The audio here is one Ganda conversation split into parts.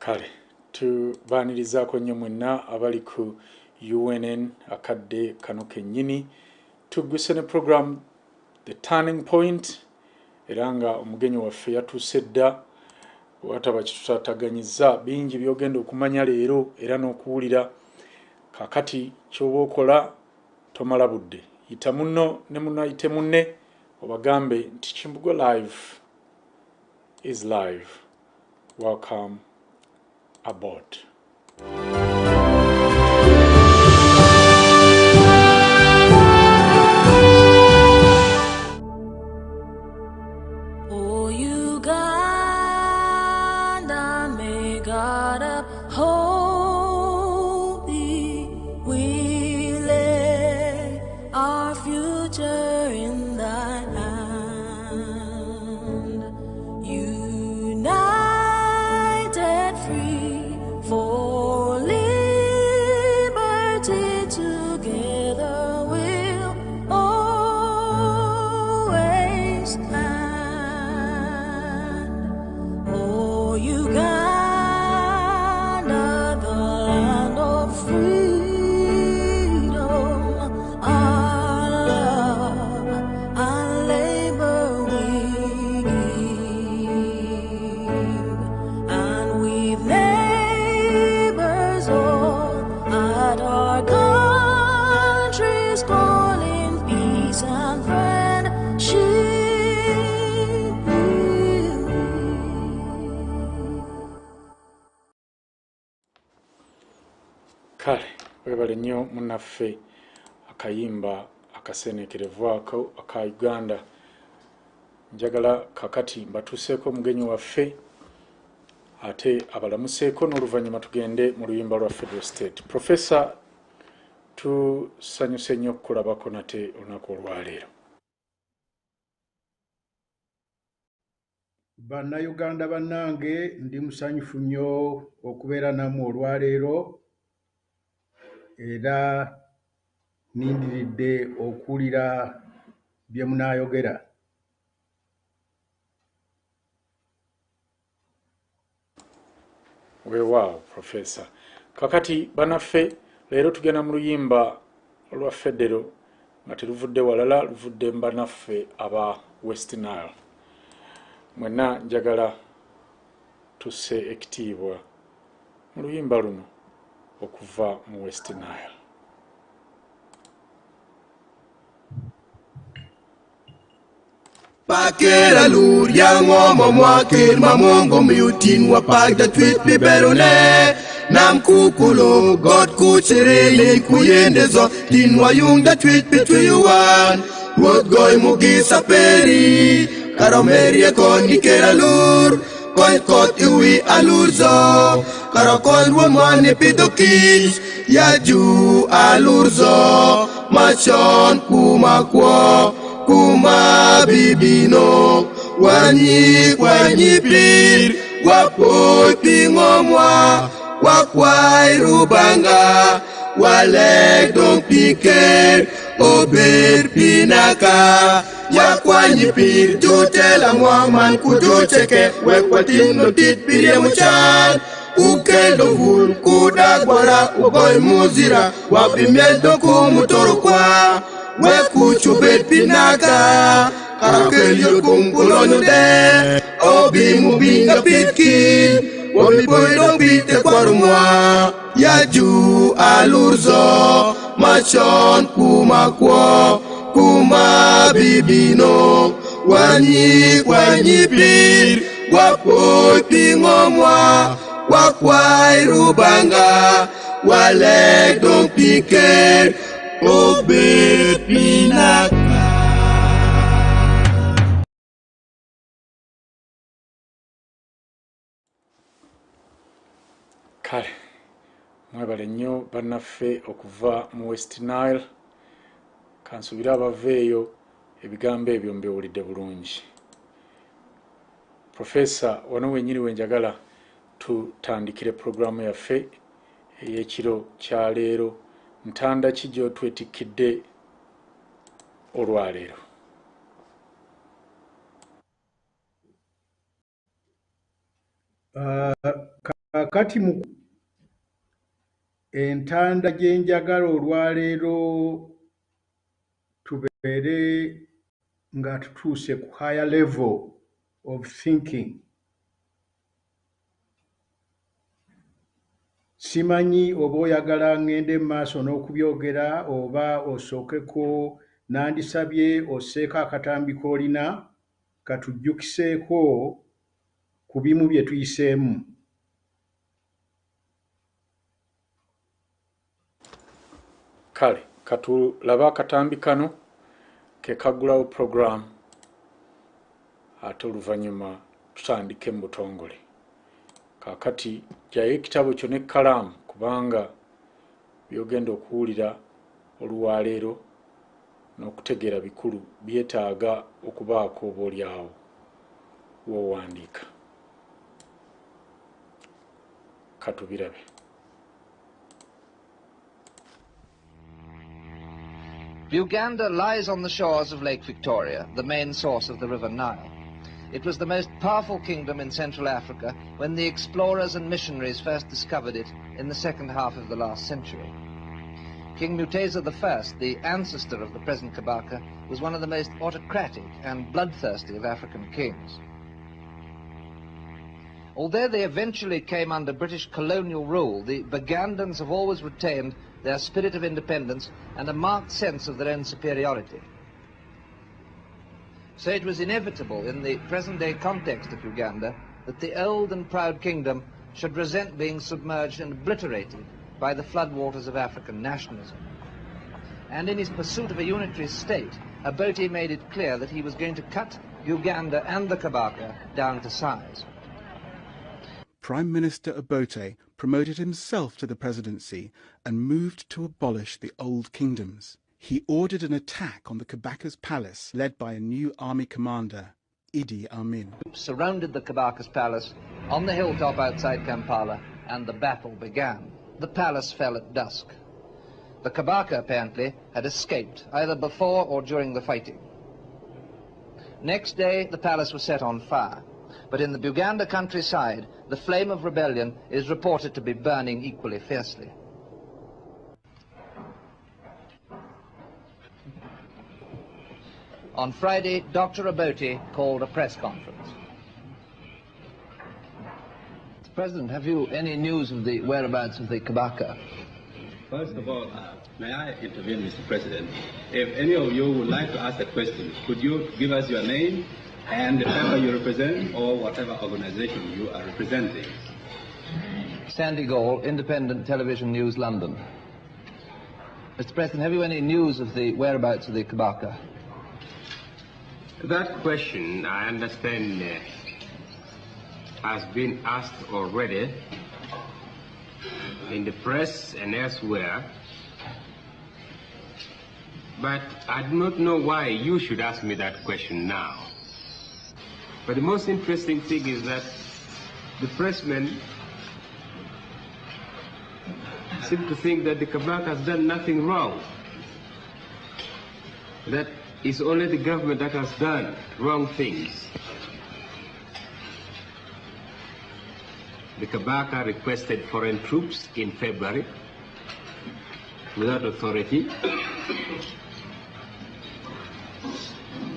Kale tubaanirizaako nnyo mwenna abali ku UNN akadde kano kennyini tugguse ne program The Turning Point era nga omugenyi waffe yatuuse dda wataba kitutaataganyizza bingi byogenda okumanya leero era n'okuwulira kakati ky'oba okola tomala budde yita munno ne munno ayite munne obagambe nti Kimbugo Live is live. Welcome aboard. Oh, Uganda, may God uphold thee. We lay our future in thy hand. United, free, for liberty, together we'll always stand. Oh, Uganda, the land of freedom, our love and labor we give, and we've neighbors all at our country's calling, peace and friendship. Kale webale nnyo munnaffe akayimba akasenekerevu ako aka Uganda. Njagala kakati mbatuuseeko omugenyi waffe ate abalamuseeko n'oluvannyuma tugende mu luyimba lwa Federal State. Professor, tusanyuse nnyo okukulabako nate olunaku olwaleero. Bannayuganda bannange, ndi musanyufu nnyo okubeera nammwe olwaleero era nindiridde okuwulira bye munaayogera. Weewaawo Professor. Kakati banaffe leero tugenda mu luyimba olwa Federal nga teruvudde walala, luvudde banaffe aba West Nile. Mwenna njagala tusse ekitiibwa mu luyimba luno okuva mu West Nile. Pakera luria ngomo mwakir mamongo miutin wapagda tweet biberone nam kukulo god kuchirele kuyendezo tinwa yungda tweet bituyuan wot goy mugisa peri karomerie koni kera lur koy kot iwi alurzo karakol wamane pidokish yaju alurzo machon kumakwo kuma bibino wanyi pir wapoy pingomwa wakwai rubanga walek dong piker ober pinaka yakwanyi pir jutela mwaman kujucheke wekwatino tit pirie muchan ukendo vul kudagwara ugoy muzira wapimiedo kumutorokwa wekuchubet pinaka karakelio kumpulonyo de obi mubinga pitki wabiboido pite kwarumwa yaju alurzo machon kumakwo kuma bibino wanyi pir wapoy pingomwa wakwai rubanga walek dong piker ober pinaka. Kale mwebale nnyo bannaffe okuva mu West Nile. Kansubira abaveeyo ebigambo ebyo mbiwulidde bulungi. Professor, wano wennyini wenjagala tutandikire programu yaffe ey'ekiro kya leero. Ntanda ki gy'otwetikidde olwaleero? Kakati Kakati mu entanda gye njagala olwaleero tubeere nga tutuuse ku higher level of thinking. Simanyi oba oyagala ngende maaso n'okubyogera oba osookeko nandisabye osseeko akatambi k'olina katujjukiseeko ku bimu bye tuyiseemu. Kale katulabe akatambi kano ke kaggulawo program ate oluvannyuma tutandike mu butongole. Kaakati gyayo ekitabo kyo n'ekkalaamu kubanga byogenda okuwulira olwaleero n'okutegeera bikulu byetaaga okubaako obaolyawo w'owandiika. Katubirabe. Uganda lies on the shores of Lake Victoria, the main source of the River Nile. It was the most powerful kingdom in Central Africa when the explorers and missionaries first discovered it in the second half of the last century. King Mutesa I, the ancestor of the present Kabaka, was one of the most autocratic and bloodthirsty of African kings. Although they eventually came under British colonial rule, the Bagandans have always retained their spirit of independence and a marked sense of their own superiority. So it was inevitable in the present-day context of Uganda that the old and proud kingdom should resent being submerged and obliterated by the floodwaters of African nationalism. And in his pursuit of a unitary state, Obote made it clear that he was going to cut Uganda and the Kabaka down to size. Prime Minister Obote promoted himself to the presidency and moved to abolish the old kingdoms. He ordered an attack on the Kabaka's palace, led by a new army commander, Idi Amin. Surrounded the Kabaka's palace on the hilltop outside Kampala, and the battle began. The palace fell at dusk. The Kabaka apparently had escaped, either before or during the fighting. Next day, the palace was set on fire. But in the Buganda countryside, the flame of rebellion is reported to be burning equally fiercely. On Friday, Dr. Obote called a press conference. Mr. President, have you any news of the whereabouts of the Kabaka? First of all, may I intervene, Mr. President? If any of you would like to ask a question, could you give us your name and the paper you represent, or whatever organization you are representing? Sandy Gall, Independent Television News, London. Mr. President, have you any news of the whereabouts of the Kabaka? That question, I understand, has been asked already in the press and elsewhere, but I do not know why you should ask me that question now. But the most interesting thing is that the pressmen seem to think that the Kabaka has done nothing wrong. That it's only the government that has done wrong things. The Kabaka requested foreign troops in February without authority.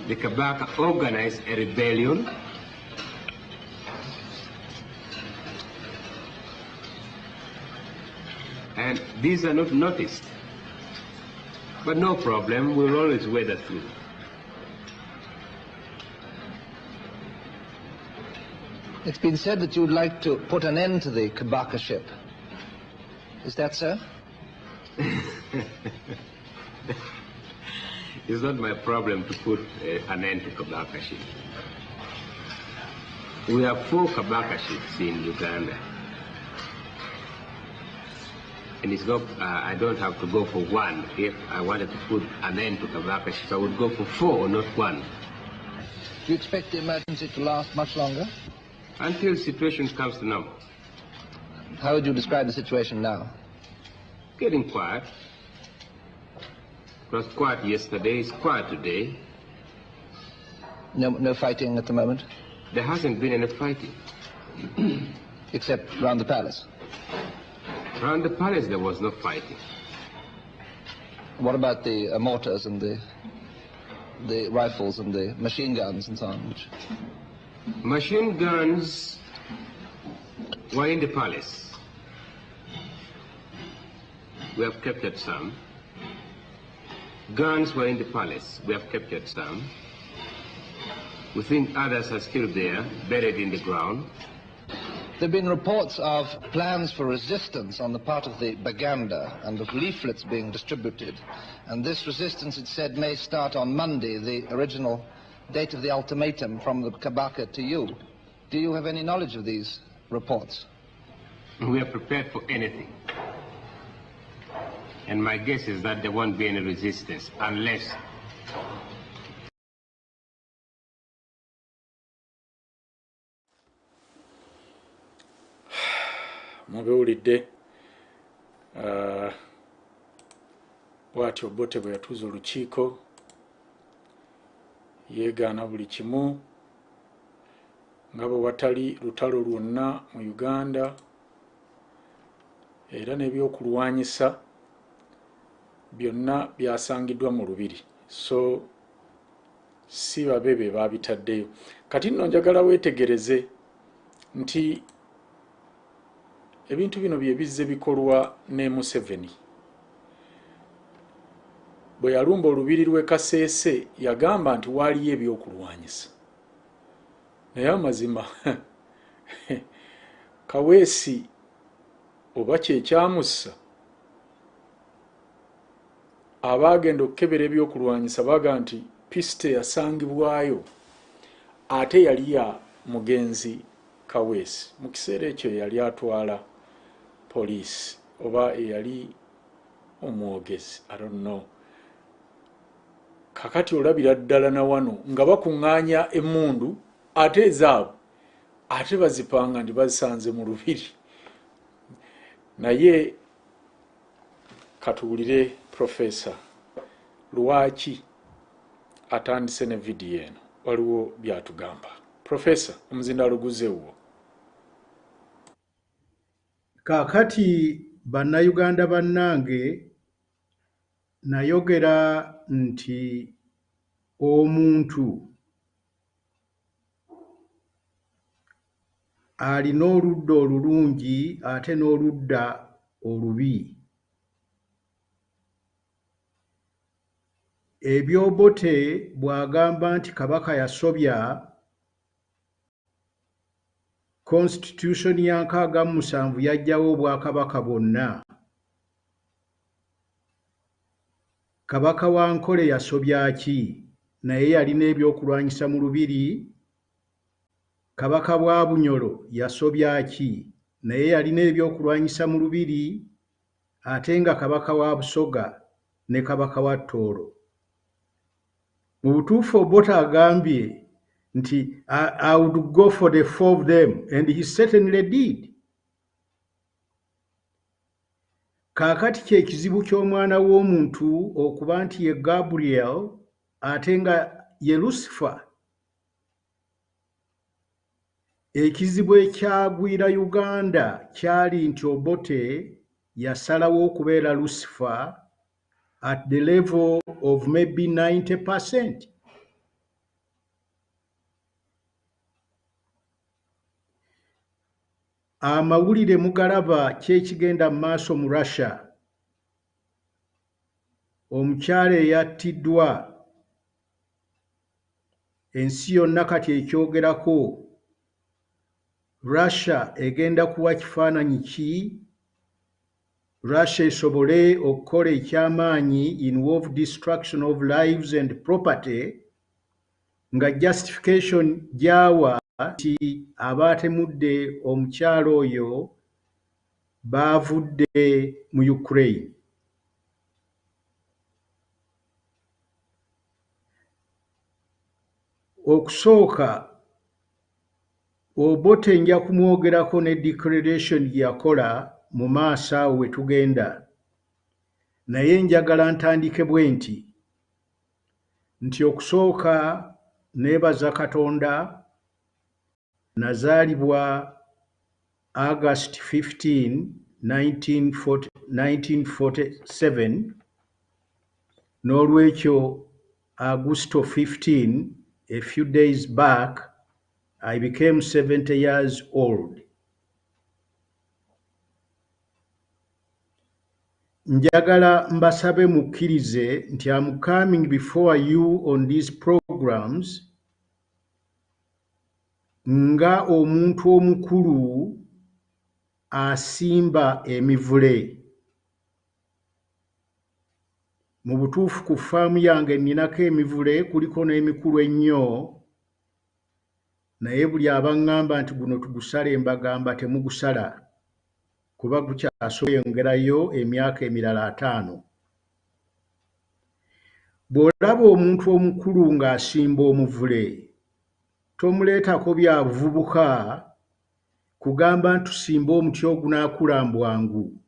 The Kabaka organized a rebellion. And these are not noticed. But no problem, we'll always weather through. It's been said that you would like to put an end to the Kabaka-ship. Is that so? It's not my problem to put an end to Kabaka ships. We have 4 Kabaka ships in Uganda. And it's not, I don't have to go for 1. If I wanted to put an end to Kabaka ships, I would go for 4, not 1. Do you expect the emergency to last much longer? Until the situation comes to normal. How would you describe the situation now? Getting quiet. It was quiet yesterday, it's quiet today. No fighting at the moment? There hasn't been any fighting. Except round the palace? Around the palace there was no fighting. What about the mortars and the rifles and the machine guns and so on? Machine guns were in the palace. We have captured some. Guns were in the palace. We have captured some. We think others are still there, buried in the ground. There have been reports of plans for resistance on the part of the Baganda and of leaflets being distributed. And this resistance, it said, may start on Monday, the original date of the ultimatum from the Kabaka to you. Do you have any knowledge of these reports? We are prepared for anything. And my guess is that there won't be any resistance unless mubiwulidde bw'atyo Obote bwe yatuuza olukiiko yeegaana buli kimu nga bwe watali lutalo lwonna mu Uganda era n'ebyokulwanyisa byonna byasangiddwa mu lubiri, so si babebe baabitaddeyo. Kati nno njagala weetegereze nti ebintu bino bye bizze bikolwa ne Museveni. Bwe yalumba olubiri lw'e Kasese yagamba nti waaliyo ebyokulwanyisa, naye amazima Kaweesi oba kyekyamussa abaagenda okukebera ebyokulwanyisa baga nti pisite yasangibwayo ate yali ya mugenzi Kaweesi. Mu kiseera ekyo yali atwala poliisi oba eyali omwogezi, I don't know. Kakati olabira ddala na wano nga bakuŋŋaanya emmundu ate ezaabwe ate bazipanga ndi bazisanze mu lubiri. Naye katuwulire Profesa lwaki atandise ne vidiyo eno, waliwo byatugamba. Profesa, omuzindaalo guzeewo. Kaakati bannayuganda bannange, nayogera nti omuntu alina oludda olulungi ate n'oludda olubi. Ebyobote bw'agamba nti Kabaka yasobya Constitution ya 67 yaggyawo obwakabaka bwonna. Kabaka wa Nkole yasobya ki? Naye yalina ebyokulwanyisa mu lubiri. Kabaka bwa Bunyoro yasobya ki? Naye yalina ebyokulwanyisa mu lubiri. Ate nga Kabaka wa Busoga ne Kabaka wa Tooro. Mu butuufu Obote agambye nti I would go for the 4 of them, and he certainly did. Kaakati kye kizibu ky'omwana w'omuntu okuba nti ye Gabriel ate nga ye Lucifer. Ekizibu ekyagwira Uganda kyali nti Obote yasalawo okubeera Lucifer at the level of maybe 90%. Amawulire mugalaba kyekigenda mu maaso mu Russia. Omukyala eyattiddwa ensi yonna kati ekyogerako. Russia egenda kuwa kifaananyi ki? Russia esobole okukola ekyamaanyi involve destruction of lives and property, nga justification gyawa nti abaatemudde omukyala oyo baavudde mu Ukraine. Okusooka, Obote nja kumwogerako ne declaration gye yakola mu maaso awo we tugenda. Naye njagala ntandike bwe nti okusooka neebaza Katonda nazaalibwa August 15, 1947, n'olwekyo Augusto 15, a few days back, I became 70 years old. Njagala mbasabe mukkirize nti I'm coming before you on these programs nga omuntu omukulu asimba emivule. Mu butuufu ku ffaamu yange nninako emivule kuliko n'emikulu ennyo, naye buli abaŋŋamba nti guno tugusale mbagamba temugusala kuba gukyasobola yongerayo emyaka emirala 5. Bw'olaba omuntu omukulu ng'asimba omuvule, tomuleetako bya buvubuka kugamba nti tusimbe omuti ogunaakula bwangu.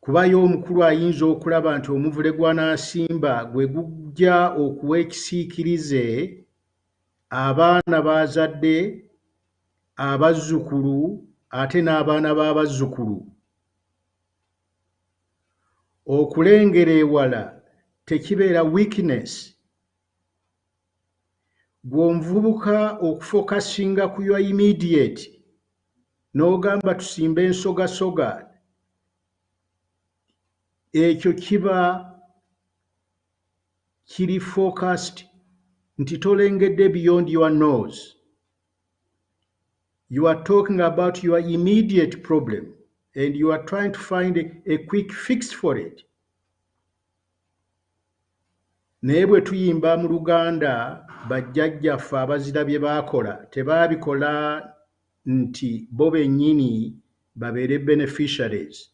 Kubayo omukulu ayinza okulaba nti omuvule gw'anaasimba gwe gujja okuwa ekisiikirize abaana b'azadde, abazzukulu ate n'abaana b'abazzukulu. Okulengera ewala tekibeera weakness. Gwe omuvubuka okufokasinga ku your immediate n'ogamba tusimbe ensogasoga, ekyo kiba kiri focused nti tolengedde beyond your nose. You are talking about your immediate problem and you are trying to find a quick fix for it. Naye bwe tuyimba mu Luganda bajjajjaffe abazira bye baakola, tebaabikola nti bo bennyini babeere beneficiaries.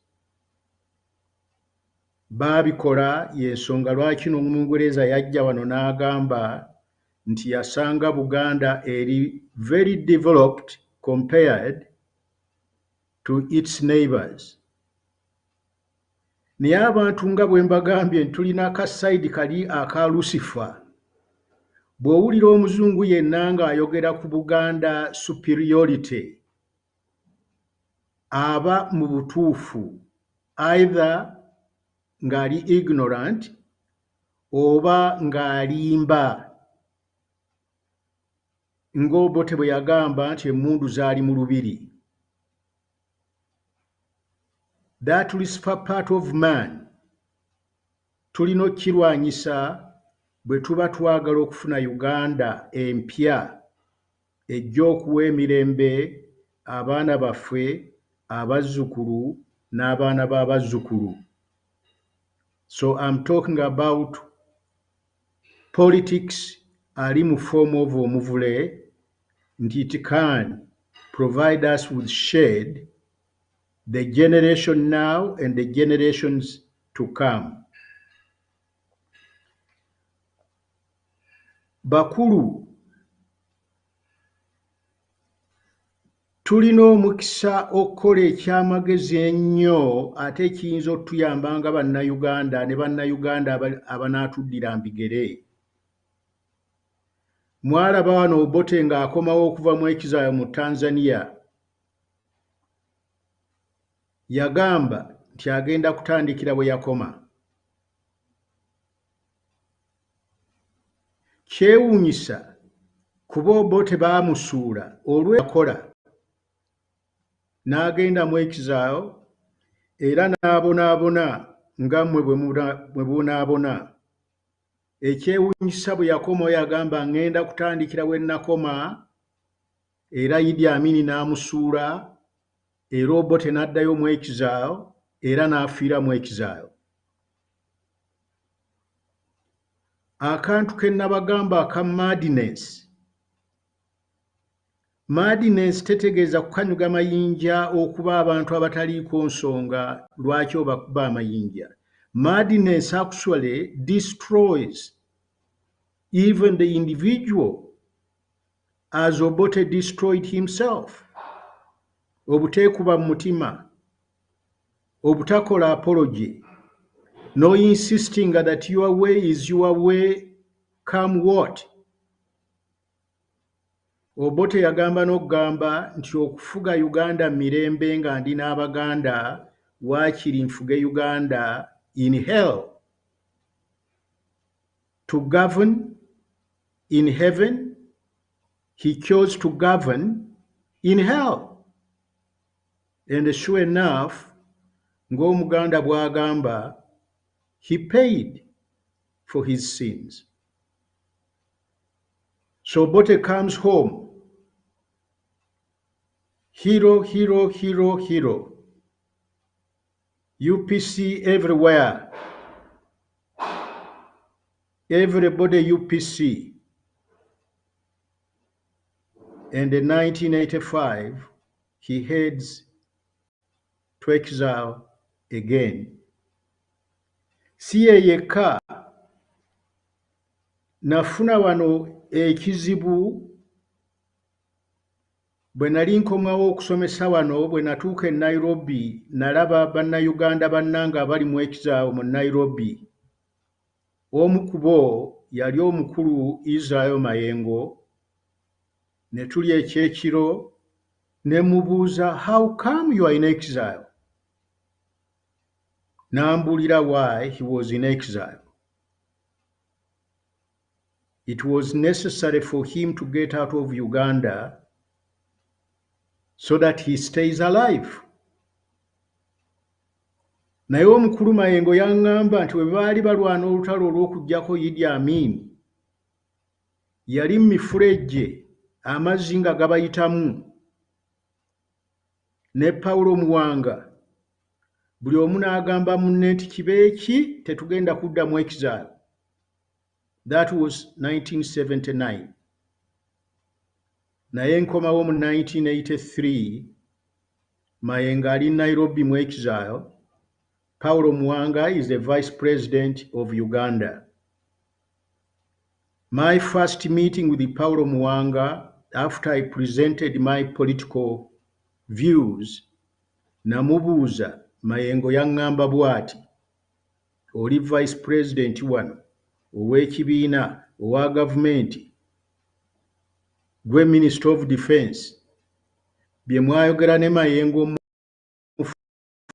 Baabikola y'ensonga lwaki n'Omungereza yajja wano n'agamba nti yasanga Buganda eri very developed compared to its neighbors. Naye abantu nga bwe mbagambye tulina akasayidi kali aka Lucifer. Bw'owulira omuzungu yenna ng'ayogera ku Buganda superiority, aba mu butuufu either ng'ali ignorant oba ng'alimba. Ng'Obote bwe yagamba nti emmundu zaali mu lubiri. That Lucifer part of man tulina okukirwanyisa bwe tuba twagala okufuna Uganda empya ejja okuwa emirembe abaana baffe, abazzukulu n'abaana b'abazzukulu. So I'm talking about politics ali mu form of omuvule nti it can provide us with shade, the generation now and the generations to come. Bakulu, tulina omukisa okukola ekyamagezi ennyo ate kiyinza okutuyamba nga bannayuganda ne bannayuganda abanaatuddira mbigere. Mwalaba wano Obote ng'akomawo okuva mu ekizaayo mu Tanzania. Yagamba nti agenda kutandikira bwe yakoma. Kyewuunyisa kuba Obote baamusuula olw'eyakola. N'agenda mu ekizaayo era n'abonaabona nga mmwe bwe munaabona. Ekyewuunyisa bwe yakomawo yagamba ngenda kutandikira we nakoma, era Idi Amin n'amusuula, era Obote n'addayo mu ekizaayo era n'afiira mu ekizaayo. Akantu ke nabagamba aka madness. Madness tetegeeza kukanyuga mayinja okuba abantu abataliiko nsonga lwaki obakuba amayinja. Madness actually destroys even the individual, as Obote destroyed himself. Obuteekuba mu mutima, obutakola apology, no insisting that your way is your way, come what. Obote yagamba n'okugamba nti okufuga Uganda mirembe nga ndi n'Abaganda waakiri nfuge Uganda in hell. To govern in heaven, he chose to govern in hell. And sure enough, ng'Omuganda bw'agamba, he paid for his sins. So Obote comes home. Hero, hero, hero, hero. UPC everywhere. Everybody UPC. And in 1985, he heads to exile again. Si ye yekka, nafuna wano ekizibu bwe nali nkomawo okusomesa wano bwe natuuka e Nairobi nalaba bannayuganda bannange abali mu exile mu Nairobi. Omu ku bo yali omukulu Israel Mayengo, ne tulya ekyekiro ne mubuuza, how come you are in exile? N'ambuulira why he was in exile. It was necessary for him to get out of Uganda so that he stays alive. Naye omukulu Mayengo yaŋŋamba nti bwe baali balwana olutalo olw'okuggyako Idi Amin, yali mu mifulejje amazzi nga gabayitamu, ne Pawulo Muwanga buli omu n'agamba munne nti kibeeki tetugenda kudda mu exile. That was 1979. Naye nkomawo mu 1983, Mayengo ali Nairobi mu exile. Paulo Muwanga is the Vice President of Uganda. My first meeting with Paulo Muwanga after I presented my political views, namubuuza, Mayengo yaŋŋamba bw'ati, oli Vice President wano, ow'ekibiina, owa gavumenti, gwe Minister of Defense, bye mwayogera ne Mayengo mu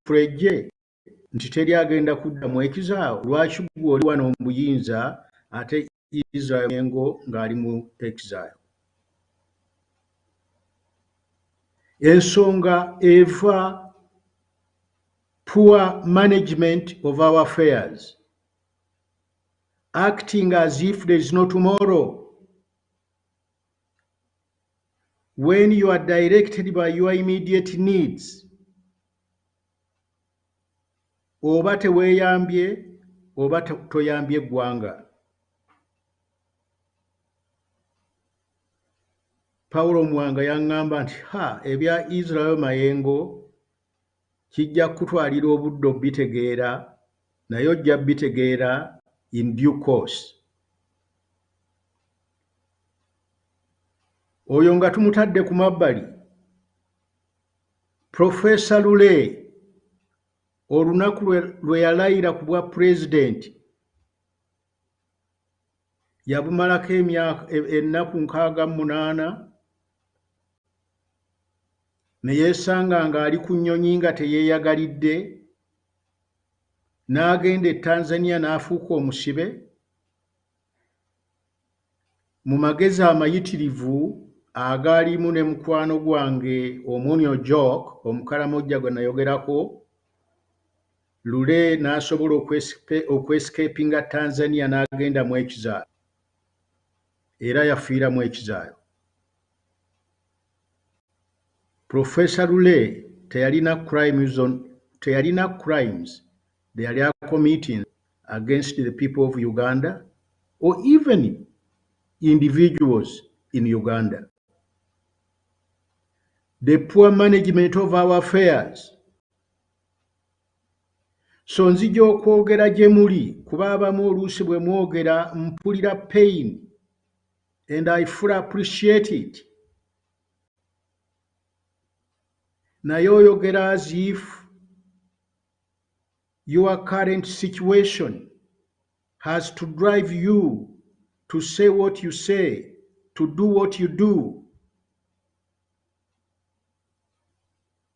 furejje nti teri agenda kudda mu exile, lwaki gwe oli wano mu buyinza ate Israel Mayengo ng'ali mu exile? Ensonga eva poor management of our affairs, acting as if there is no tomorrow. When you are directed by your immediate needs, oba teweeyambye oba toyambye eggwanga. Paulo Muwanga yaŋŋamba nti ebya Israel Mayengo kijja kutwalira obudde obitegeera, naye ojja bitegeera in due course. Oyo nga tumutadde ku mabbali, Professor Lule olunaku lwe yalayira ku bwa pulezidenti yabumalako ennaku 68, ne yeesanga ng'ali ku nnyonyi nga teyeeyagalidde, n'agenda e Tanzania n'afuuka omusibe. Mu magezi amayitirivu agaalimu ne mukwano gwange Omunyo Jock, Omukalamojja gwe nayogerako, Lule n'asobola okwescapinga Tanzania n'agenda mu exile, era yafiira mu exile. Professor Lule teyalina crimes they yali committing against the people of Uganda or even individuals in Uganda. The poor management of our affairs. So nzija okwogera gye muli kuba abamu oluusi bwe mwogera mpulira pain and I fully appreciate it. Naye oyogera as if your current situation has to drive you to say what you say, to do what you do,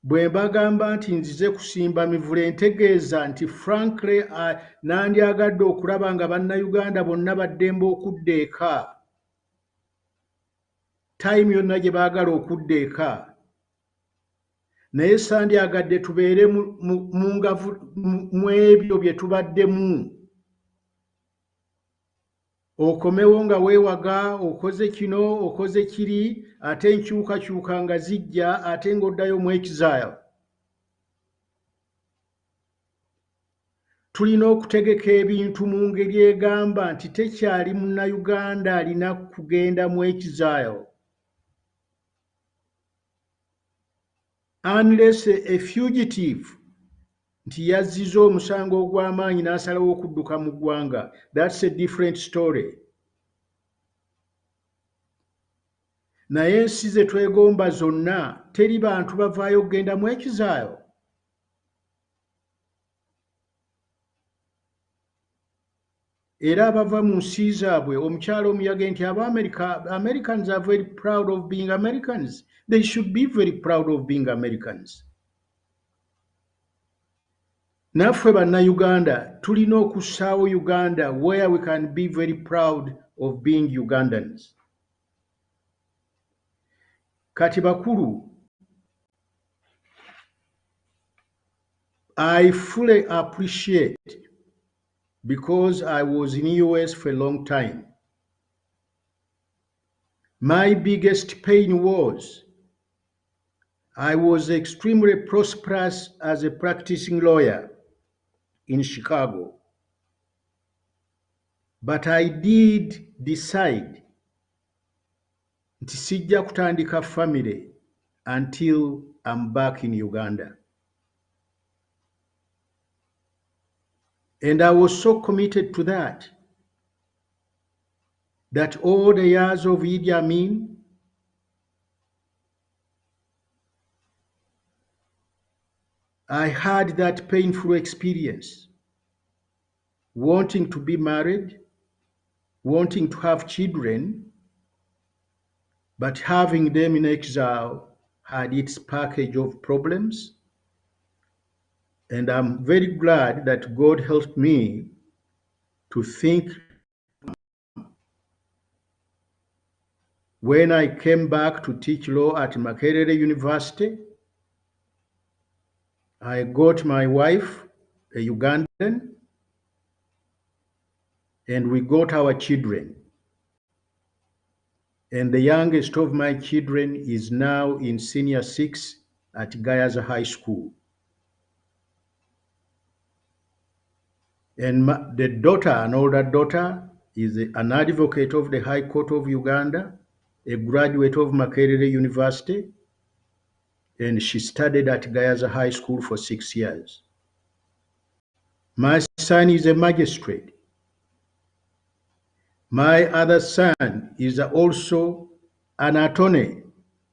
bwe mbagamba nti nzize kusimba mivule ntegeeza nti frankly nandyagadde okulaba nga bannayuganda bonna baddembe okudda eka time yonna gye baagala okudda eka naye sandyagadde tubeere mu ebyo bye tubaddemu okomewo nga weewaga okoze kino okoze kiri ate enkyukakyuka nga zijja ate ng'oddayo mu exile. Tulina okutegeka ebintu mu ngeri egamba nti tekyali munnayuganda alina kugenda mu exile unless a fugitive nti yazziza omusango ogw'amaanyi n'asalawo okudduka mu ggwanga. That's a different story. Naye ensi ze twegomba zonna teri bantu bavaayo okugenda mu exile. Era abava mu nsi zaabwe omukyalo omu yagambye nti Americans are very proud of being Americans. They should be very proud of being Americans. Naffe bannayuganda tulina okussaawo Uganda where we can be very proud of being Ugandans. Kati bakulu, I fully appreciate, because I was in the US for a long time, my biggest pain was I was extremely prosperous as a practicing lawyer in Chicago. But I did decide nti sijja kutandika family until I'm back in Uganda. And I was so committed to that all the years of Idi Amin, I had that painful experience, wanting to be married, wanting to have children, but having them in exile had its package of problems. And I'm very glad that God helped me to think. When I came back to teach law at Makerere University, I got my wife, a Ugandan, and we got our children. And the youngest of my children is now in senior 6 at Gayaza High School. And the daughter, an older daughter, is an advocate of the High Court of Uganda, a graduate of Makerere University, and she studied at Gayaza High School for 6 years. My son is a magistrate. My other son is also an attorney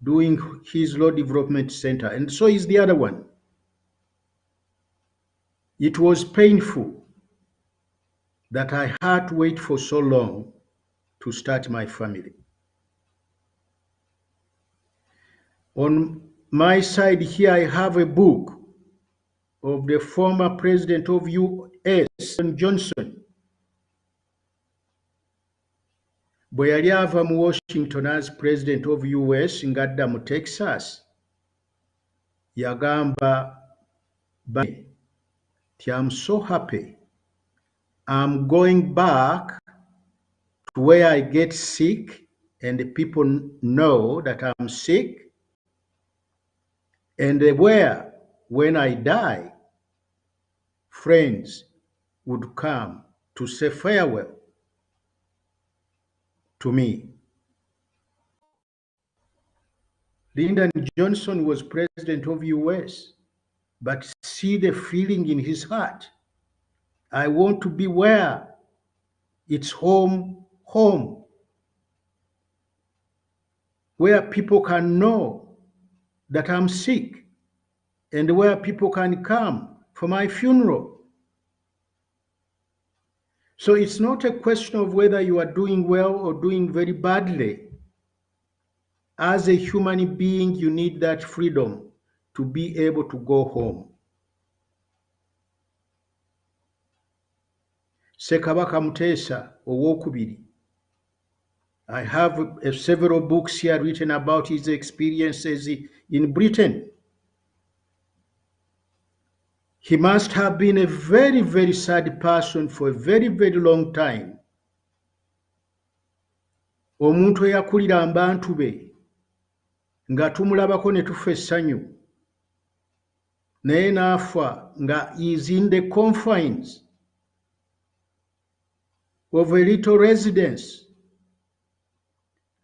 doing his law development center, and so is the other one. It was painful that I had to wait for so long to start my family. On my side here, I have a book of the former president of US, Johnson. Bwe yali ava mu Washington as president of US ng'adda mu Texas, yagamba nti I'm so happy. I'm going back to where I get sick and the people know that I'm sick, and where when I die, friends would come to say farewell to me. Lyndon Johnson was president of US, but see the feeling in his heart. I want to be where it's home, where people can know that I'm sick and where people can come for my funeral. So it's not a question of whether you are doing well or doing very badly. As a human being, you need that freedom to be able to go home. Ssekabaka Muteesa owookubiri. I have several books here written about his experiences in Britain. He must have been a very, very sad person for a very, very long time. Omuntu eyakulira abantu be nga tumulabako ne tufa essanyu, naye n'afa nga is in the confines of a little residence.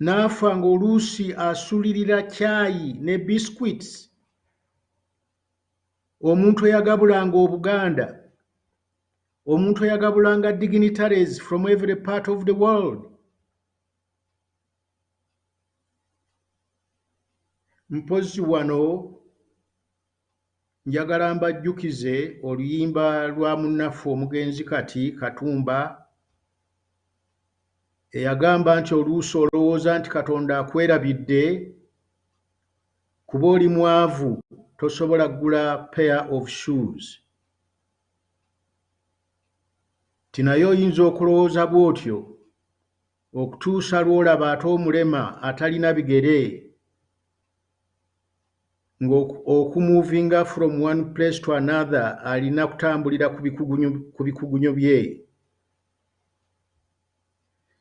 N'afa ng'oluusi asulirira caayi ne biscuits. Omuntu eyagabulanga Obuganda, omuntu eyagabulanga dignitaries from every part of the world. Mpozi wano njagala mbajjukize oluyimba lwa munnaffe omugenzi kati Katumba eyagamba nti oluusi olowooza nti Katonda akwerabidde kuba oli mwavu tosobola kugula pair of shoes. Tinaye oyinza okulowooza bw'otyo okutuusa lw'olaba ate omulema atalina bigere ng'okumuvinga from one place to another alina kutambulira ku bikugunyo bye.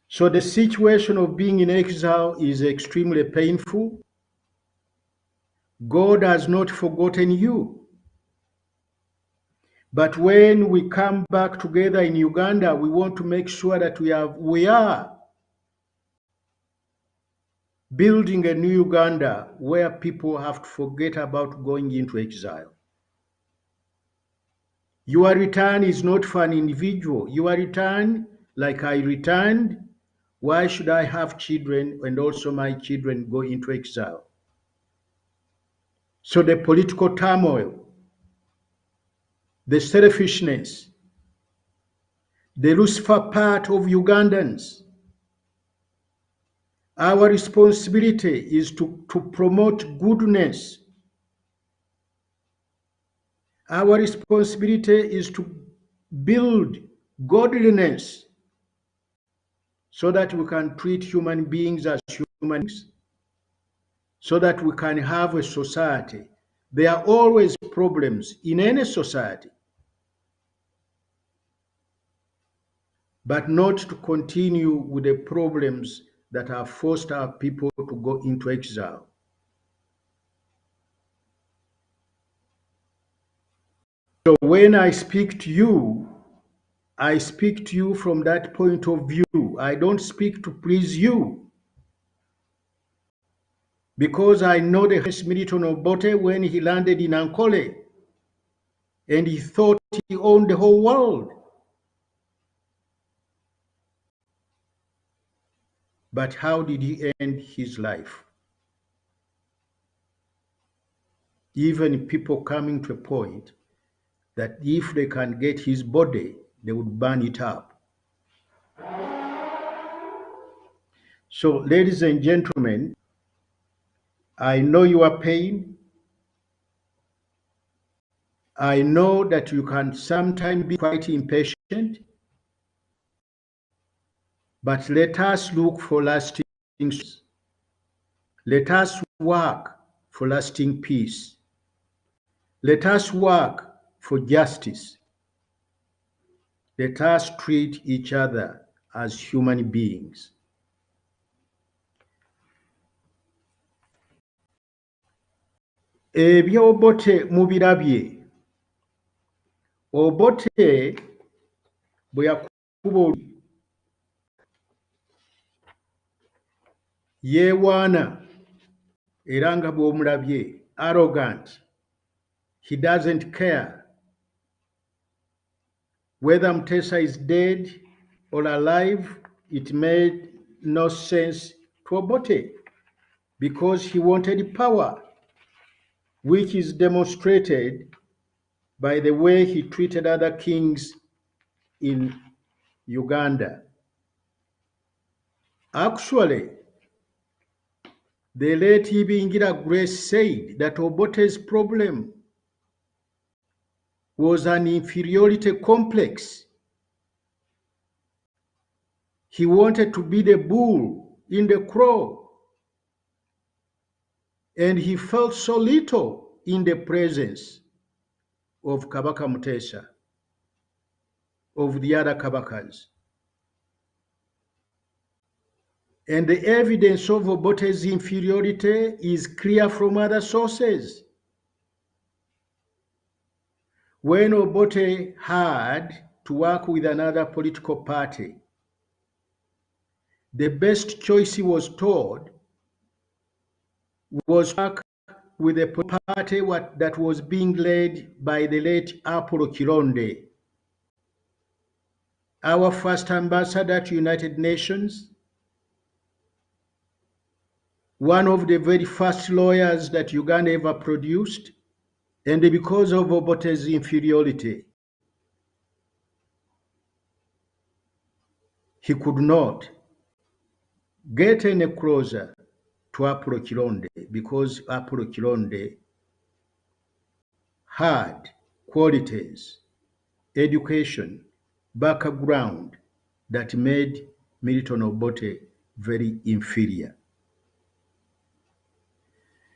So the situation of being in exile is extremely painful. God has not forgotten you. But when we come back together in Uganda, we want to make sure that we are building a new Uganda where people have to forget about going into exile. Your return is not for an individual. Your return, like I returned, why should I have children and also my children go into exile? So the political turmoil, the selfishness, the Lucifer part of Ugandans, our responsibility is to promote goodness. Our responsibility is to build godliness so that we can treat human beings as human beings, so that we can have a society. There are always problems in any society, but not to continue with the problems that have forced our people to go into exile. So when I speak to you from that point of view. I don't speak to please you. Because I know the Milton Obote when he landed in Ankole and he thought he owned the whole world. But how did he end his life? Even people coming to a point that if they can get his body, they would burn it up. So, ladies and gentlemen, I know your pain. I know that you can sometimes be quite impatient, but let us look for lasting peace. Let us work for lasting peace. Let us work for justice. Let us treat each other as human beings. Ebyo Obote mubirabye. Obote bwe yakuba yeewaana era nga bw'omulabye arrogant. He doesn't care whether Mutesa is dead or alive. It made no sense to Obote because he wanted power, which is demonstrated by the way he treated other kings in Uganda. Actually, The late Ibingira Grace said that Obote's problem was an inferiority complex. He wanted to be the bull in the crow, and he felt so little in the presence of Kabaka Mutesa, of the other Kabakas. And the evidence of Obote's inferiority is clear from other sources. When Obote had to work with another political party, the best choice he was told was to work with a party that was being led by the late Apollo Kironde, our first ambassador to United Nations, one of the very first lawyers that Uganda ever produced, and because of Obote's inferiority, he could not get any closer to Apollo Kironde because Apollo Kironde had qualities, education, background that made Milton Obote very inferior.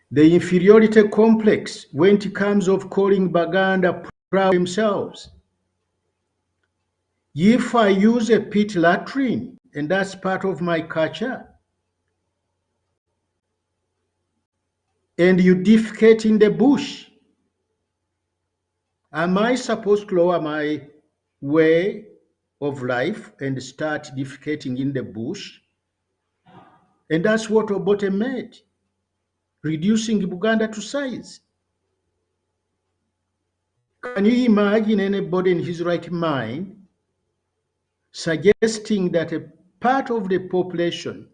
The inferiority complex when it comes of calling Baganda proud themselves. If I use a pit latrine, and that's part of my culture, and you defecate in the bush, am I supposed to lower my way of life and start defecating in the bush? And that's what Obote made, reducing Uganda to size. Can you imagine anybody in his right mind suggesting that a part of the population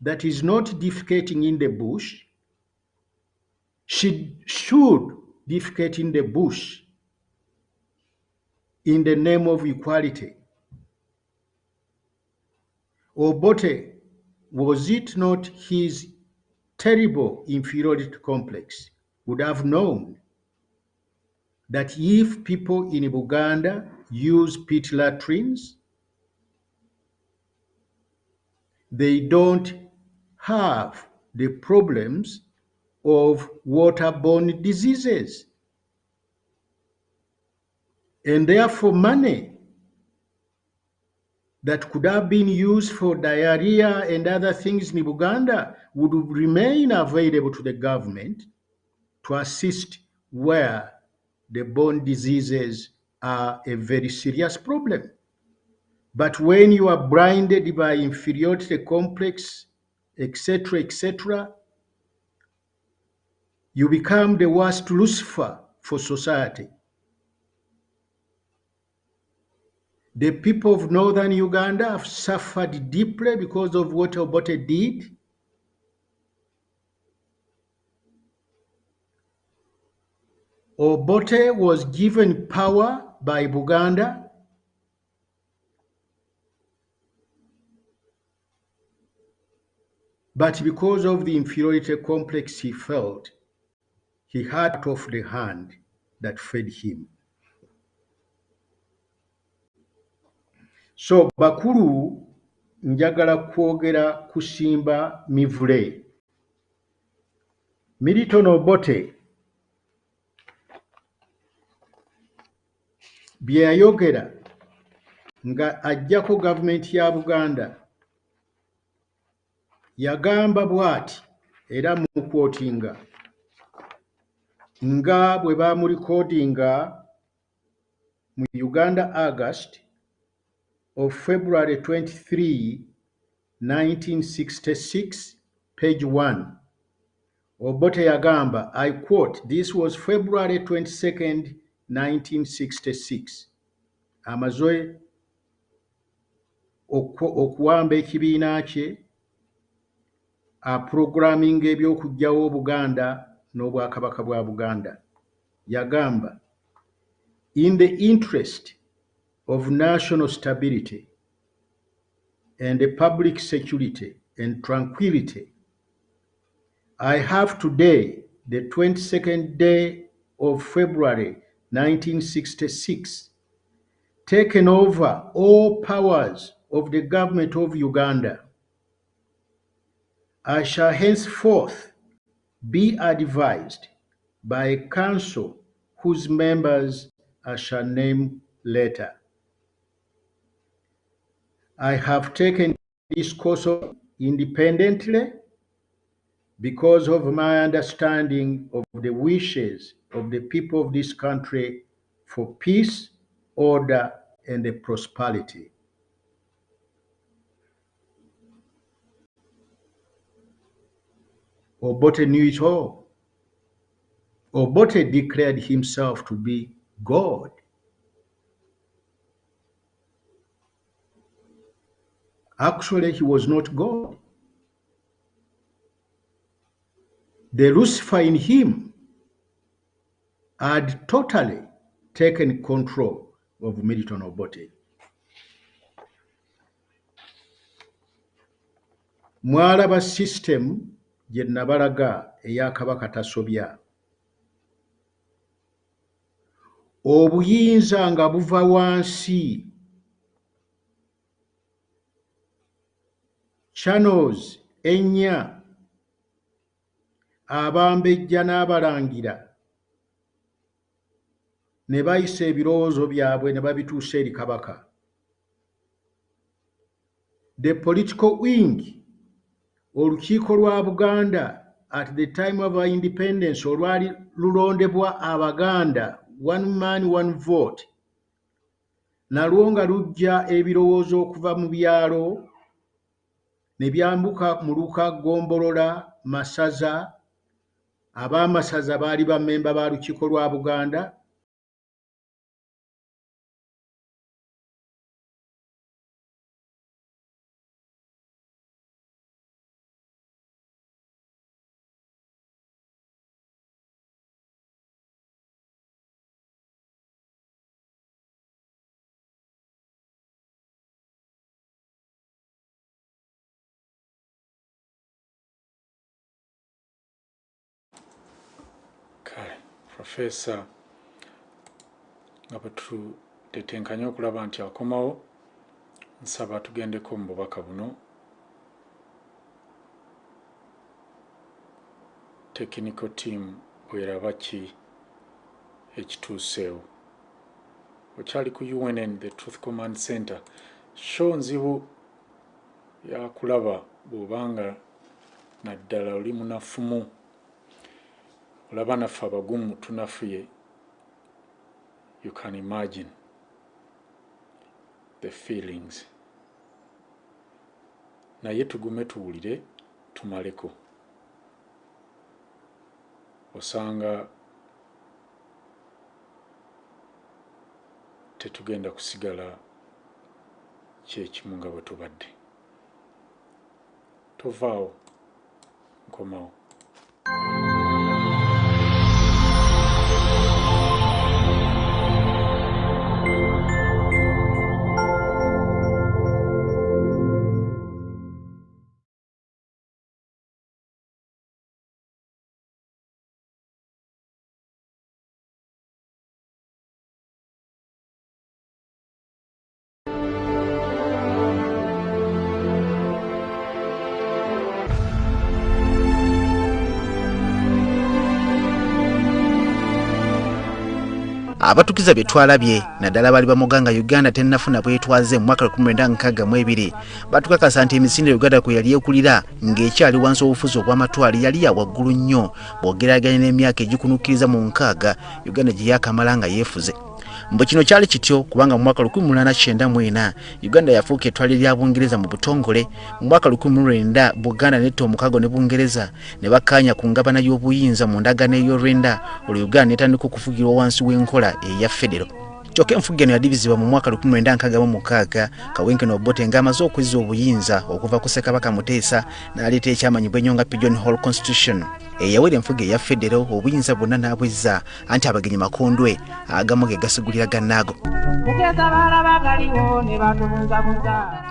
that is not defecating in the bush should defecate in the bush in the name of equality? Obote, was it not his terrible inferiority complex, would have known that if people in Uganda use pit latrines, they don't have the problems of waterborne diseases. And therefore money that could have been used for diarrhea and other things in Uganda would remain available to the government to assist where the bone diseases are a very serious problem. But when you are blinded by inferiority complex, etc., you become the worst Lucifer for society. The people of northern Uganda have suffered deeply because of what Obote did. Obote was given power by Buganda, but because of the inferiority complex he felt, he had off the hand that fed him. So bakulu, njagala kwogera kusimba mivule. Milton Obote bye yayogera nga ajjako gavumenti ya Buganda, yagamba bw'ati era mu kwotinga nga bwe baamulikodinga mu Uganda August of February 23, 1966, page 1. Obote yagamba, I quote, this was February 22nd, 1966. Amaze okuwamba ekibiina kye programming eby'okugyawo Buganda n'Obwakabaka bwa Buganda. Yagamba, in the interest of national stability and public security and tranquility, I have today, the 22nd day of February 1966, taken over all powers of the government of Uganda. I shall henceforth be advised by a council whose members I shall name later. I have taken this course independently because of my understanding of the wishes of the people of this country for peace, order, and prosperity. Obote knew it all. Obote declared himself to be God. Actually, he was not God. The Lucifer in him had totally taken control of Milton Obote. Mwalaba system gye nabalaga eya Kabaka Tasobya. Obuyinza nga buva wansi. Channels ennya, abambejja n'abalangira ne bayisa ebirowoozo byabwe ne babituusa eri Kabaka. The political wing, olukiiko lwa Buganda at the time of our independence olwali lulondebwa Abaganda, one man one vote, nalwo nga lujja ebirowoozo okuva mu byalo ne byambuka mu Luka, Gombolola, Masaza. Ab'amasaza baali bammemba ba lukiiko lwa Buganda. Professor nga tutetenkanya okulaba nti akomawo, nsaba tugendeko mu bubaka buno. Technical team bweraba ki ekituuseewo. Okyali ku UNN, the Truth Command Center. Show nzibu ya kulaba bw'obanga naddala oli munafumu. Olaba naffe abagumu tunafuye. You can imagine the feelings. Naye tugume tuwulire tumaleko. Osanga tetugenda kusigala kyekimu nga bwe tubadde. Tovaawo, nkomawo. Abatukiza bye twalabye naddala bali bamuganga Uganda tennafuna bwetwaze mu mwaka 1962 batukakasa nti emisinde Uganda kwe yali ekulira ng'ekyali wansi obufuzi obw'amatwali yali ya waggulu nnyo bw'ogeraganya n'emyaka egikunukiriza mu 6 Uganda gye yakamala nga yeefuze. Mbu kino kyali kityo kubanga mu mwaka 1894 Uganda yafuuka ettwale lya Bungereza mu butongole. Mu mwaka 1900 Buganda netta omukago ne Bungereza ne bakkaanya ku ngabana y'obuyinza mu ndagaano ey'olwenda olwo Uganda netandika okufugirwa wansi w'enkola eya federo. Kyokka enfugigano yadibizibwa mu mwaka 1966 Kawenkene Obote ng'amaze okwezza obuyinza okuva ku Ssekabaka Muteesa n'aleeta ekyamanyi bw'ennyo nga Pigeon Hole Constitution. eyawera enfuga eya federo obuyinza bwonna n'abwezza anti abagenyi makondwe agamu ge gasigulira gannaago.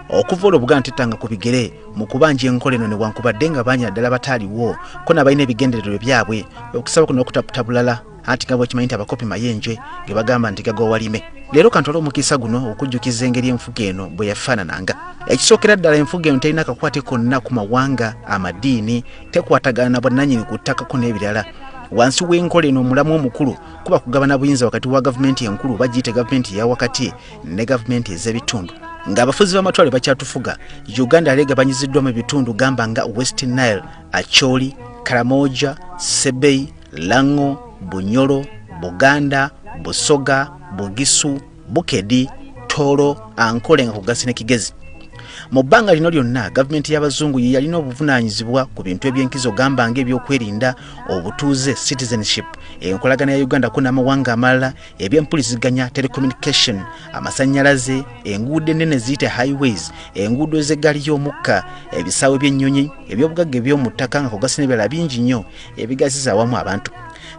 Okuva olwo Buganda tetanga ku bigere mu kubanja enkola eno newankubadde nga bangi naddala bataaliwo ko n'abalina ebigendererwa byabwe okusaba kuno okutaputabulala anti nga bwekimanyi nti abakopi mayenje ge bagamba nti gagowa walime. Leero kantwala omukisa guno okujjukiza engeri enfuga eno bwe yafaanananga. Ekisookera ddala enfuga eno terina kakwate konna ku mawanga, amadiini, tekwatagana na bwannannyini ku ttakako n'ebirala. Wansi w'enkola eno omulamu omukulu kuba kugabana buyinza wakati wa gavumenti enkulu bagiyite gavumenti eya wakati ne gavumenti ez'ebitundu. Ng'abafuzi b'amatwale bakyatufuga, Uganda yali egabanyiziddwa mu bitundu gamba nga West Nile, Acholi, Karamoja, Sebei, Lango, Bunyoro, Buganda, Busoga, Bugisu, Bukedi, Toro, Ankole nga kugasi ne Kigezi. Mu bbanga lino lyonna gavumenti y'abazungu ye yalina obuvunaanyizibwa ku bintu eby'enkizo gamba ng'ebyokwerinda, obutuuze, citizenship, enkolagana ya Uganda ko n'amawanga amalala, ebyempuliziganya, telecommunication, amasannyalaze, enguudo ennene ziyite highways, enguudo z'eggaali y'omukka, ebisaawe by'ennyonyi, ebyobugagga eby'omu ttaka nga kugasi n'ebirala bingi nnyo ebigaziza awamu abantu.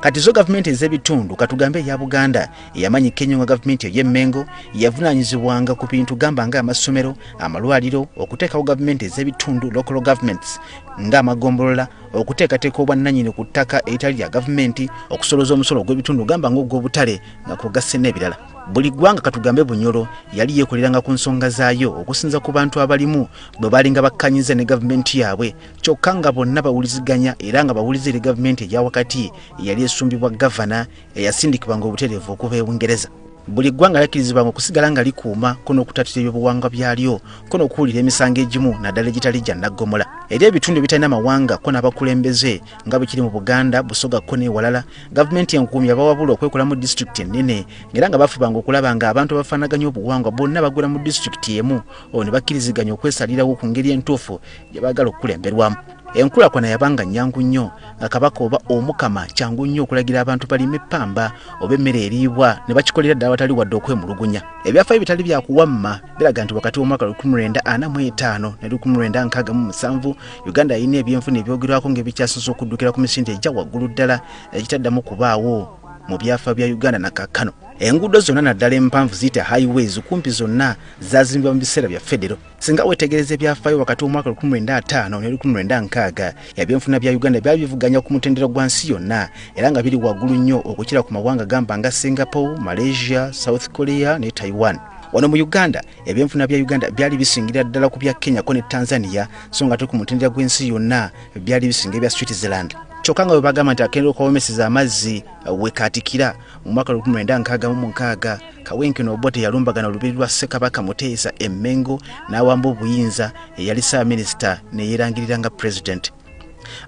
Kati zo gavumenti ez'ebitundu katugambe eya Buganda eyamanyi Kenya nga gavumenti ey'emmengo yavunaanyizibwanga ku bintu gamba nga amasomero, amalwaliro, okuteekawo gavumenti ez'ebitundu local governments ng'amagombolola, okuteekateeka obwannannyini ku ttaka eritali lya gavumenti, okusoloza omusolo gw'ebitundu gamba ng'ogw'obutale nga kugase n'ebirala. Buli ggwanga katugambe Bunyoro yali yeekoleranga ku nsonga zaayo okusinza ku bantu abalimu bwe balinga bakkanyiza ne gavumenti yaabwe, kyokka nga bonna bawuliziganya era nga bawulizira gavumenti eya wakati eyali esumbibwa gavana eyasindikibwanga obutereevu okuva e Bungereza. Buli ggwanga yakkirizibwanga okusigala nga likuuma ko n'okutatira ebyobuwangwa byalyo ko n'okuwulira emisango egimu naddala egitali gya naggomola. Eri ebitundu ebitalina mawanga ko n'abakulembeze nga bwe kiri mu Buganda, Busoga ko n'ewalala, gavumenti enkuumi yabawabula okwekola mu disitulikiti ennene ng'era nga bafubanga okulaba nga abantu abafaanaganya obuwangwa bonna bagula mu disitulikiti emu olwo ne bakkiriziganya okwesalirawo ku ngeri entuufu gye baagala okukulemberwamu. Enkulaakulana yabanga nnyangu nnyo nga Kabaka oba Omukama kyangu nnyo okulagira abantu balime ppamba oba emmere eriibwa ne bakikolera ddala watali wadde okwemulugunya. Ebyafaayo bitali byakuwamma biraga nti wakati w'omwaka 1945 ne 1967 Uganda yalina ebyenfuna ebyogerwako ng'ebikyasinze okuddukira ku misinde egya waggulu ddala egitaddamu kubaawo mu byafaayo bya Uganda na kaakano. Enguudo zonna naddala empanvu ziyita highways kumpi zonna zazimbibwa mu biseera bya federo. Singa wetegereza ebyafaayo wakati w'omwaka 1905 ne 1906 ebyenfuna bya Uganda byali bivuganya ku mutendera gwa nsi yonna era nga biri waggulu nnyo okukira ku mawanga gamba nga Singapore, Malaysia, South Korea ne Taiwan. Wano mu Uganda ebyenfuna bya Uganda byali bisingira ddala ku bya Kenya ko ne Tanzania so nga ku mutendera gw'ensi yonna byali bisinga ebya Switzerland. Kyokka nga bwe bagamba nti akendera okubawomeseza amazzi wekaatikira mu mwaka 1966 Kawenkene Obote yalumbagana olubiri lwa Ssekabaka Muteesa Emmengo n'awamba obuyinza eyali Ssaabaminisita ne yeerangirira nga President.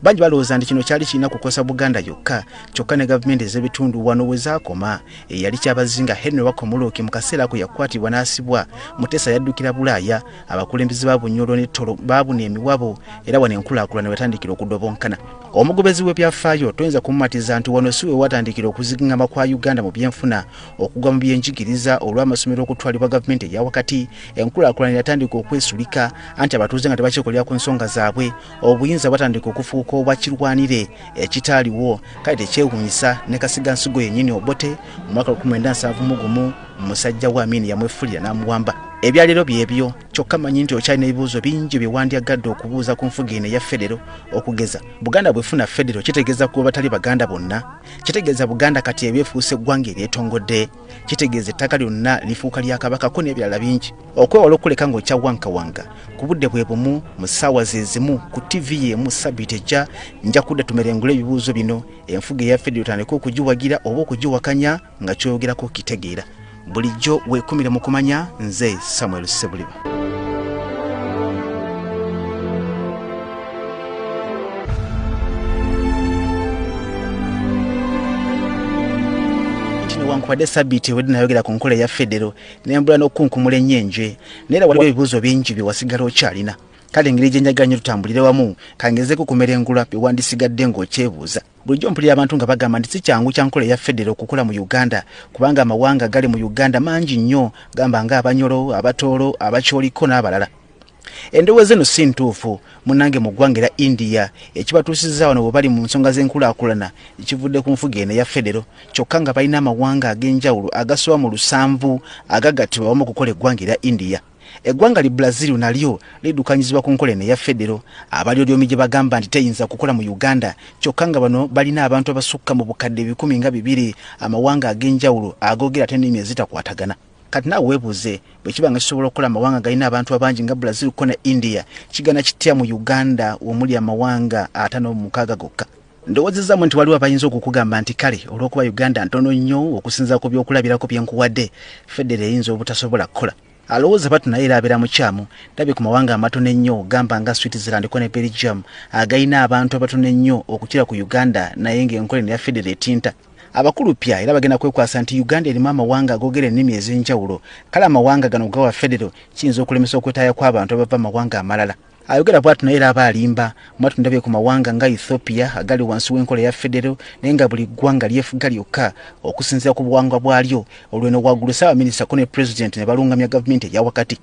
Bangi balowooza nti kino kyali kirina kukosa Buganda yokka kyokka ne gavumenti ez'ebitundu wano we zaakoma eyali kyabazinga Henry Wakomoloki mu kaseera ako yakwatibwa n'asibwa. Muteesa yaddukira Bulaaya, abakulembeze ba Bunyoro ne Tolo baabuna emiwabo era wano enkulaakulana wetandikira okudobonkana. Omugobezi w'ebyafaayo toyinza kumumatiza nti wano si we watandikira okuzingama kwa Uganda mu byenfuna okugwa mu byenjigiriza olw'amasomero okutwalibwa gavumenti eya wakati. Enkulaakulana yatandika okwesulika anti abatuuze nga tebakyekolera ku nsonga zaabwe, obuyinza batandika okufuuka obwakirwanire ekitaaliwo kale tekyewuunyisa ne kasigansigo yennyini Obote mu mwaka 1971 musajja wa Amini yamwefulira n'amuwamba. Ebyalero byebyo kyokka manyi nti okyalina ebibuuzo bingi bye wandyagadde okubuuza ku nfuga eno eya federo. Okugeza Buganda bwefuna federo kitegeeza kuba batali Baganda bonna, kitegeeza Buganda kati ebyefuuse eggwanga eryetongodde, kitegeeza ettaka lyonna lifuuka lya Kabaka ko n'ebirala bingi. Okwewala okuleka ng'okyawankawanga ku budde bwe bumu mu ssaawa ze zimu ku TV y'emu Sabbiiti ejja nja kudda tumerengula ebibuuzo bino enfuga eya federo tandika okugiwagira oba okugiwakanya nga kyogerako kitegeera. Bulijjo weekumire mu kumanya. Nze Samuel Sebuliba. Wankubadde Sabbiiti wedi nayogera ku nkola ya federo nembula n'okunkumula ennyenje neera waliwo ebibuuzo bingi bye wasigala okyalina. Kale engeri gye njagala nnyo tutambulire wamu kangezeeko kumerengula bye wandisigadde ng'okyebuuza. Bulijjo mpulira abantu nga bagamba nti si kyangu kya nkola ya federo okukola mu Uganda kubanga amawanga gali mu Uganda mangi nnyo gamba nga Abanyoro, Abatoolo, Abakyoliko n'abalala. endowooza eno si ntuufu munnange mu ggwanga era India ekibatuusizza wano bwe bali mu nsonga z'enkulaakulana ekivudde ku nfuga eno eya federo kyokka nga balina amawanga ag'enjawulo agasoba mu 7 agagattibwa wamu okukola eggwanga erya India. Eggwanga li Brazil nalyo lidukanyizibwa ku nkola eno eya federo abalyolyoomi gye bagamba nti teyinza kukola mu Uganda kyokka nga bano balina abantu abasukka mu bukadde 1,200 amawanga ag'enjawulo agoogera ate ennimi ezitakwatagana. Kati naawe weebuuze bwe kiba nga kisobola okukola amawanga galina abantu abangi nga Brazil ko ne India kigana kitya mu Uganda omuli amawanga 56 gokka. Ndowoozezzamu nti waliwo abayinza okukugamba nti kale olw'okuba Uganda ntono nnyo okusinziira ku byokulabirako bye nkuwadde federo eyinza obutasobola kukola. Alowooza batu naye era abeera mukyamu labye ku mawanga amatono ennyo gamba nga Switzerland ko ne Belgium agayina abantu abatono ennyo okukira ku Uganda naye ng'enkola eno ya federo etinta. Abakulu pya era bagenda kwekwasa nti Uganda erimu amawanga agoogera ennimi ez'enjawulo kale amawanga gano gawa federo kiyinza okulemesa okwetaaya kw'abantu abava amawanga amalala. Ayogera bwatu naye era aba alimba mwatu ndabye ku mawanga nga Ethiopia agali wansi w'enkola ya federo naye nga buli ggwanga lyefuga lyokka okusinziira ku buwangwa bwalyo olw'eno waggulu Ssaabaminisita ko ne President ne balungamya gavumenti eya wakati.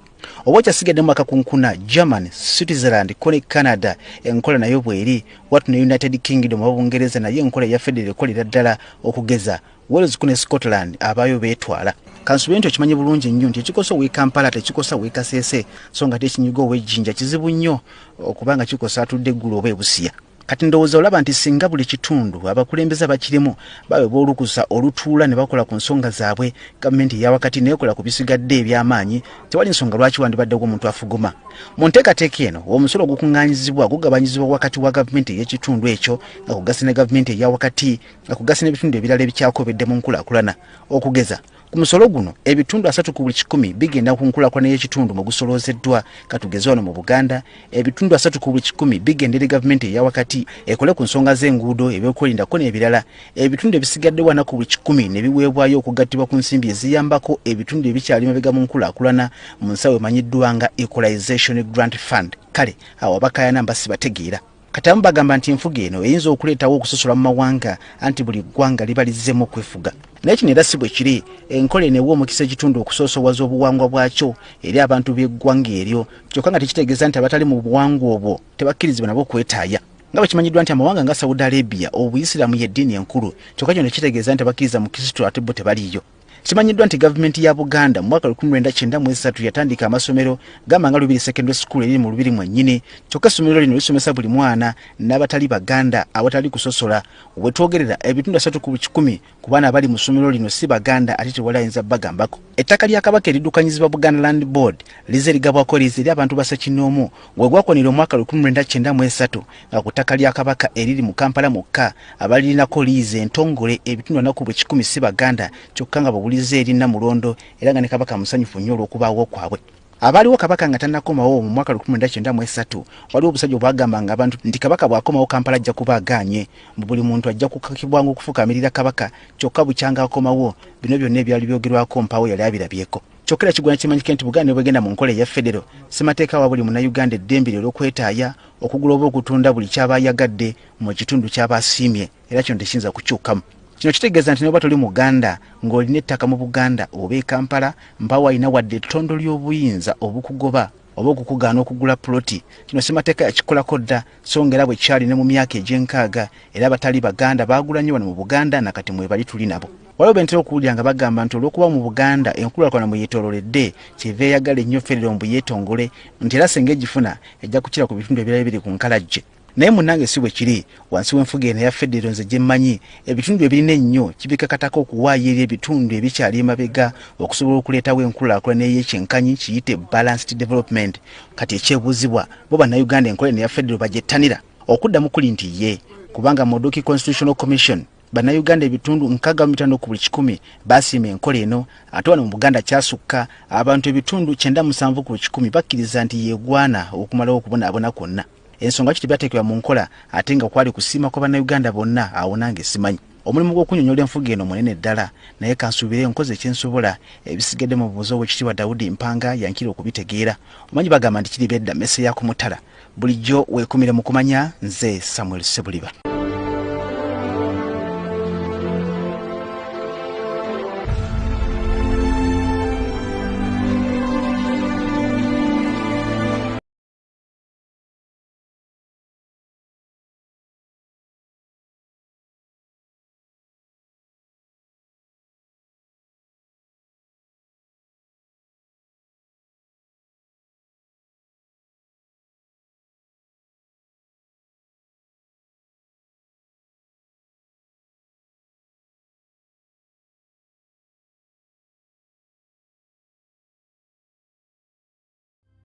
Oba kyasigadde mu makakunkuna Germany, Switzerland ko ne Canada enkola nayo bweri watu ne United Kingdom oba Bungereza naye enkola ya federo ekolera ddala okugeza Wales ko ne Scotland abayo beetwala. Kansubira nti okimanyi bulungi nnyo nti ekikosa ow'e Kampala tekikosa ow'e Kasese so nga tekinyiga ow'Ejjinja kizibu nnyo okubanga kikosa atudde eggulu oba ebusiya. Kati ndowooza olaba nti singa buli kitundu abakulembeze abakirimu babe boolukusa olutuula ne bakola ku nsonga zaabwe gavumenti eya wakati neekola ku bisigadde eby'amaanyi tewali nsonga lwaki wandibaddewo omuntu afuguma. Mu nteekateeka eno omusolo ogukuŋŋaanyizibwa gugabanyizibwa wakati wa gavumenti ey'ekitundu ekyo nga kugasa ne gavumenti eya wakati nga kugasa n'ebitundu ebirala ebikyakobedde mu nkulaakulana okugeza. Ku musolo guno ebitundu 3 ku buli 10 bigenda ku nkulaakulana y'ekitundu mu gusoloozeddwa katugeze wano mu Buganda ebitundu 3 ku buli 10 bigendera gavumenti eya wakati ekole ku nsonga z'enguudo ebyokwerinda ko n'ebirala ebitundu ebisigadde wana ku buli 10 ne biweebwayo okugattibwa ku nsimbi eziyambako ebitundu ebikyali mabega mu nkulaakulana mu nsawo emanyiddwa nga Equalization Grant Fund. Kale awo abakayana mbasi bategeera katamu bagamba nti enfuga eno eyinza okuleetawo okusosola mu mawanga anti buli ggwanga libalizzemu okwefuga. Naye kino era si bwe kiri enkola eno ewa omukisa ekitundu okusoosowaza obuwangwa bwakyo eri abantu b'eggwanga eryo kyokka nga tekitegeeza nti abatali mu buwangwa obwo tebakkirizibwa nabo kwetaaya. Nga bwe kimanyiddwa nti amawanga nga Saudi Arabia obuyisiraamu y'eddiini enkulu kyokka kino tekitegeeza nti abakkiriza mu Kristo ate bo tebaliiyo. Kimanyiddwa nti gavumenti ya Buganda mu mwaka 1993 yatandika amasomero gamba nga Lubiri Secondary School eriri mu Lubiri mwennyini kyokka essomero lino lisomesa buli mwana n'abatali Baganda abatali kusosola we twogerera ebitundu 3 ku 10 ku baana abali mu ssomero lino si Baganda ate tewali ayinza bagambako. Ettaka lya Kabaka eridukanyizibwa Buganda Land Board lize ligabwako lize eri abantu basekinoomu we gwakonera omwaka 1993 nga ku ttaka lya Kabaka eriri mu Kampala mukka abalirinako lize entongole ebitundu 4 ku 10 si Baganda kyokka nga lize erina mulondo era nga ne Kabaka musanyufu nnyo olw'okubaawo kwabwe. Abaaliwo Kabaka nga tannakomawo mu mwaka 1993 waliwo obusajja obwagamba nga abantu nti Kabaka bw'akomawo Kampala ajja kuba agaanye buli muntu ajja kukakibwanga okufukamirira Kabaka kyokka bukyanga akomawo bino byonna ebyali byogerwako mpawo yali abirabyeko. Kyokera kigwana kimanyike nti Buganda ne bwegenda mu nkola eya federo ssemateeka wa buli munnayuganda eddembe olw'okwetaaya okugula oba okutunda buli kyaba ayagadde mu kitundu kyaba asiimye era kino tekiyinza kukyukamu. Kino kitegeeza nti noba toli Muganda ng'olina ettaka mu Buganda oba e Kampala mpawo alina wadde ettondo ly'obuyinza obukugoba oba okukugaana okugula ploti kino ssemateeka yakikolako dda so nga era bwe kyali ne mu myaka egy'enkaaga era abatali Baganda baagula nnyo wano mu Buganda nakati mwebali tuli nabo. Waliwo bentera okuwulira nga bagamba nti olw'okuba mu Buganda enkulaakulana mwe yeetoolooledde kyeva eyagala ennyo federo mbu yeetongole nti era senga egifuna ejja kukira ku bitundu ebirala ebiri ku nkalajje. Naye munnange si bwe kiri wansi w'enfuga eno eya federo nze gye mmanyi ebitundu ebirina ennyo kibikakatako okuwaayo eri ebitundu ebikyali emabega okusobola okuleetawo enkulaakulana ey'ekyenkanyi kiyite balanced development. Kati ekyebuuzibwa bo bannayuganda enkola eno eya federo bagyettanira okuddamu kuli nti ye kubanga Modoki Constitutional Commission bannayuganda ebitundu 65 ku buli 10 basiima enkola eno ate wano mu Buganda kyasukka abantu ebitundu 97 ku buli 10 bakkiriza nti yeegwana okumalawo okubonaabona kwonna. Ensonga kiti byateekebwa mu nkola ate nga kwali kusiima kwa bannayuganda bonna awo nange simanyi. Omulimu gw'okunnyonnyola enfuga eno munene ddala naye kansuubire nkoze ekyensobola ebisigadde mu bubuuzo bw'ekitiibwa Daudi Mpanga yankira okubitegeera. Omanyi bagamba nti kiri bedda mmese ya ku mutala bulijjo weekumire mu kumanya nze Samuel Sebuliba.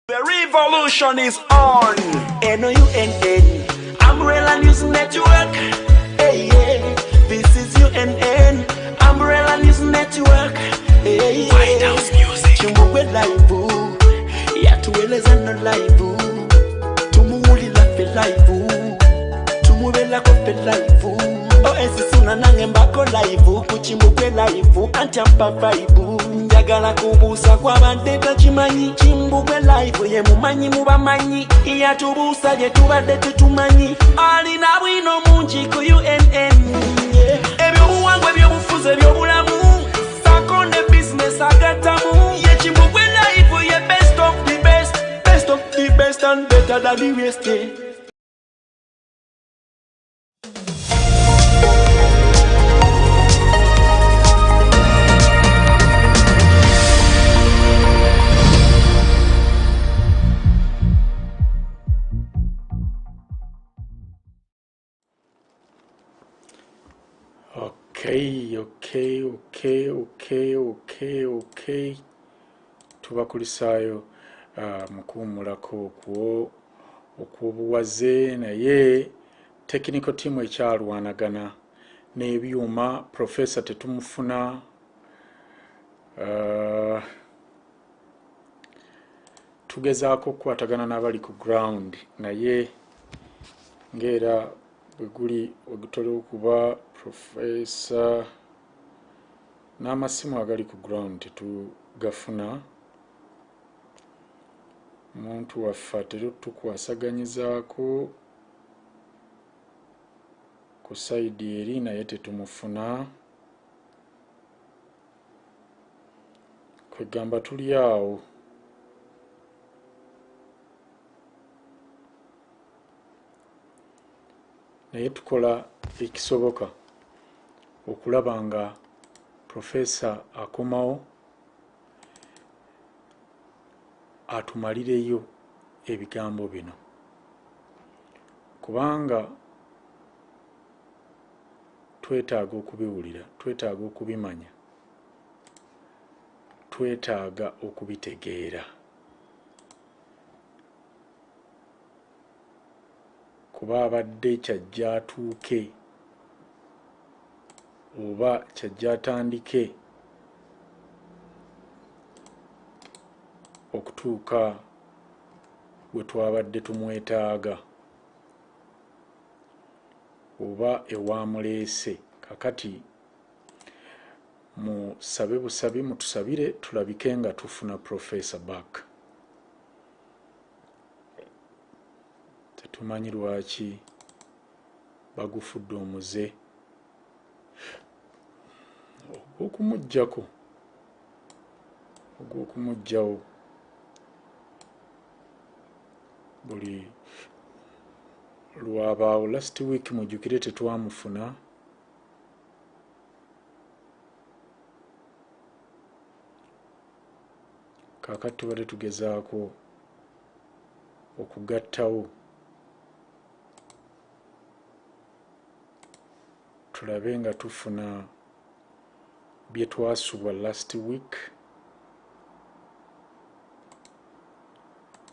The revolution is on. NOUNN, Umbrella News Network. Hey, yeah. This is UNN, Umbrella News Network. Hey, White House Music. Chumbuwe live, yatueleza na live. Tumuulila fe live, tumubela ko fe live. Suna nange mbako live, kuchimbuwe live, antiampa vibe. Njagala kubuusa kw'abadde takimanyi, Chimbugwe live ye mumanyi mubamanyi, yatubuusa gye tubadde tetumanyi, alina bwino mungi ku UNN. Ebyobuwangwa ebyobufuzi ebyobulamu, sako ne business agattamu, ye Chimbugwe live ye best of the best, best of the best and better than the rest. Okay. Tubakulisaayo mukuwumulako okwobuwaze, naye technical team ekyalwanagana n'ebyuma. Professor tetumufuna. Tugezaako okukwatagana n'abali ku ground, naye ng'era bwe guli ogutera okuba Professor n'amasimu agali ku ground tetugafuna. Omuntu waffe atera tukwasaganyizaako ku sayidi eri, naye tetumufuna. Kwegamba tuli awo. Naye tukola ekisoboka okulaba nga Professor akomawo atumalireyo ebigambo bino, kubanga twetaaga okubiwulira, twetaaga okubimanya, twetaaga okubitegeera. Kuba abadde kyajja atuuke oba kyajja atandike okutuuka we twabadde tumwetaaga oba ewamuleese. Kakati musabe busabi, mutusabire tulabike nga tufuna Professor back. Tetumanyi lwaki bagufudde omuze ogw'okumugjawo buli lwabaawo. Last week mujjukire tetwamufuna. Kaakati tubadde tugezaako okugattawo tulabe nga tufuna bye twasubwa last week,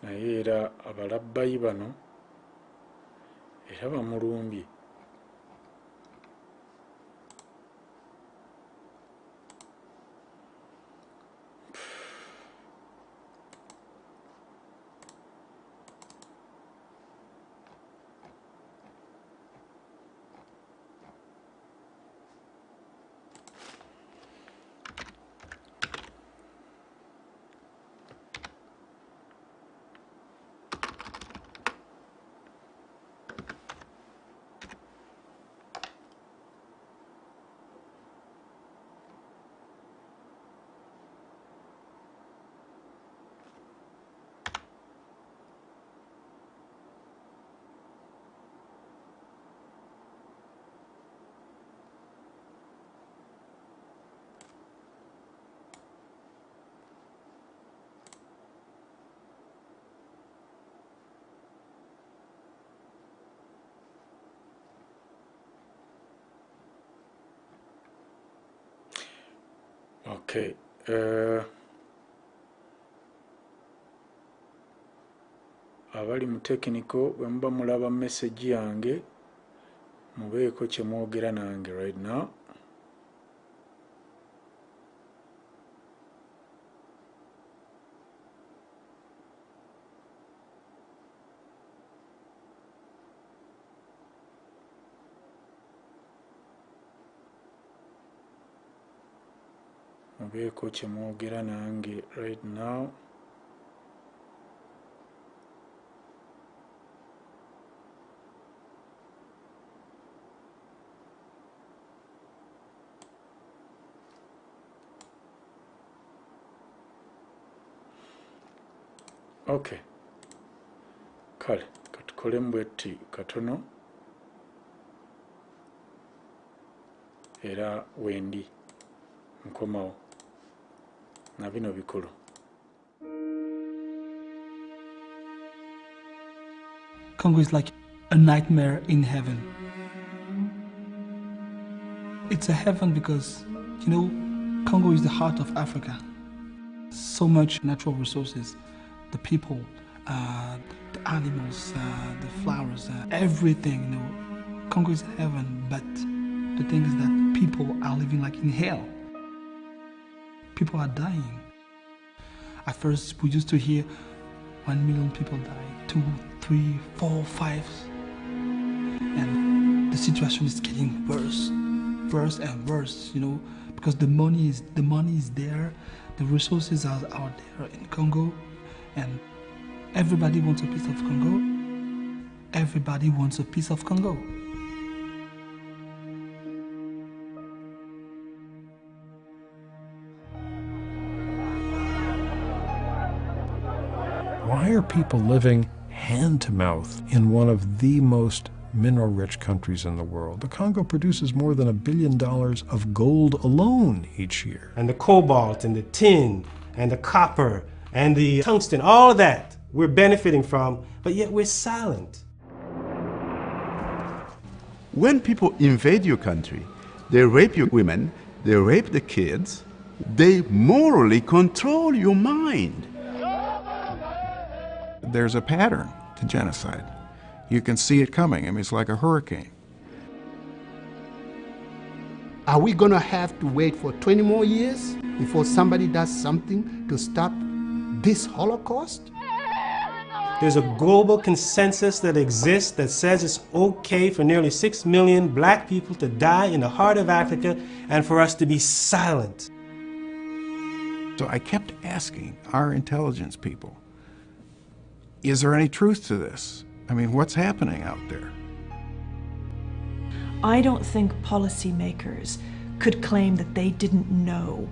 naye era abalabbayi bano era bamulumbye. Okay. abali mu technical bwe muba mulaba message yange mubeeko kye mwogera nange right now. Mubeeko kye mwogera nange right now. Okay. Kale, katukole mbwetti katono. Era wendi nkomawo na bino bikulu. Congo is like a nightmare in heaven. It's a heaven because, you know, Congo is the heart of Africa. So much natural resources, the people, the animals, the flowers, everything, you know. Congo is heaven, but the thing is that people are living like in hell. People are dying. At first, we used to hear 1 million people die, 2, 3, 4, 5. And the situation is getting worse and worse, you know, because the money is there, the resources are out there in Congo, and everybody wants a piece of Congo. Everybody wants a piece of Congo. Why are people living hand to mouth in one of the most mineral-rich countries in the world? The Congo produces more than $1 billion of gold alone each year. And the cobalt and the tin and the copper and the tungsten, all of that we're benefiting from, but yet we're silent. When people invade your country, they rape your women, they rape the kids, they morally control your mind. There's a pattern to genocide. You can see it coming. I mean, it's like a hurricane. Are we going to have to wait for 20 more years before somebody does something to stop this Holocaust? There's a global consensus that exists that says it's okay for nearly 6 million black people to die in the heart of Africa and for us to be silent. So I kept asking our intelligence people, is there any truth to this? I mean, what's happening out there? I don't think policymakers could claim that they didn't know.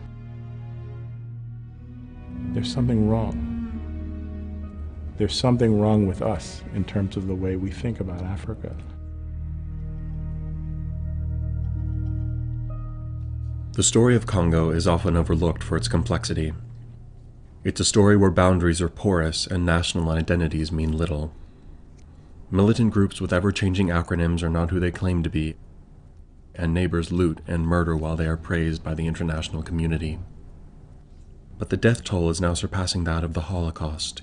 There's something wrong. There's something wrong with us in terms of the way we think about Africa. The story of Congo is often overlooked for its complexity. It's a story where boundaries are porous and national identities mean little. Militant groups with ever-changing acronyms are not who they claim to be, and neighbors loot and murder while they are praised by the international community. But the death toll is now surpassing that of the Holocaust,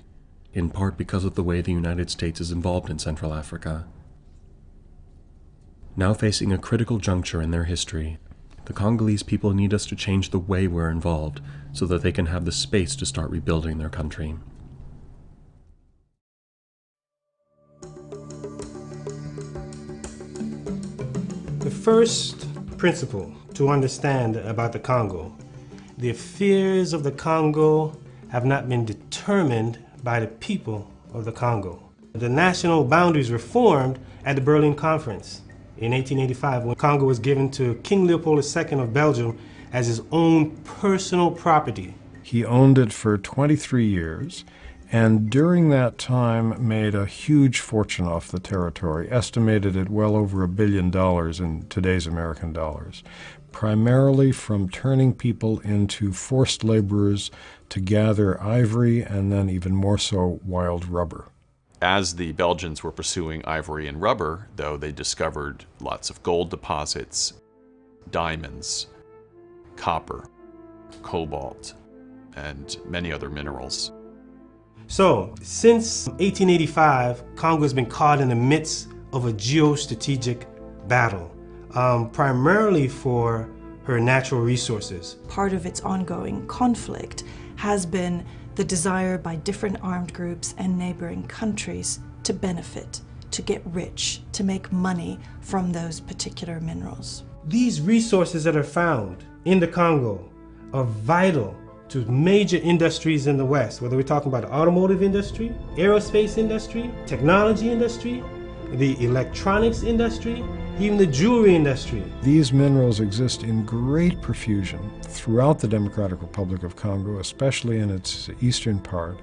in part because of the way the United States is involved in Central Africa. Now facing a critical juncture in their history, the Congolese people need us to change the way we're involved so that they can have the space to start rebuilding their country. The first principle to understand about the Congo: the affairs of the Congo have not been determined by the people of the Congo. The national boundaries were formed at the Berlin Conference in 1885 when Congo was given to King Leopold II of Belgium as his own personal property. He owned it for 23 years, and during that time made a huge fortune off the territory, estimated at well over $1 billion in today's American dollars, primarily from turning people into forced laborers to gather ivory and then even more so wild rubber. As the Belgians were pursuing ivory and rubber, though, they discovered lots of gold deposits, diamonds, copper, cobalt, and many other minerals. So, since 1885, Congo has been caught in the midst of a geostrategic battle, primarily for her natural resources. Part of its ongoing conflict has been the desire by different armed groups and neighboring countries to benefit, to get rich, to make money from those particular minerals. These resources that are found in the Congo are vital to major industries in the West, whether we're talking about the automotive industry, aerospace industry, technology industry, the electronics industry, even the jewelry industry. These minerals exist in great profusion throughout the Democratic Republic of Congo, especially in its eastern part.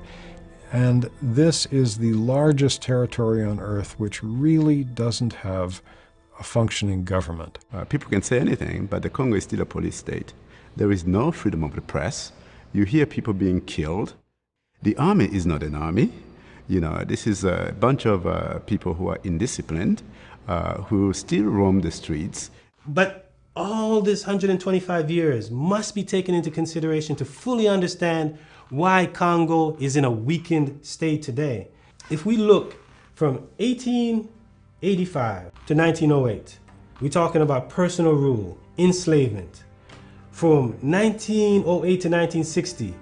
And this is the largest territory on earth which really doesn't have a functioning government. People can say anything, but the Congo is still a police state. There is no freedom of the press. You hear people being killed. The army is not an army. You know, this is a bunch of people who are indisciplined, who still roam the streets. But all this 125 years must be taken into consideration to fully understand why Congo is in a weakened state today. If we look from 1885 to 1908, we're talking about personal rule, enslavement. From 1908 to 1960,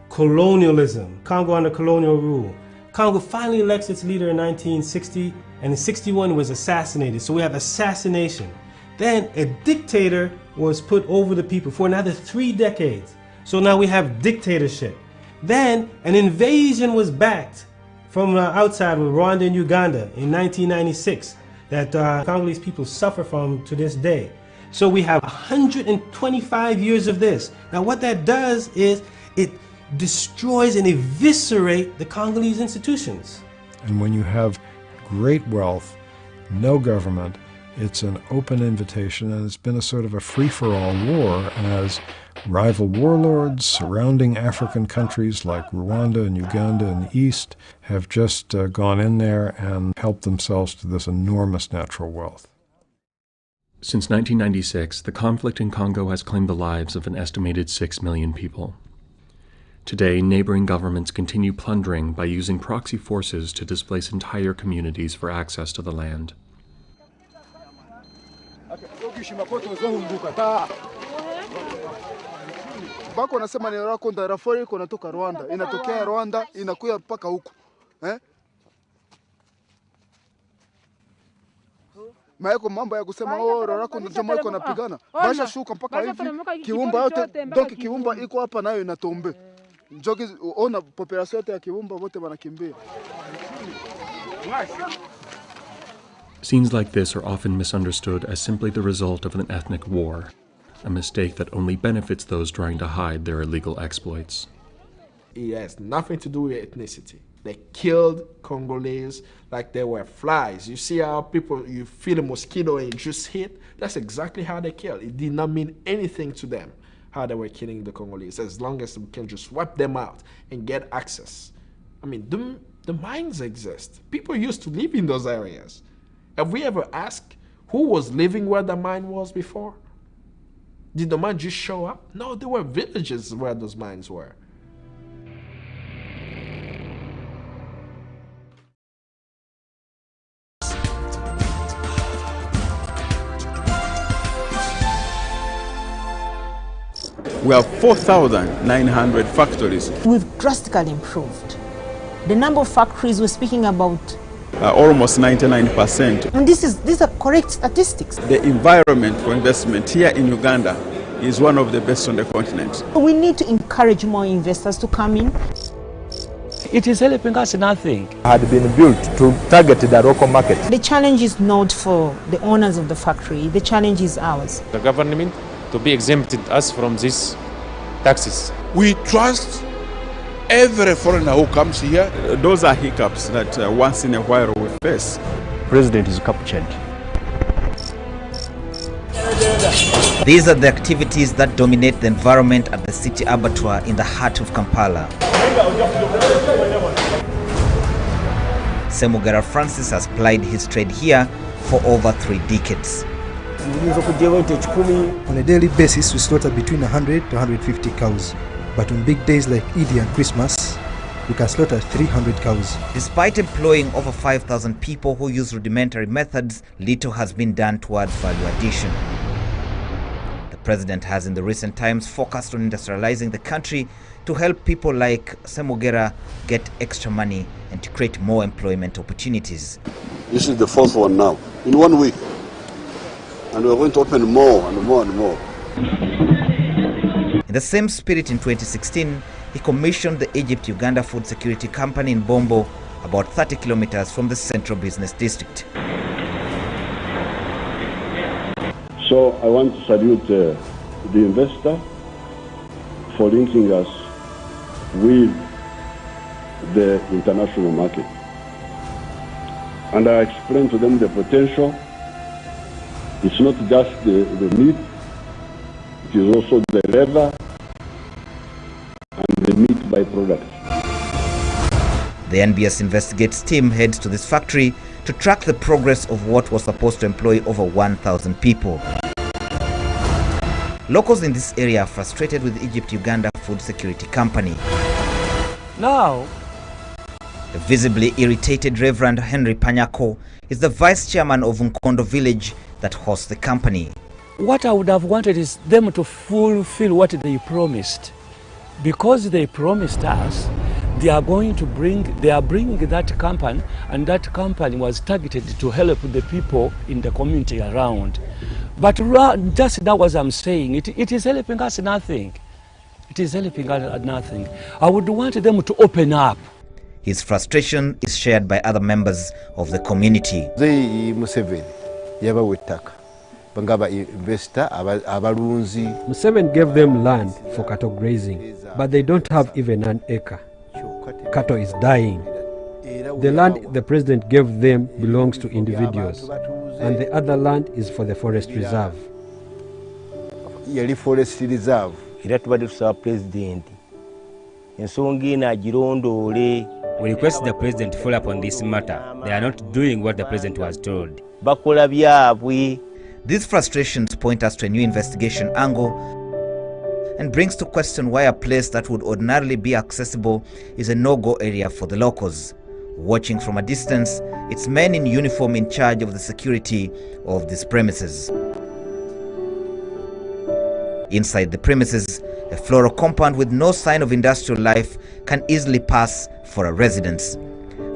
colonialism, Congo under colonial rule. Congo finally elects its leader in 1960, and in 61 was assassinated. So we have assassination. Then a dictator was put over the people for another 3 decades. So now we have dictatorship. Then an invasion was backed from outside with Rwanda and Uganda in 1996 that Congolese people suffer from to this day. So we have 125 years of this. Now what that does is it destroys and eviscerates the Congolese institutions. And when you have great wealth, no government, it's an open invitation, and it's been a sort of a free-for-all war as rival warlords surrounding African countries like Rwanda and Uganda in the east have just gone in there and helped themselves to this enormous natural wealth. Since 1996, the conflict in Congo has claimed the lives of an estimated 6 million people. Today, neighboring governments continue plundering by using proxy forces to displace entire communities for access to the land. Bako nasema ni rako ndarafori iko natoka Rwanda, inatokea Rwanda inakuja mpaka huko. Maeko mambo ya kusema rako ndio jamaa iko napigana. Basha shuka mpaka hivi. Kiumba yote donc kiumba iko hapa nayo inatombe. Njoki ona population yote ya kiumba wote wanakimbia. Scenes like this are often misunderstood as simply the result of an ethnic war, a mistake that only benefits those trying to hide their illegal exploits. It has nothing to do with ethnicity. They killed Congolese like they were flies. You see how people, you feel a mosquito and just hit? That's exactly how they killed. It did not mean anything to them how they were killing the Congolese, as long as we can just wipe them out and get access. I mean, the mines exist. People used to live in those areas. Have we ever asked who was living where the mine was before? Did the mine just show up? No, there were villages where those mines were. We have 4,900 factories. We've drastically improved. The number of factories we're speaking about, almost 99%. and these are correct statistics. The environment for investment here in Uganda is one of the best on the continent. We need to encourage more investors to come in. It is helping us nothing. Had been built to target the local market. The challenge is not for the owners of the factory, the challenge is ours. The government to be exempted us from these taxes. We trust every foreigner who comes here. Those are hiccups that once in a while we face. President is captured. These are the activities that dominate the environment at the city abattoir in the heart of Kampala. Semugara Francis has plied his trade here for over 3 decades. On a daily basis, we slaughter between 100 to 150 cows. But on big days like Eid and Christmas, we can slaughter 300 cows. Despite employing over 5,000 people who use rudimentary methods, little has been done towards value addition. The president has in the recent times focused on industrializing the country to help people like Semogera get extra money and to create more employment opportunities. This is the fourth one now, in 1 week. And we're going to open more and more and more. In the same spirit, in 2016, he commissioned the Egypt-Uganda Food Security Company in Bombo, about 30 kilometers from the central business district. So I want to salute the investor for linking us with the international market. And I explained to them the potential. It's not just the meat, it is also the leather and the meat byproduct. The NBS Investigates team heads to this factory to track the progress of what was supposed to employ over 1,000 people. Locals in this area are frustrated with Egypt-Uganda Food Security Company. Now, the visibly irritated Reverend Henry Panyako is the vice chairman of Nkondo village that hosts the company. what I would have wanted is them to fulfill what they promised. Because they promised us, they are bringing that company, and that company was targeted to help the people in the community around. But just now, as I'm saying, it is helping us nothing. It is helping us nothing. I would want them to open up. His frustration is shared by other members of the community. Museveni gave them land for cattle grazing, but they don't have even an acre. Cattle is dying. The land the president gave them belongs to individuals, and the other land is for the forest reserve. We request the president to follow up on this matter. They are not doing what the president was told. These frustrations point us to a new investigation angle and brings to question why a place that would ordinarily be accessible is a no-go area for the locals. Watching from a distance, it's men in uniform in charge of the security of these premises. Inside the premises, a floral compound with no sign of industrial life can easily pass for a residence.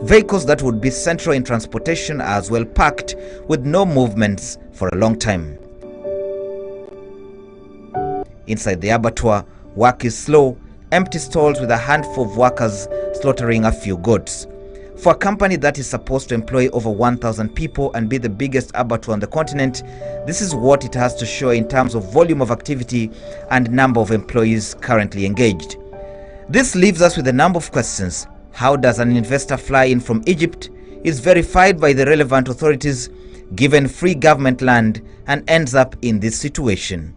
Vehicles that would be central in transportation are as well packed with no movements for a long time. Inside the abattoir, work is slow, empty stalls with a handful of workers slaughtering a few goats. For a company that is supposed to employ over 1,000 people and be the biggest abattoir on the continent, this is what it has to show in terms of volume of activity and number of employees currently engaged. This leaves us with a number of questions. How does an investor fly in from Egypt, is verified by the relevant authorities, given free government land, and ends up in this situation?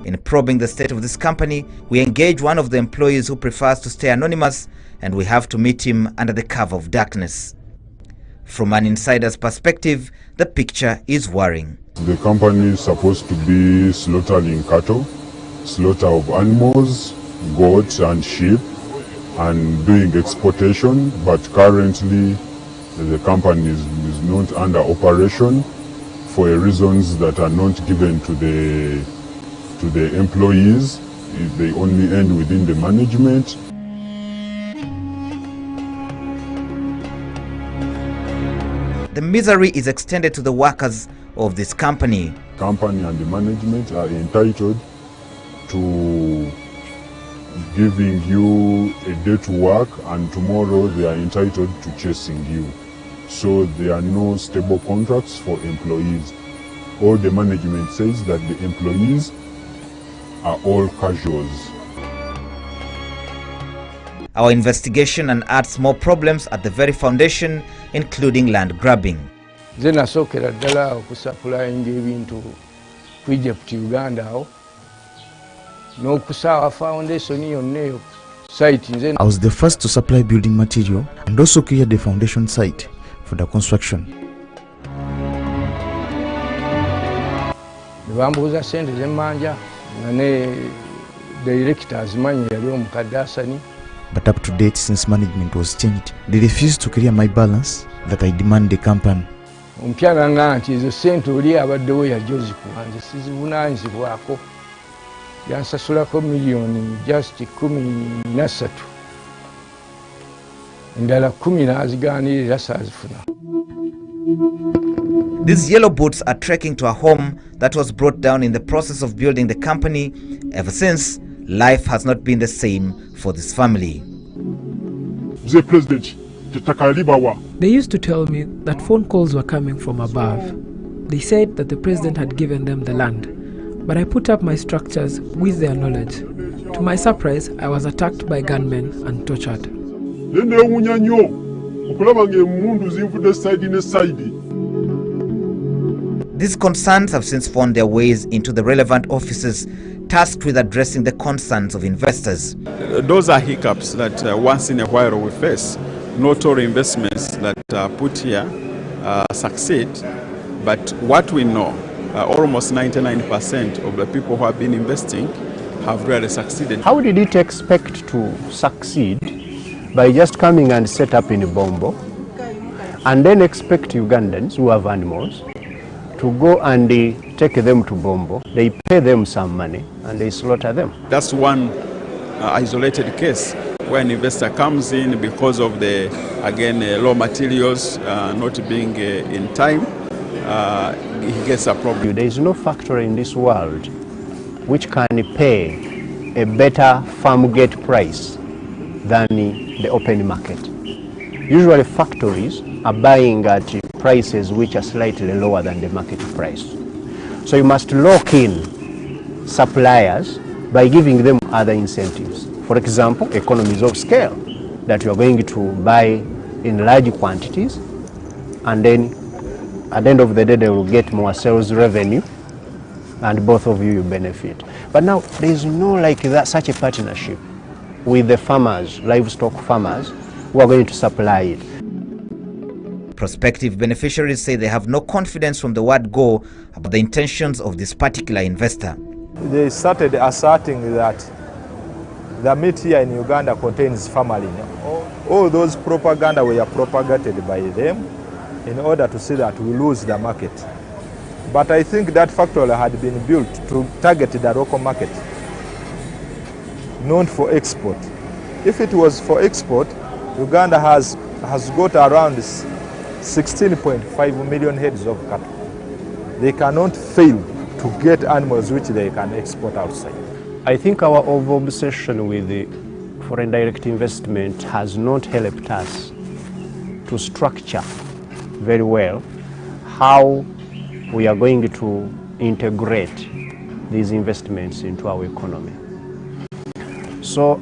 In probing the state of this company, we engage one of the employees who prefers to stay anonymous, and we have to meet him under the cover of darkness. From an insider's perspective, the picture is worrying. The company is supposed to be slaughtering cattle, slaughter of animals, goats and sheep, and doing exportation, but currently the company is not under operation for reasons that are not given to the employees. They only end within the management. The misery is extended to the workers of this company. Company and the management are entitled to giving you a day to work, and tomorrow they are entitled to chasing you. So there are no stable contracts for employees. All the management says that the employees are all casuals. Our investigation unearths more problems at the very foundation, including land grabbing. Nze nasookera ddala okusapulayinga ebintu ku Egypt Uganda awo n'okusaawa foundation yonna eyo site. I was the first to supply building material and also clear the foundation site for the construction. Ne bambuuza ssente ze mmanja nga ne director azimanyi yali omukadde Asani But up to date, since management was changed, they refused to clear my balance that I demand the company. Ompyaganga nti ezo ssente oli abaddewo yajja ozikuwa nze sizivunaanyizibwako yansasulako miliyoni just 13 endala 10 n'azigaanirira saazifuna. These yellow boots are trekking to a home that was brought down in the process of building the company. Ever since, life has not been the same for this family. The president, they used to tell me that phone calls were coming from above. They said that the president had given them the land, but I put up my structures with their knowledge. To my surprise, I was attacked by gunmen and tortured. These concerns have since found their ways into the relevant offices tasked with addressing the concerns of investors. Those are hiccups that once in a while we face. Not all investments that are put here succeed, but what we know, almost 99% of the people who have been investing have really succeeded. How did it expect to succeed by just coming and set up in Bombo and then expect Ugandans who have animals to go and take them to Bombo, they pay them some money and they slaughter them? That's one isolated case where an investor comes in because of the, again, raw materials not being in time, he gets a problem. There is no factory in this world which can pay a better farm gate price than the open market. Usually factories are buying at prices which are slightly lower than the market price. So you must lock in suppliers by giving them other incentives. For example, economies of scale, that you are going to buy in large quantities, and then at the end of the day they will get more sales revenue and both of you benefit. But now there is no like that, such a partnership with the farmers, livestock farmers, who are going to supply it. Prospective beneficiaries say they have no confidence from the word go about the intentions of this particular investor. They started asserting that the meat here in Uganda contains formalin. All those propaganda were propagated by them in order to see that we lose the market. But I think that factory had been built to target the local market, not for export. If it was for export, Uganda has got around 16.5 million heads of cattle. They cannot fail to get animals which they can export outside. I think our over-obsession with the foreign direct investment has not helped us to structure very well how we are going to integrate these investments into our economy. So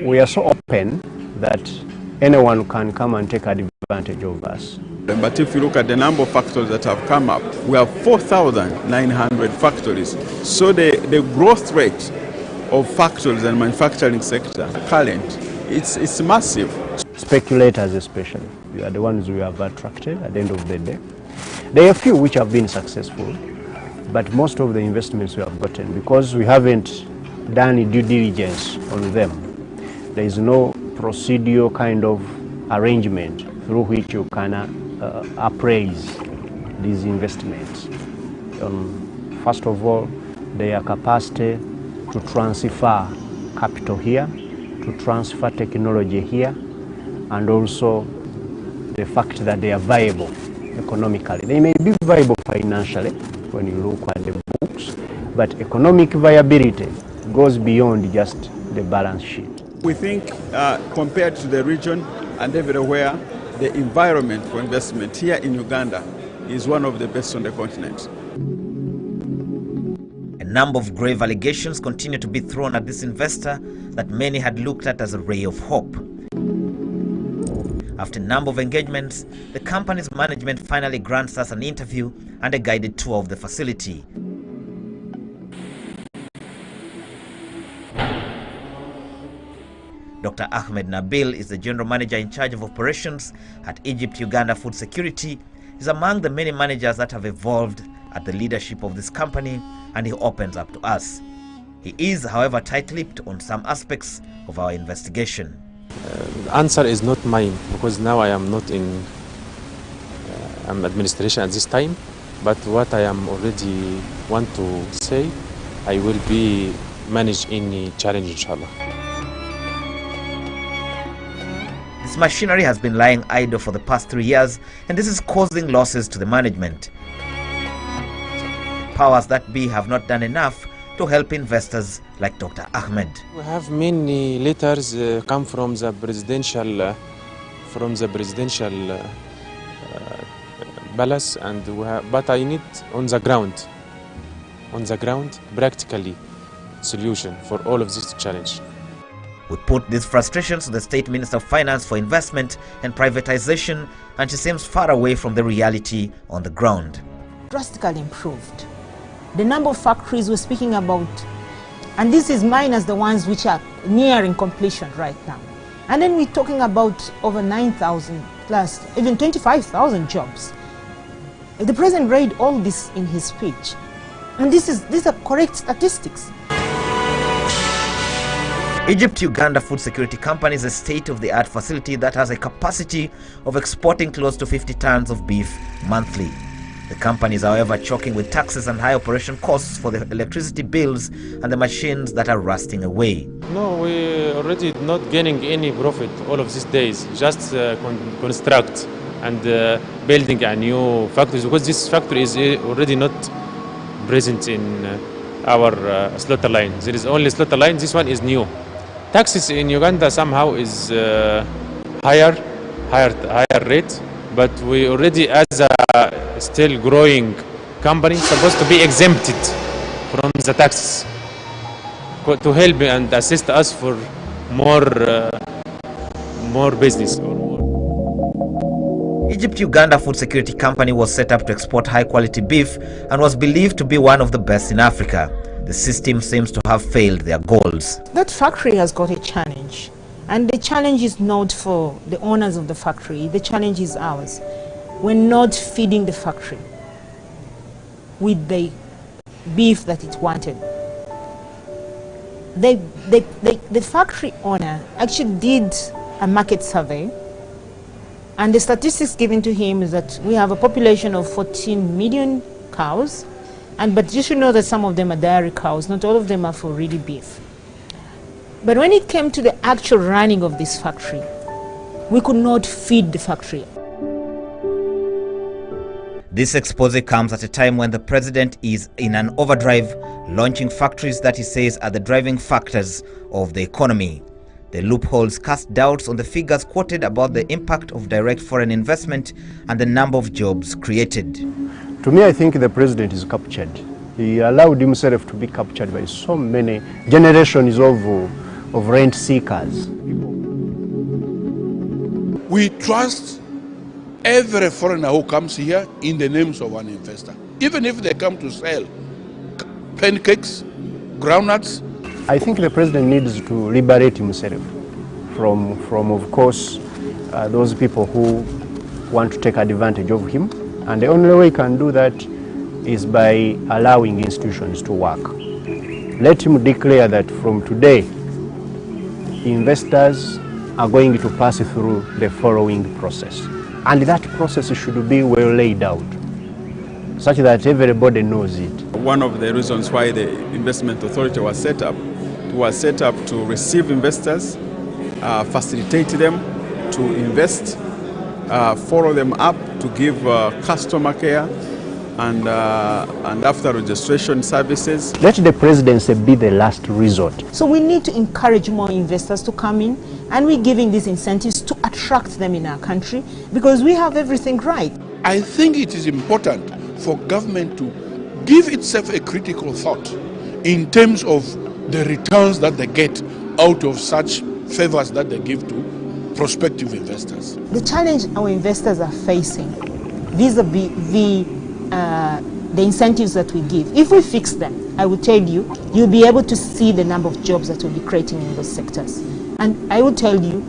we are so open that anyone can come and take advantage of us. But if you look at the number of factories that have come up, we have 4,900 factories. So the growth rate of factories and manufacturing sector current, it's massive. Speculators especially, we are the ones we have attracted at the end of the day. There are a few which have been successful, but most of the investments we have gotten, because we haven't done due diligence on them, there is no procedural kind of arrangement through which you can appraise these investments. First of all, their capacity to transfer capital here, to transfer technology here, and also the fact that they are viable economically. They may be viable financially when you look at the books, but economic viability goes beyond just the balance sheet. We think compared to the region and everywhere, the environment for investment here in Uganda is one of the best on the continent. A number of grave allegations continue to be thrown at this investor that many had looked at as a ray of hope. After a number of engagements, the company's management finally grants us an interview and a guided tour of the facility. Dr. Ahmed Nabil is the general manager in charge of operations at Egypt-Uganda Food Security. He's among the many managers that have evolved at the leadership of this company, and he opens up to us. He is, however, tight-lipped on some aspects of our investigation. The answer is not mine, because now I am not in administration at this time. But what I am already want to say, I will be manage any challenge, inshallah. This machinery has been lying idle for the past 3 years, and this is causing losses to the management. Powers that be have not done enough to help investors like Dr. Ahmed. We have many letters come from the presidential palace, and but I need on the ground, practically solution for all of this challenge. We put these frustrations to the State Minister of Finance for Investment and Privatization, and she seems far away from the reality on the ground. Drastically improved. The number of factories we're speaking about, and this is minus the ones which are nearing completion right now. And then we're talking about over 9,000 plus, even 25,000 jobs. The president read all this in his speech. And these are correct statistics. Egypt-Uganda Food Security Company is a state-of-the-art facility that has a capacity of exporting close to 50 tons of beef monthly. The company is, however, choking with taxes and high operation costs for the electricity bills and the machines that are rusting away. No, we already not gaining any profit all of these days. Just construct and building a new factory, because this factory is already not present in our slaughter line. There is only slaughter line. This one is new. Taxes in Uganda somehow is higher rate, but we already, as a still growing company, supposed to be exempted from the taxes to help and assist us for more business. Egypt-Uganda Food Security Company was set up to export high-quality beef and was believed to be one of the best in Africa. The system seems to have failed their goals. That factory has got a challenge, and the challenge is not for the owners of the factory. The challenge is ours. We're not feeding the factory with the beef that it wanted. The factory owner actually did a market survey, and the statistics given to him is that we have a population of 14 million cows, but you should know that some of them are dairy cows, not all of them are for really beef. But when it came to the actual running of this factory, we could not feed the factory. This expose comes at a time when the president is in an overdrive, launching factories that he says are the driving factors of the economy. The loopholes cast doubts on the figures quoted about the impact of direct foreign investment and the number of jobs created. To me, I think the president is captured. He allowed himself to be captured by so many generations of rent seekers. We trust every foreigner who comes here in the names of an investor. Even if they come to sell pancakes, groundnuts. I think the president needs to liberate himself from of course, those people who want to take advantage of him. And the only way he can do that is by allowing institutions to work. Let him declare that from today, investors are going to pass through the following process. And that process should be well laid out, such that everybody knows it. One of the reasons why the Investment Authority was set up to receive investors, facilitate them to invest, follow them up to give customer care and after registration services. Let the presidency be the last resort. So we need to encourage more investors to come in, and we're giving these incentives to attract them in our country because we have everything right. I think it is important for government to give itself a critical thought in terms of the returns that they get out of such favors that they give to prospective investors. The challenge our investors are facing vis-a-vis the incentives that we give, if we fix them, I will tell you, you'll be able to see the number of jobs that we'll be creating in those sectors. And I will tell you,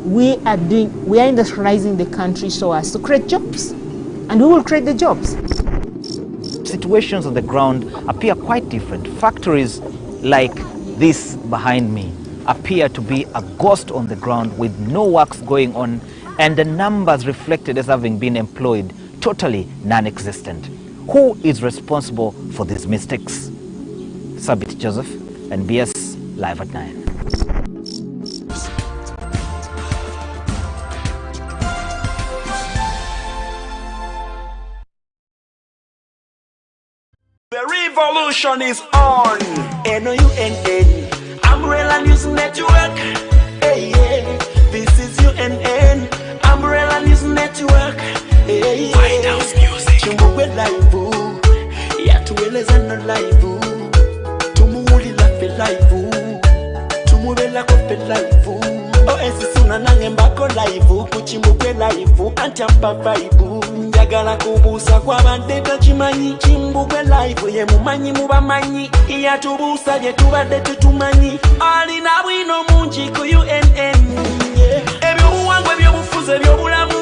we are industrializing the country so as to create jobs, and we will create the jobs. Situations on the ground appear quite different. Factories like this behind me appear to be a ghost on the ground with no works going on and the numbers reflected as having been employed totally non-existent. Who is responsible for these mistakes? Sabit Joseph, NBS Live at 9. The revolution is on. NOUNN, Umbrella News Network. Hey, yeah. This is UNN, Umbrella News Network. Hey, yeah. White House Music. Chimbugwe live. Yatueleza no live. Tumuulila fe live. Tumubela ko fe live. Esi suna nange mbako live. Kuchimbugwe live. Antiampa vibe. Njagala kubuusa kw'abadde takimanyi Chimbugwe live ye mumanyi mu bamanyi yatubuusa bye tubadde tetumanyi alina bwino mungi ku UNN ebyobuwangwa ebyobufuzi ebyobulamu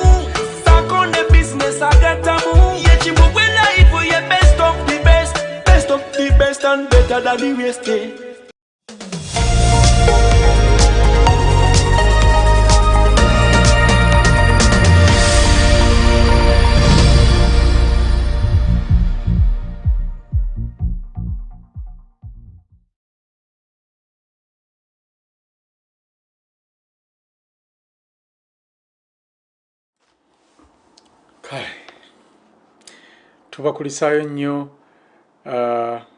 sako ne business agattamu ye Chimbugwe live ye best of the best, best of the best and better than the rest. Tubakulisaayo nnyo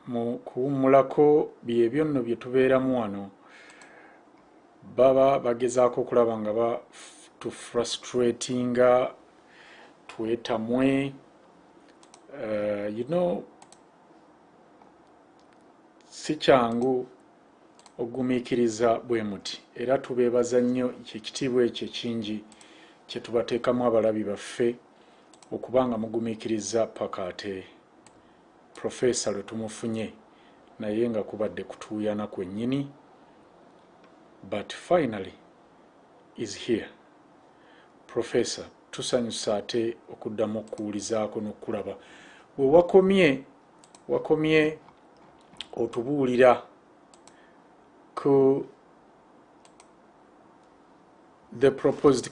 mu kuwummulako byebyo nno bye tubeeramu wano baba bagezaako okulaba nga tufrustratinga twetamwe si kyangu okugumiikiriza bwe muti era tubeebaza nnyo ekitiibwa ekyo ekingi kye tubateekamu abalabi baffe okubanga mugumiikiriza paka ate profesa lwe tumufunye naye nga kubadde kutuuyana kwennyini but finally is here. Profesa tusanyusa ate okuddamu okuwulizaako n'okulaba bwe wakomye otubuulira ku the proposed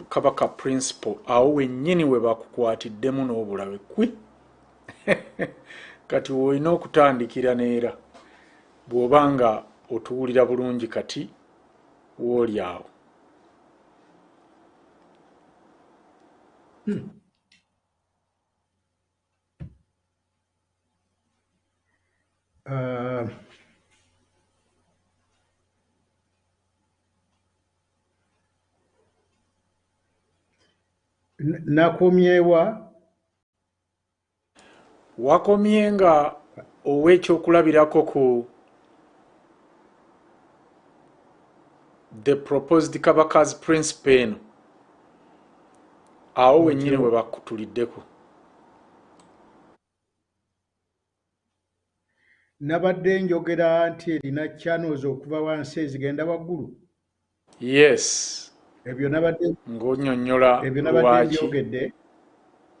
kabaka principle awo wennyini we bakukwatiddemu n'obulabe kwi kati woolina okutandikira neera bw'oba nga otuwulira bulungi kati wooli awo. Nakomyewa wakomye nga ow'ekyokulabirako ku the proposed kabaka's principle eno awo wennyini we bakutuliddeko. nabadde njogera nti erina channels okuva wansi ezigenda waggulu. Yes. Ebyo nabadde ng'onnyonnyola lwaki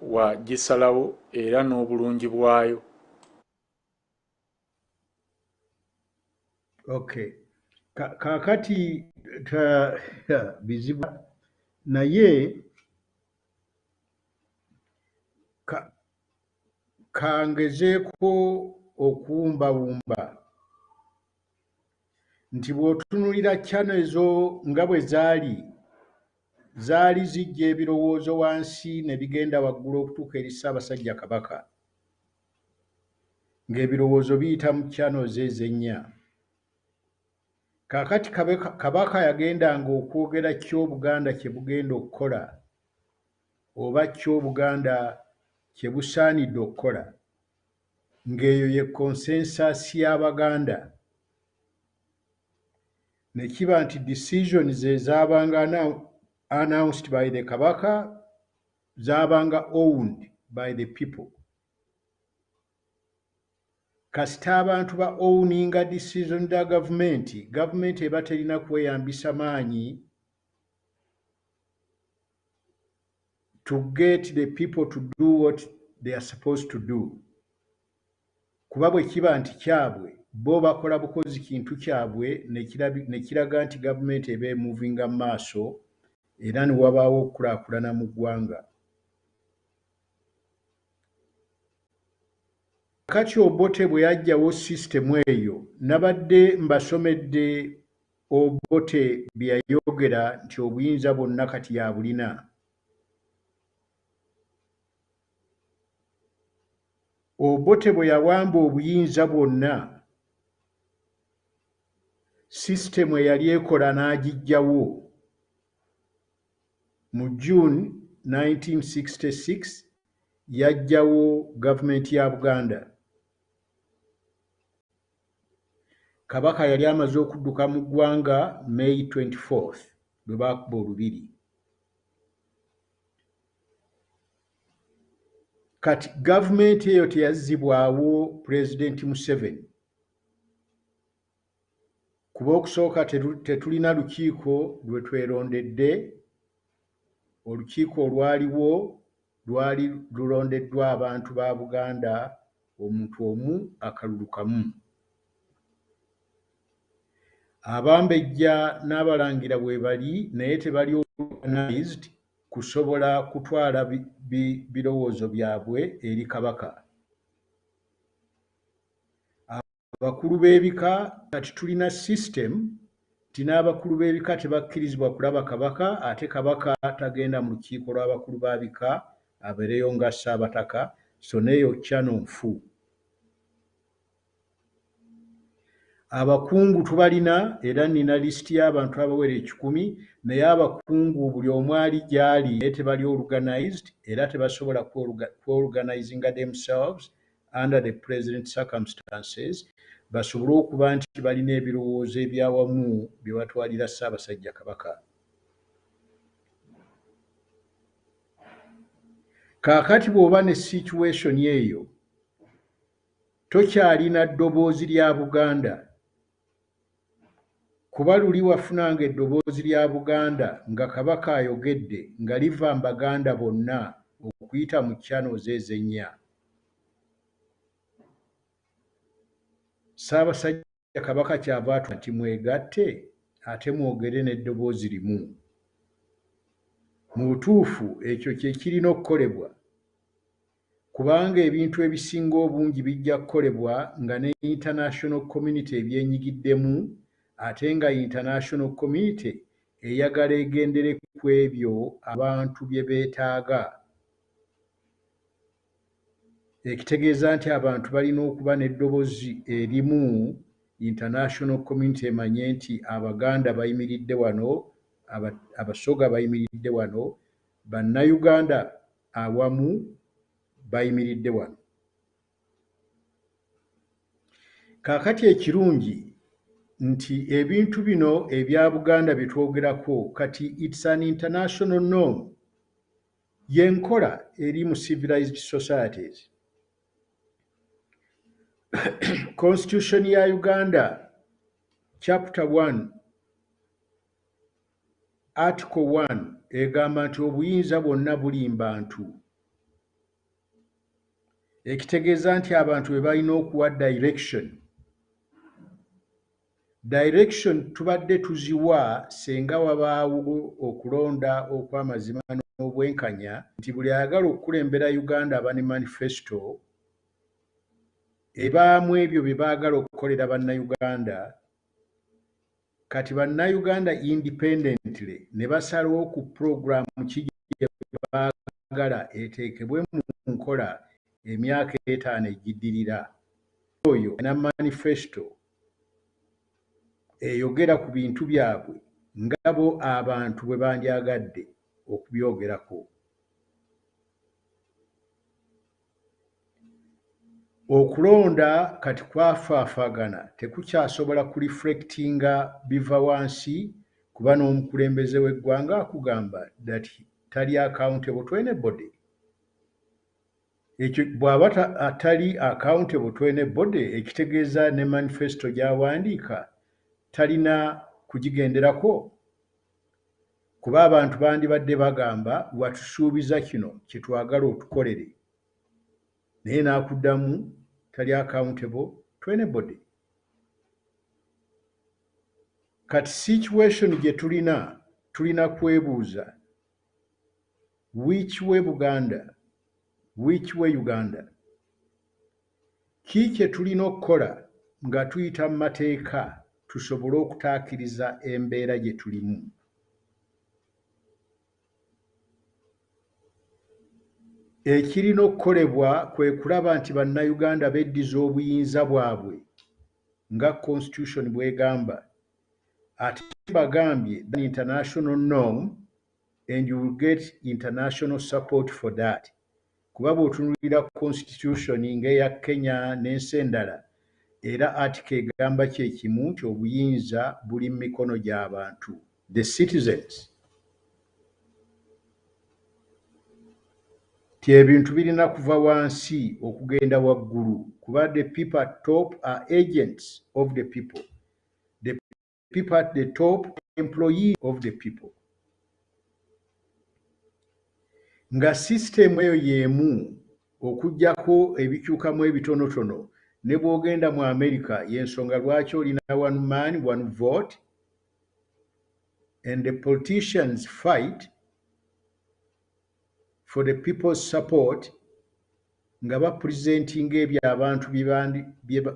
wagisalawo era n'obulungi bwayo. Okay. Kakati bizibu naye kangezeeko okuwumbawumba nti bw'otunulira channel ezo nga bwe zaali zijja ebirowoozo wansi ne bigenda waggulu okutuuka eri Ssaabasajja Kabaka ng'ebirowoozo biyita mu channels ezo ennya. Kaakati Kabaka yagendanga okwogera ky'Obuganda kye bugenda okukola oba ky'Obuganda kye busaanidde okukola ng'eyo ye consensus y'Abaganda ne kiba nti decisions ezaabanga announced by the Kabaka zaabanga owned by the people. Kasita abantu ba owninga decision da gavumenti eba terina kweyambisa maanyi to get the people to do what they are supposed to do. kuba bwe kiba nti kyabwe bo bakola bukozi kintu kyabwe ne kiraga nti gavumenti eba emuvinga mu maaso era ne wabaawo okukulaakulana mu ggwanga. Kati Obote bwe yaggyawo sisitemu eyo, nabadde mbasomedde Obote bye yayogera nti obuyinza bwonna kati yabulina. Obote bwe yawamba obuyinza bwonna, sisitemu eyali ekola n'agiggyawo. Mu June 1966 yaggyawo gavumenti ya Buganda. Kabaka yali amaze okudduka mu ggwanga May 24th lwe baakuba olubiri. Kati gavumenti eyo teyazzibwawo Pulezidenti Museveni. Kuba okusooka tetulina lukiiko lwe twerondedde. Olukiiko olwaliwo lwali lulondeddwa abantu ba Buganda omuntu omu akalulu kamu. Abambejja n'abalangira bwe bali naye tebali organized kusobola kutwala birowoozo byabwe eri Kabaka. Abakulu b'ebika kati tulina system nti n'abakulu b'ebika tebakkirizibwa kulaba Kabaka ate Kabaka tagenda mu lukiiko lw'abakulu ba bika abeereyo nga Ssaabataka, so neeyo kyano nfu. Abakungu tubalina era nina lisiti y'abantu abawera 10 naye abakungu buli omu ali gy'ali naye tebali organized era tebasobola ku-organizinga themselves under the present circumstances basobole okuba nti balina ebirowoozo ebyawamu bye batwalira Ssaabasajja Kabaka. Kaakati bw'oba ne situation eyo tokyalina ddoboozi lya Buganda. Kuba luli wafunanga eddoboozi lya Buganda nga Kabaka ayogedde nga liva Mbaganda bonna okuyita mu channels ezo ennya. Ssaabasajja Kabaka kyava atwa nti mwegatte ate mwogere n'eddoboozi limu. Mu butuufu ekyo kye kirina okukolebwa kubanga ebintu ebisinga obungi bijja kukolebwa nga ne international community ebyenyigiddemu ate nga international community eyagala egendere ku ebyo abantu bye beetaaga. Ekitegeeza nti abantu balina okuba n'eddoboozi erimu, international community emanye nti Abaganda bayimiridde wano, Abasoga bayimiridde wano, Bannayuganda awamu bayimiridde wano. Kaakati ekirungi nti ebintu bino ebya Buganda bye twogerako kati it's an international norm. Yenkola eri mu civilized societies. Constitution ya Uganda chapter 1 article 1 egamba nti obuyinza bwonna buli mbantu. Ekitegeeza nti abantu bwe balina okuwa direction. Direction tubadde tuziwa senga wabaawo okulonda okw'amazima n'obwenkanya nti buli ayagala okukulembera Uganda aba ne manifesto ebaamu ebyo bye baagala okukolera Bannayuganda. Kati Bannayuganda independently ne basalawo ku program ki gye baagala eteekebwe mu nkola emyaka 5 egiddirira. Oyo na manifesto eyogera ku bintu byabwe nga bo abantu bwe bandyagadde okubyogerako. Okulonda kati kwafaafaagana tekukyasobola kureflectinga biva wansi kuba n'omukulembeze w'eggwanga akugamba that tali accountable to anybody. Ekyo bw'aba atali accountable to anybody ekitegeeza ne manifesto gy'awandiika talina kugigenderako kuba abantu bandibadde bagamba watusuubiza kino kye twagala otukolere naye n'akuddamu tali accountable to anybody. Kati situation gye tulina kwebuuza, which way Buganda, which way Uganda? Ki kye tulina okukola nga tuyita mu mateeka tusobole okutaakiriza embeera gye tulimu? Ekirina okukolebwa kwe kulaba nti bannayuganda beddiza obuyinza bwabwe nga constitution bw'egamba, ate bagambye an international norm and you will get international support for that. Kuba bw'otunuulira constitution ng'eya Kenya n'ensi endala, era article egamba kye kimu nti obuyinza buli mu mikono gy'abantu, the citizens. Ti ebintu birina kuva wansi okugenda waggulu, kuba the people at top are agents of the people. The people at the top employees of the people. Nga system eyo yemu okujjako ebikyukamu ebitonotono, ne bw'ogenda mu America y'ensonga lwaki olina one man, one vote, and the politicians fight for the people's support nga bapresentinga ebyo abantu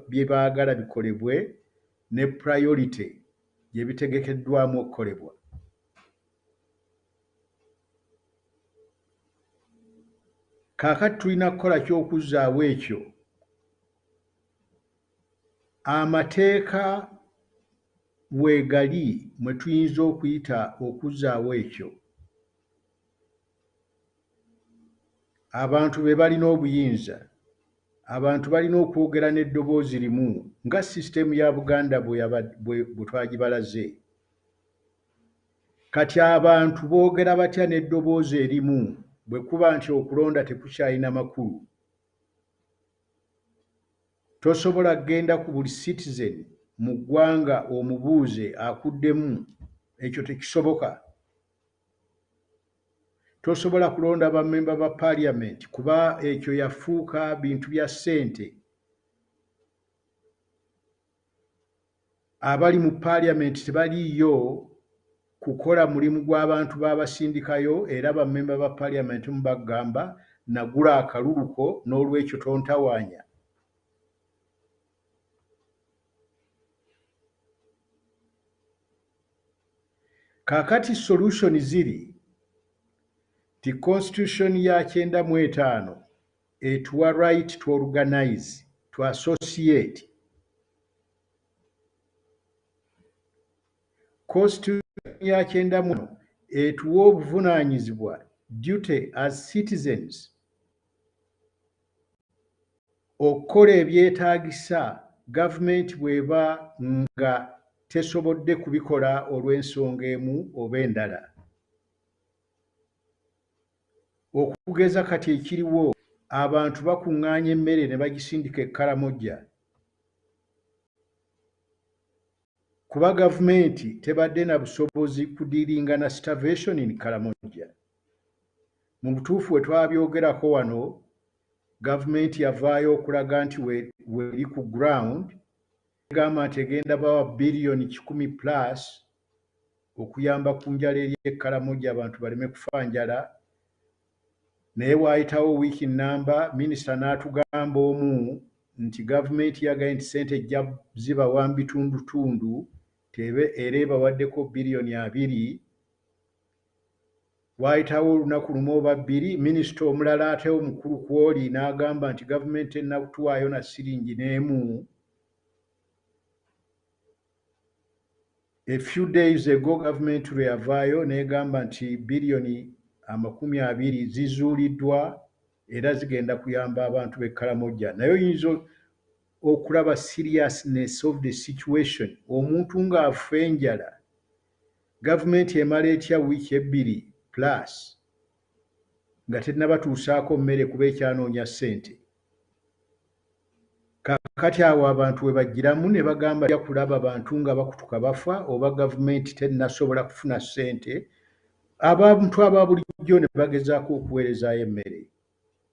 bye baagala bikolebwe ne priority gye bitegekeddwamu okukolebwa. Kaakati tulina kukola ky'okuzzaawo ekyo. Amateeka weegali mwe tuyinza okuyita okuzzaawo ekyo. Abantu be balina obuyinza, abantu balina okwogera n'eddoboozi limu nga sisitemu ya Buganda bwe twagibalaze. Kati abantu boogera batya n'eddoboozi erimu bwe kuba nti okulonda tekukyalina makulu? Tosobola kgenda ku buli citizen mu ggwanga omubuuze akuddemu, ekyo tekisoboka. Tosobola kulonda bammemba ba parliament kuba ekyo yafuuka bintu bya ssente. Abali mu parliament tebaliyo kukola mulimu gw'abantu b'abasindikayo, era bammemba ba parliament mu bagamba nagula akaluluko n'olwekyo tontawaanya. Kaakati solution ziri ti constitution ya 95 etuwa right to organize, to associate. Constitution ya 95 etuwa obuvunaanyizibwa, duty as citizens, okukola ebyetaagisa gavumenti bw'eba nga tesobodde kubikola olw'ensonga emu oba endala. Okugeza kati ekiriwo, abantu bakuŋŋaanya emmere ne bagisindika e Karamoja. Kuba gavumenti tebadde na busobozi kudiiringa na starvation in Karamoja. Mu butuufu we twabyogerako wano, gavumenti yavaayo okulaga nti weeri ku ground, egamba nti egenda bawa billion 10+ okuyamba ku njala eri e Karamoja abantu baleme kufa njala. Naye waayitawo wiiki nnamba, minisita n'atugamba omu nti gavumenti yagaye nti ssente ejja zibawa mu bitundutundu, era ebawaddeko billion 2. Waayitawo olunaku lumu oba bbiri, minisita omulala ate omukulu ku oli n'agamba nti gavumenti ennatuwaayo na siringi n'emu. A few days ago gavumenti lwe yavaayo n'egamba nti billion 20 zizuuliddwa era zigenda kuyamba abantu b'e Karamoja. Naye oyinza okulaba seriousness of the situation. Omuntu ng'afa enjala, gavumenti emala etya wiiki 2+ nga tennabatuusaako mmere kuba ekyanoonya ssente. Kaakati awo abantu we bagiramu ne bagamba ja kulaba abantu nga bakutuka bafa oba gavumenti tennasobola kufuna ssente, abantu aba bulijjo ne bagezaako okuweerezaayo emmere.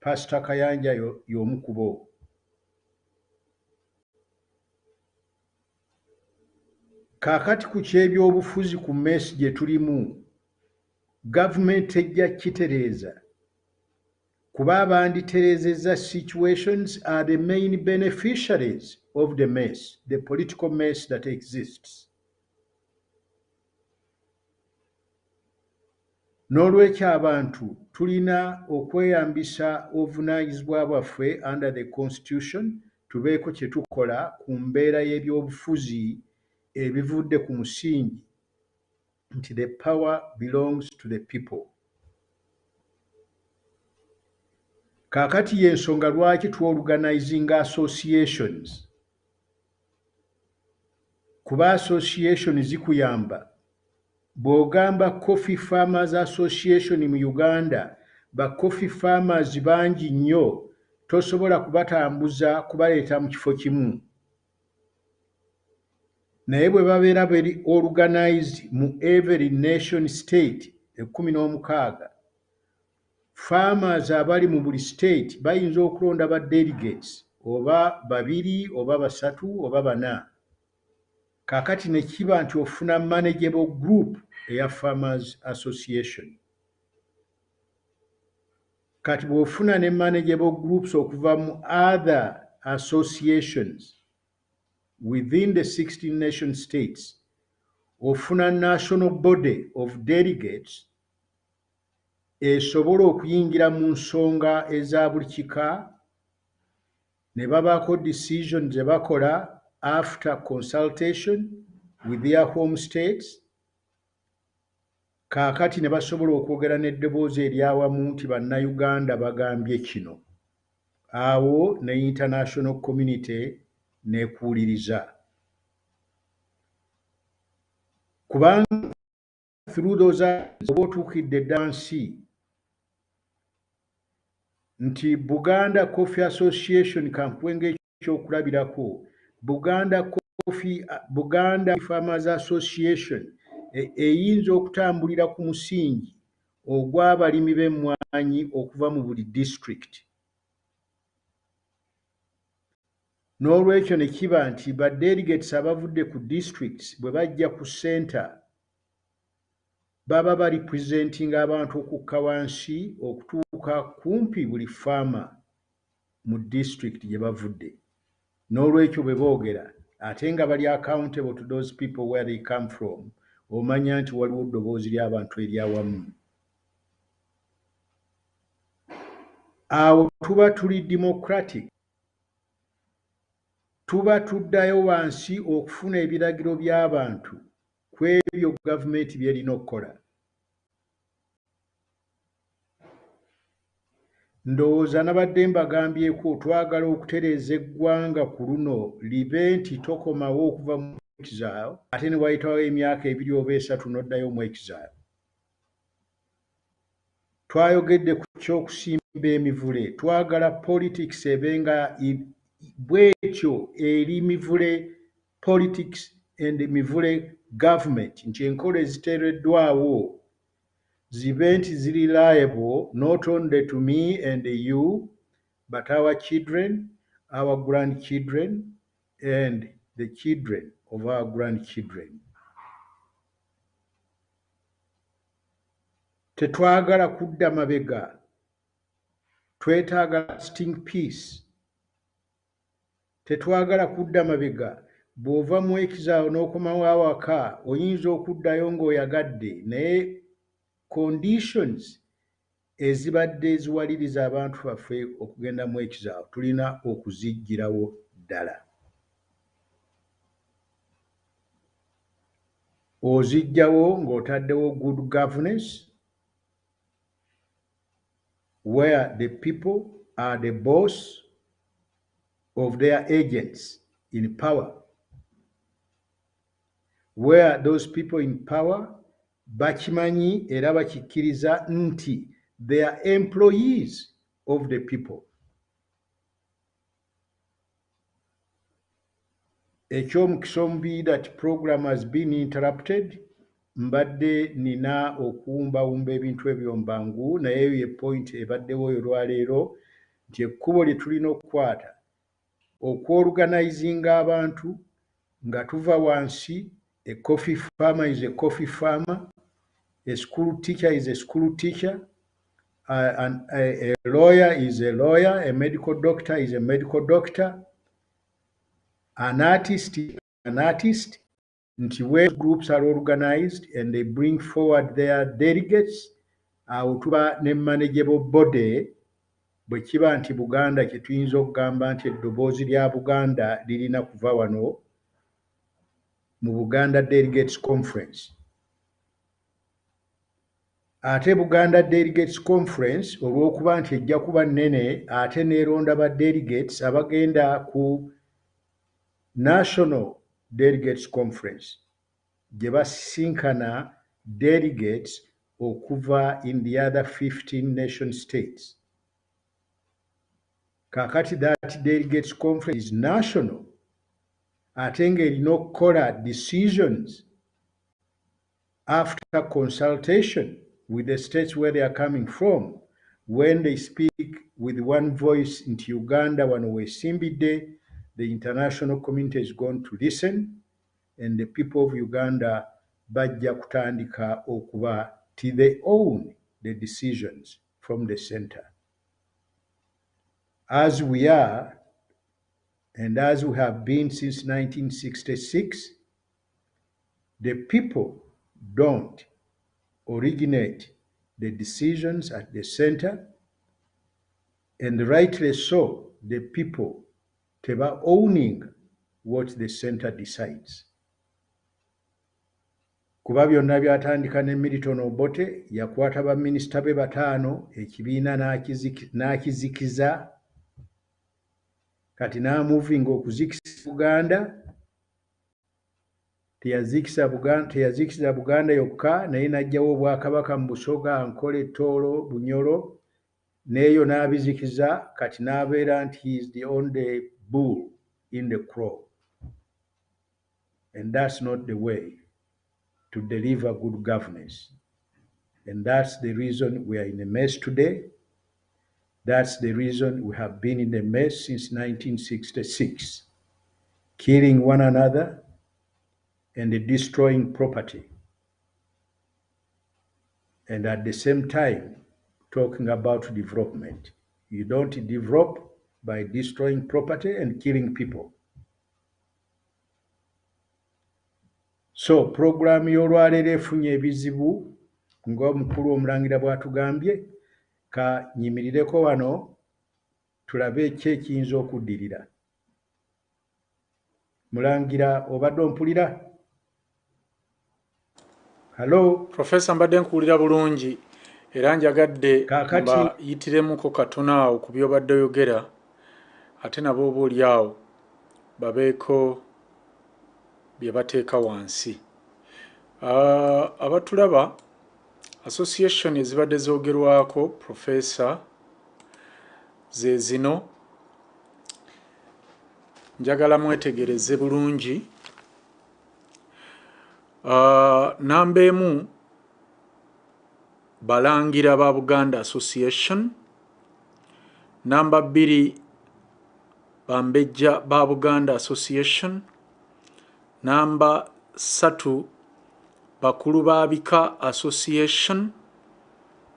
Pasita Kayanja y'omu ku bo. Kaakati ku ky'ebyobufuzi ku mess gye tulimu, gavumenti ejja kitereeza kuba abanditereezezza situations are the main beneficiaries of the mess, the political mess that exists. N'olwekyo abantu tulina okweyambisa obuvunaanyizibwa bwaffe under the constitution tubeeko kye tukola ku mbeera y'ebyobufuzi ebivudde ku musingi nti the power belongs to the people. Kaakati y'ensonga lwaki tuorganizinga associations. Kuba association zikuyamba. Bw'ogamba Coffee Farmers Association mu Uganda, ba coffee farmers bangi nnyo, tosobola kubatambuza kubaleeta mu kifo kimu. Naye bwe babeera beri organized mu every nation state 16, farmers abali mu buli state bayinza okulonda ba delegates oba 2 oba 3 oba 4. Kaakati ne kiba nti ofuna manageable group eya Farmers Association. Kati bw'ofuna ne manageable groups okuva mu other associations within the 16 nation states, ofuna national body of delegates esobola okuyingira mu nsonga eza buli kika ne babaako decisions ze bakola after consultation with their home states. Kaakati ne basobola okwogera n'eddoboozi eryawamu nti bannayuganda bagambye kino. Awo ne international community n'ekuwuliriza. Kubanga through those oba otuukidde dansi nti Buganda Coffee Association kankwenga ekyokulabirako, Buganda Farmers Association eyinza okutambulira ku musingi ogw'abalimi b'emmwanyi okuva mu buli district. N'olwekyo ne kiba nti ba delegates abavudde ku districts bwe bajja ku center baba baripresenting abantu okukka wansi okutuuka kumpi buli farmer mu district gye bavudde. N'olwekyo bwe boogera ate nga bali accountable to those people where they come from, omanya nti waliwo ddoboozi ly'abantu eryawamu. Awo tuba tuli democratic. Tuba tuddayo wansi okufuna ebiragiro by'abantu ku ebyo gavumenti by'erina okukola. Ndowooza nabadde mbagambyeko twagala okutereeza eggwanga ku luno libe nti tokomawo okuva mu exile ate ne wayitawo emyaka 2 oba 3 n'oddayo mu exile. Twayogedde ku ky'okusimba emivule. Twagala politics ebenga bwekyo eri mivule politics and mivule government nti enkola eziteereddwawo zibe nti ziri reliable not only to me and you but our children, our grandchildren and the children of our grandchildren. Tetwagala kudda mabega. Twetaaga lasting peace. Tetwagala kudda mabega. Bw'ova mu exile n'okomawo awaka oyinza okuddayo ng'oyagadde naye conditions ezibadde eziwaliriza abantu baffe okugenda mu exile tulina okuziggyirawo ddala. Ozigyawo ng'otaddewo good governance where the people are the boss of their agents in power, where those people in power bakimanyi era bakikkiriza nti they are employees of the people. Ekyomukisa omubi that program has been interrupted. Mbadde nina okuwumbawumba ebintu ebyo mbangu naye ye point ebaddewo olwaleero nti ekkubo lye tulina okukwata okworganizinga abantu nga tuva wansi A coffee farmer is a coffee farmer. A school teacher is a school teacher. And a lawyer is a lawyer. A medical doctor is a medical doctor. An artist is an artist. Where groups are organized and they bring forward their delegates, tuba ne manageable body bwe kiba nti Buganda kye tuyinza okugamba nti eddoboozi lya Buganda lirina kuva wano mu Buganda Delegates Conference. Ate Buganda Delegates Conference olw'okuba nti ejja kuba nnene ate neeronda ba delegates abagenda ku National Delegates Conference gye basisinkana delegates okuva in the other 15 nation states. Kakati that delegates conference is national. Ate ng'erina okukola decisions after consultation with the states where they are coming from. When they speak with one voice into Uganda, wano weesimbidde, the international community is going to listen, and the people of Uganda bajja kutandika okuba till they own the decisions from the center. As we are, and as we have been since 1966, the people don't originate the decisions at the center, and rightly so, the people teba owning what the center decides. Kuba byonna byatandika ne Milton Obote yakwata baminisita be bataano ekibiina n'akizikiza kati n'amuvinga okuzikisa Buganda. Teyazikiza Buganda yokka naye n'aggyawo Obwakabaka mu Busoga, Ankole, Tooro, Bunyoro n'eyo n'abizikiza kati n'abeera nti he is the only bull in the crow. And that's not the way to deliver good governance. And that's the reason we are in a mess today. That's the reason we have been in a mess since 1966, killing one another and destroying property. And at the same time, talking about development. You don't develop by destroying property and killing people. So program y'olwaleero efunye ebizibu ng'omukulu omulangira bw'atugambye, ka nyimirireko wano tulabe ki ekiyinza okuddirira. Mulangira obadde ompulira? Hello? Professor mbadde nkuwulira bulungi era njagadde mbayitiremu katono awo ku by'obadde oyogera ate nabo oba oli awo babeeko bye bateeka wansi. Abatulaba association ezibadde zoogerwako Professor ze zino, njagala mwetegereze bulungi. Namba emu Balangira ba Buganda Association, namba 2 Bambejja ba Buganda Association, namba 3 Bakulu ba Bika Association,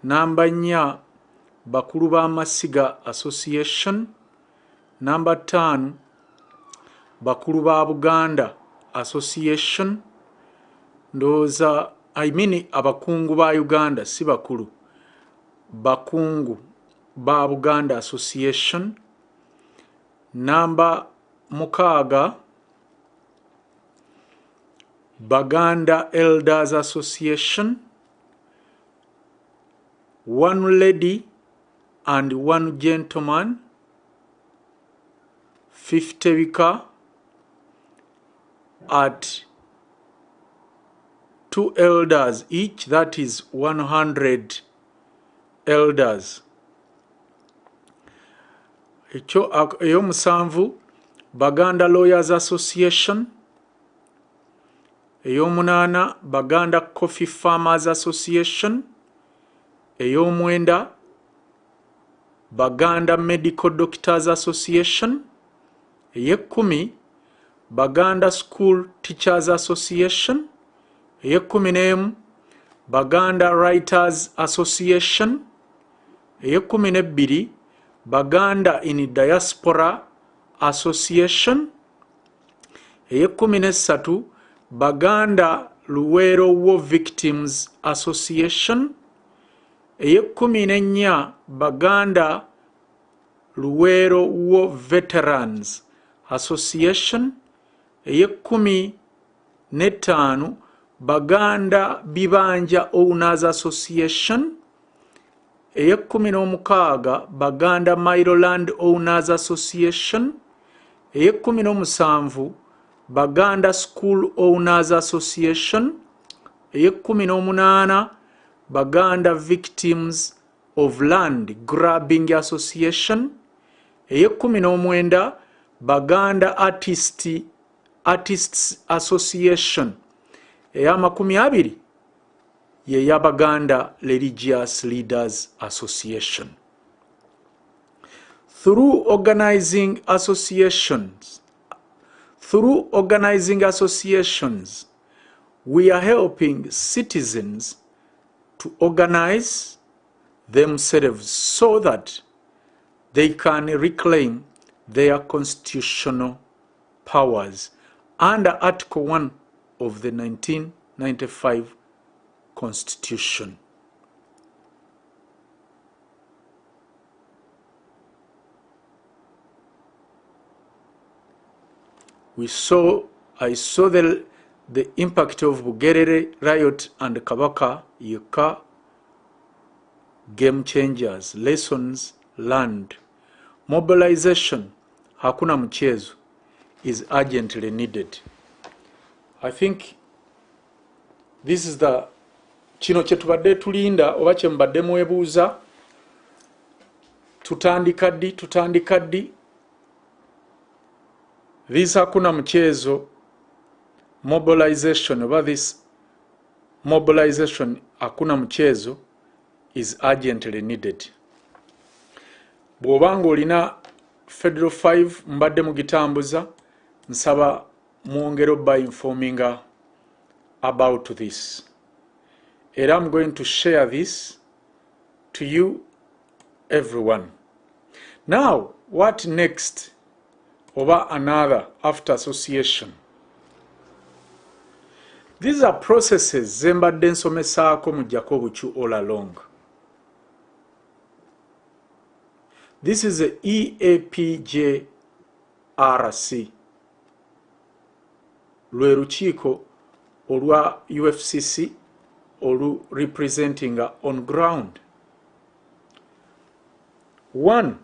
namba 4 Bakulu ba Masiga Association, namba 5 Bakulu ba Buganda Association, ndoza abakungu ba Uganda si bakulu, bakungu ba Buganda Association, namba 6 Baganda Elders Association, one lady and one gentleman, 50 bika at 2 elders each, that is 100 elders. Eyomusanvu Baganda Lawyers Association, eyomunana Baganda Coffee Farmers Association, eyomwenda Baganda Medical Doctors Association, eyekumi Baganda School Teachers Association. Ey'ekumi Baganda Writers Association. Ey'ekumi Baganda in Diaspora Association. Ey'ekumi Baganda Luwero War Victims Association. Ey'ekumi Baganda Luwero War Veterans Association. Ey'ekumi Baganda Bibanja Owners Association. Ey'ekumi Baganda Mailoland Owners Association. Ey'ekumi Baganda School Owners Association. Ey'ekumi Baganda Victims of Land Grabbing Association. Ey'ekumi Baganda Artists Association. Ey'amakumi ye ya Baganda Religious Leaders Association. Through organizing associations, we are helping citizens to organize themselves so that they can reclaim their constitutional powers under Article 1 of the 1995 Constitution. I saw the impact of Bugerere riot and Kabaka Yuka. Game changers, lessons learned. Mobilization, hakuna mchezo, is urgently needed. I think this is the kino kye tubadde tulinda oba kye mbadde mwebuuza. Tutandika ddi. This hakuna mchezo mobilization oba this mobilization hakuna mchezo is urgently needed. Bw'obanga olina Federal 5 mbadde mugitambuza, nsaba mwongero by informing about this. And I'm going to share this to you, everyone. Now, what next? Over another after association. These are processes zembadde nsomesaako mu Jacobuchu all along. This is the EAPJRC. Lwe lukiiko olwa UFCC olu representing on ground. 1.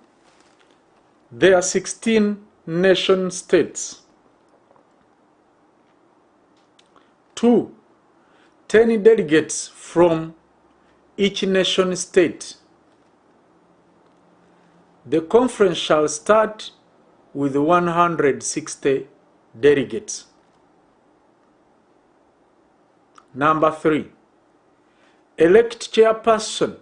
There are 16 nation states. 2. 10 delegates from each nation state. The conference shall start with 160 delegates. Number 3. Elect chairperson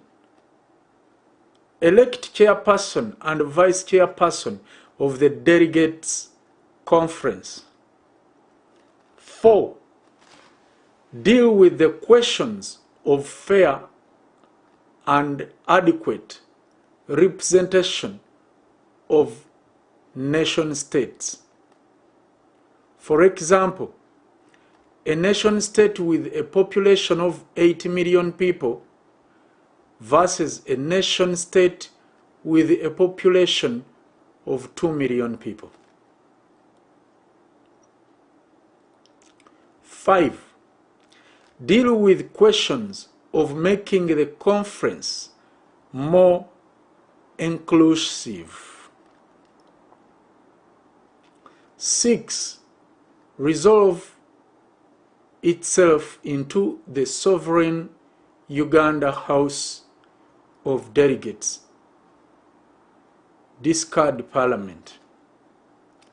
and vice chairperson of the delegates conference. 4. Deal with the questions of fair and adequate representation of nation states. For example, a nation state with a population of 80 million people versus a nation state with a population of 2 million people. 5. Deal with questions of making the conference more inclusive. 6. Resolve itself into the sovereign Uganda House of Delegates. Discard Parliament.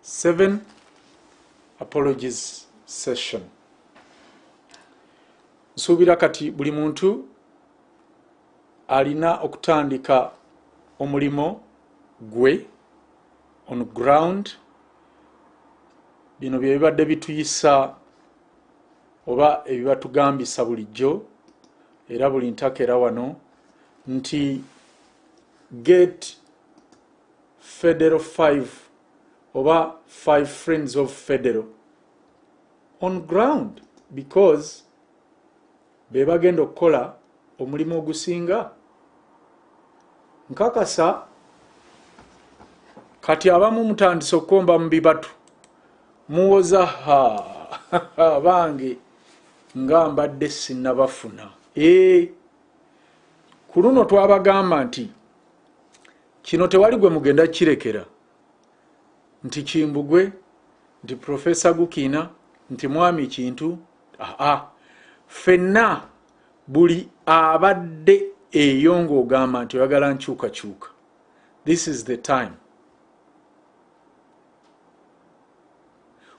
7. Apologies session. Nsuubira kati buli muntu alina okutandika omulimo gwe on ground bino bye bibadde bituyisa oba ebibatugambisa bulijjo era buli ntakera wano nti get federal 5 oba 5 friends of federal on ground because be bagenda okukola omulimu ogusinga nkakasa kati abamu mutandise okukomba mu bibatu muwoza bange nga mbadde sinnabafuna ku luno twabagamba nti kino tewali gwe mugenda kirekera nti Kimbugwe nti Profesa Gukina nti Mwami Kintu fenna buli abadde eyo ng'ogamba nti oyagala nkyukakyuka. This is the time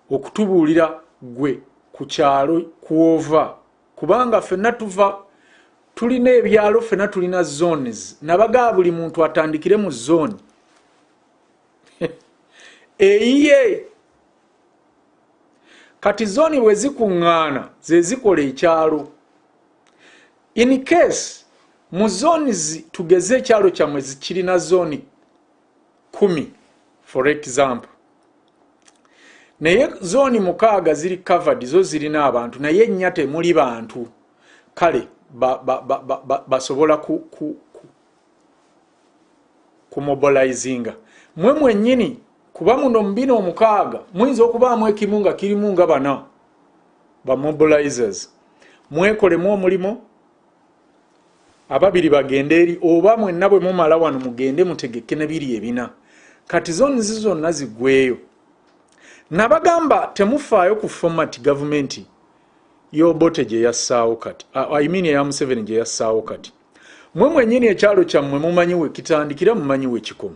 okutubuulira gwe ku kyalo kuova kubanga fenna tuva tulina ebyalo fenna tulina zones nabaga buli muntu atandikire mu zone eyiye kati zone bwe zikuŋŋaana ze zikola ekyalo in case mu zones tugeze ekyalo kyamwe zikirina zone 10 for example naye zone 6 ziri covered zo zirina abantu naye nnya temuli bantu kale basobola ku mobilizinga mwe mwennyini kuba muno mbino 6 muyinza okubaamu ekimu nga kirimu nga bana ba mobilizers mwekolemu omulimo ababiri bagende eri oba mwenna bwe mumala wano mugende mutegeke ne biri ebina kati zone zonna zigweyo nabagamba temufaayo ku format government yobote gye yassaawo kati I mean ya Museveni gye yassaawo kati mwe mwennyini ekyalo kyammwe mumanyiwe kitandikira mumanyiwe kikomo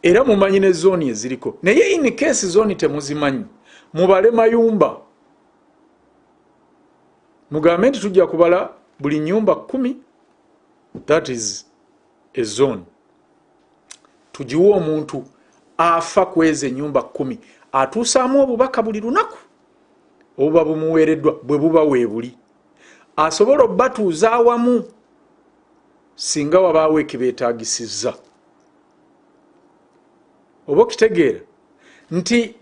era mumanyi ne zone eziriko naye in case zone temuzimanyi mubale mayumba mugambe nti tujja kubala buli nyumba 10 that is a zone tujiwa omuntu afa kweze nyumba 10 atuusaamu obubaka buli lunaku obuba bumuweereddwa bwe buba weebuli asobola obbatuuza awamu singa wabaawo ekibeetaagisizza oba okitegeera nti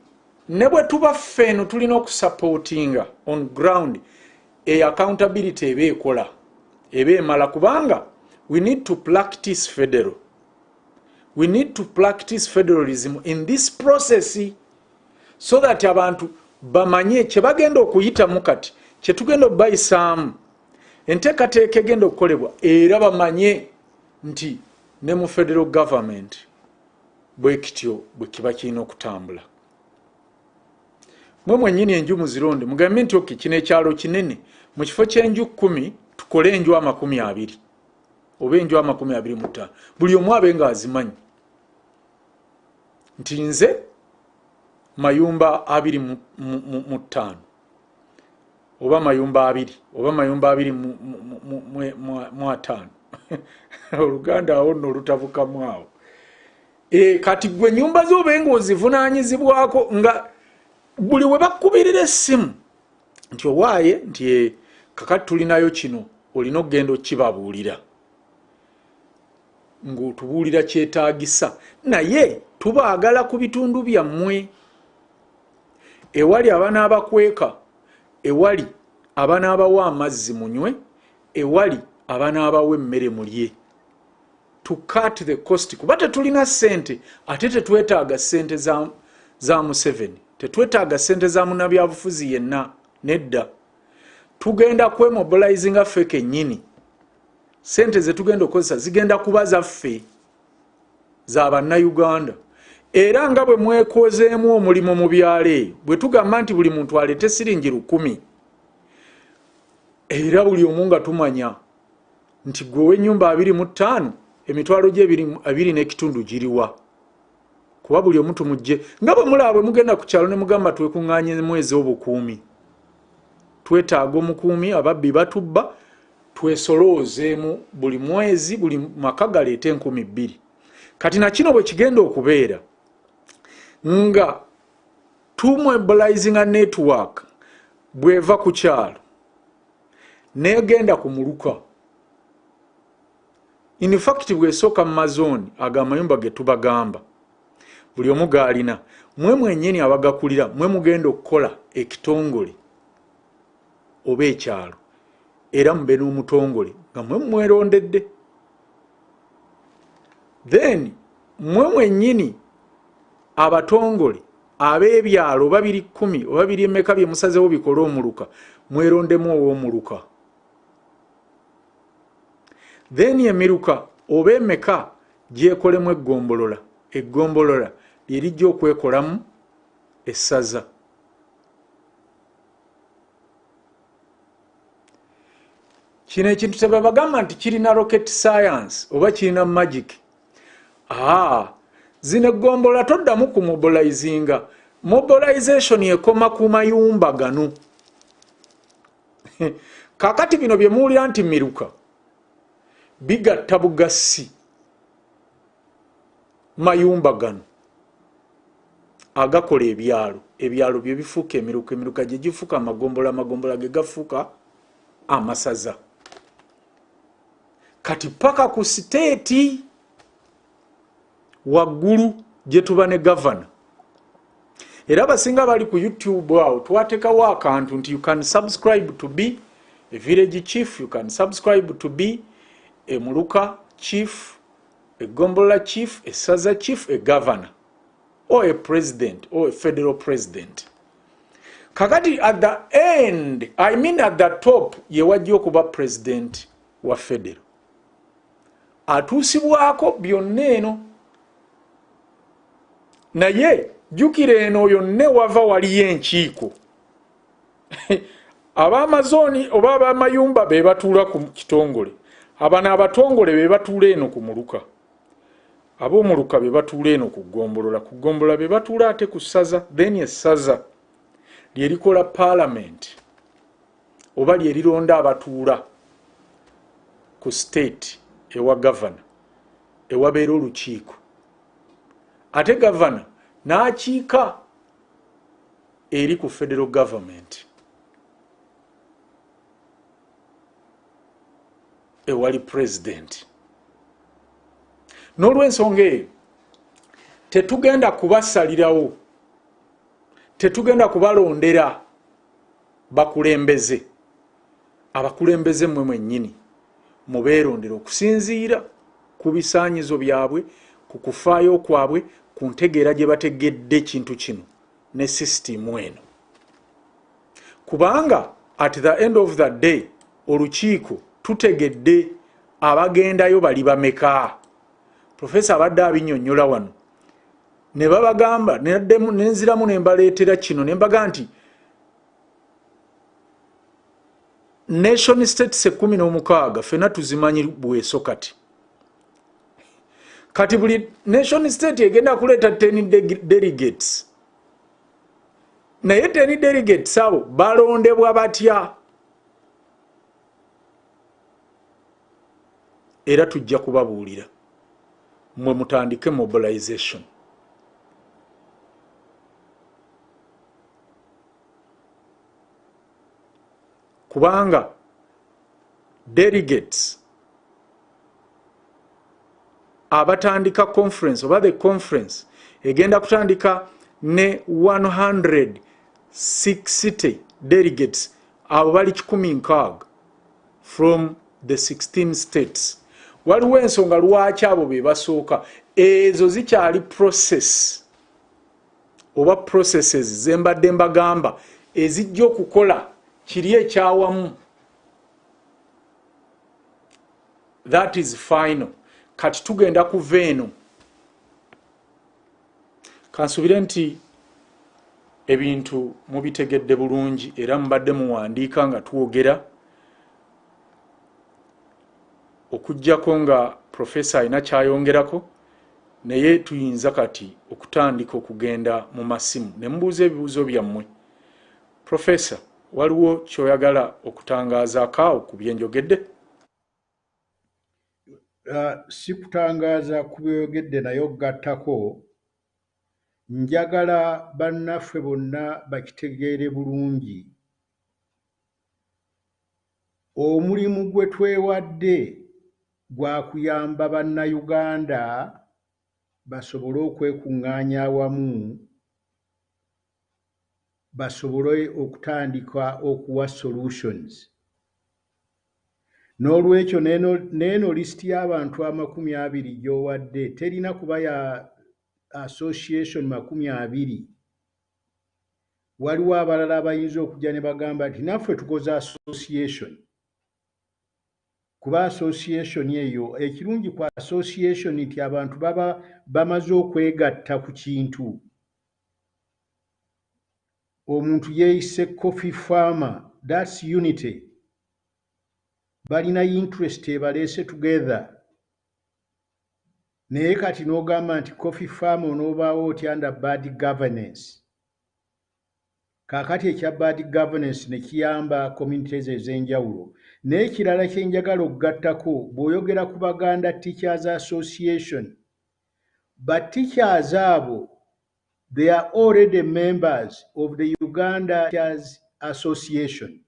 ne bwe tuba ffeeno tulina okusupportinga on ground accountability eba ekola eba emala kubanga we need to practice federal. We need to practice federalism in this process so that abantu bamanye kye bagenda okuyitamu kati kye tugenda bayisaamu enteekateeka egenda okukolebwa era bamanye nti ne mu federal government bwe kityo bwe kiba kirina okutambula. Mwe mwennyini enju muzironde mugambe nti oke kino ekyalo kinene mu kifo ky'enju 10 tukole enju 20 oba enju 25 buli omu abenga azimanyi nti nze mayumba 25 oba mayumba 2 oba mayumba 25 Oluganda awo nno olutavukamu awo kati gwe nyumba z'obenga ozivunaanyizibwako nga buli we bakubirira essimu nti owaaye nti kakati tulinayo kino olina okugenda okibabuulira ng'otubuulira kyetaagisa naye tubaagala ku bitundu byammwe ewali abanaabakweka ewali abanaabawa amazzi munywe ewali abanaabawa emmere mulye to cut the cost kuba tetulina ssente ate tetwetaaga ssente za Museveni tetwetaaga ssente za munnabyabufuzi yenna nedda tugenda kwemobilizinga ffe kennyini ssente ze tugenda okukozesa zigenda kuba zaffe za bannayuganda era nga bwe mwekozeemu omulimu mu byalo eyo bwe tugamba nti buli muntu aleete siringi 10 era buli omu nga tumanya nti gwe w'ennyumba 25 emitwalo gye 2 n'ekitundu giriwa kuba buli omu tumugye nga bwe mulaba bwe mugenda ku kyalo ne mugamba twekuŋŋaanye mwezi obukuumi twetaaga omukuumi ababbi batubba twesoloozeemu buli mwezi buli maka galeete 2,000 kati na kino bwe kigenda okubeera nga tumobilizing a network bweva ku kyalo negenda ku muluka. In fact bwesooka mu mazooni agamayumba ge tubagamba buli omu gaalina mwe mwennyini abagakulira mwe mugenda okukola ekitongole oba ekyalo era mube n'omutongole nga mwe mwerondedde. Then mwe mwennyini abatongole ab'ebyalo oba biri 10 oba biri emeka bye musazewo bikole omuluka mwerondemu ow'omuluka. Then emiruka oba emeka gyekolemu eggombolola. Eggombolola lirijja okwekolamu essaza. Kino ekintu tebabagamba nti kirina rocket science oba kirina magic. Zino eggombola toddamu ku mobilizinga. Mobilization ekoma ku mayumba gano. Kakati bino bye muwulira nti miruka bigatta bugasi mayumba gano agakola ebyalo. Ebyalo bye bifuuka emiruka. Emiruka gye gifuuka amagombola. Amagombola ge gafuuka amasaza. Kati paka ku state waggulu gye tuba ne governor. Era abasinga bali ku YouTube awo twatekawo akantu nti you can subscribe to be a village chief, you can subscribe to be a muluka chief, a gombola chief, a saza chief, a governor or a president or a federal president. Kakati at the end, I mean at the top, ye wajja okuba president wa federal. Atuusibwako byonna eno. Naye jjukira eno yonna wava waliyo enkiiko. Ab'amazooni oba ab'amayumba be batuula ku kitongole. Abana abatongole be batuula eno ku muluka. Ab'omuluka be batuula eno ku ggombolola. Ku ggombolola be batuula ate ku ssaza. Then essaza lye likola parliament oba lye lironda abatuula ku state ewa governor ewabeera olukiiko. Ate governor n'akiika eri ku federal government ewali president. N'olw'ensonga eyo tetugenda kubasalirawo, tetugenda kubalondera bakulembeze. Abakulembeze mmwe mwennyini mubeerondera okusinziira ku bisaanyizo byabwe, ku kufaayo kwabwe, ku ntegeera gye bategedde kintu kino ne sisitimu eno. Kubanga at the end of the day olukiiko tutegedde abagendayo bali bameka. Professor abadde abinnyonnyola wano ne babagamba nenziramu ne mbaleetera kino ne mbaga nti nation states 16 fena tuzimanyi bweso kati. Kati buli nation state egenda kuleeta 10 delegates. Naye 10 delegates abo balondebwa batya? Era tujja kubabuulira mwe mutandike mobilization. Kubanga delegates abatandika conference oba the conference egenda kutandika ne 160 delegates abo bali 16 from the 16 states. Waliwo ensonga lwaki abo be basooka. Ezo zikyali process oba processes zembadde mbagamba ezijja okukola kiri ekyawamu. That is final. Kati tugenda kuva eno. Kansubire nti ebintu mubitegedde bulungi era mbadde muwandiika nga twogera okujjako nga professor alina kyayongerako, naye tuyinza kati okutandika okugenda mu masimu ne mubuuza ebibuuzo byammwe. Professor, waliwo kyoyagala okutangaaza akaawo ku byenjogedde? Si kutangaaza ku byogedde naye okugattako njagala bannaffe bonna bakitegeere bulungi. Omulimu gwe twewadde gwa kuyamba bannayuganda basobole okwekuŋŋaanya awamu, basobole okutandika okuwa solutions. N'olwekyo n'eno lisiti y'abantu 20 gy'owadde terina kuba ya association 20. Waliwo abalala abayinza okujja ne bagamba nti naffe tukoze association. Kuba association eyo, ekirungi ku association nti abantu baba bamaze okwegatta ku kintu. Omuntu yeeyise coffee farmer, that's unity. Balina interest ebaleese together. Naye kati n'ogamba nti coffee farmer onoobaawo otya under bad governance. Kaakati ekya bad governance ne kiyamba communities ez'enjawulo. Naye ekirala kye njagala okugattako bw'oyogera ku Baganda Teachers Association, but teachers abo they are already members of the Uganda Teachers Association.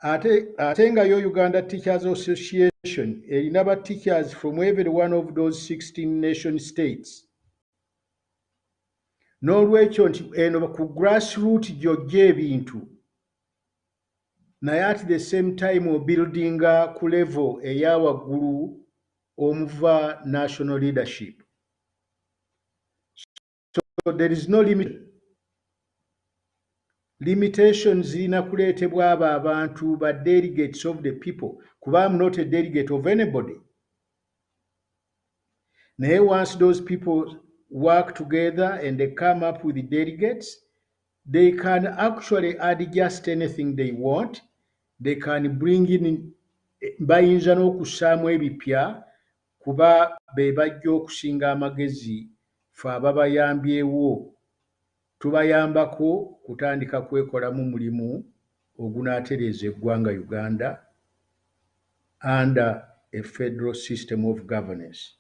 Ate nga yo Uganda Teachers Association erina ba teachers from every one of those 16 nation states. N'olwekyo nti eno ku grassroot gy'ojja ebintu, naye at the same time obuildinga ku level eya waggulu omuva national leadership. So there is no limit. Limitations zirina kuleetebwa abo abantu ba delegates of the people, kuba I'm not a delegate of anybody. Naye once those people work together and they come up with the delegates, they can actually add just anything they want. They can bring in bayinza n'okussaamu ebipya kuba be bajja okusinga amagezi fe ababayambyewo tubayambako kutandika kwekolamu mulimu ogunaatereeza eggwanga Uganda under a federal system of governance.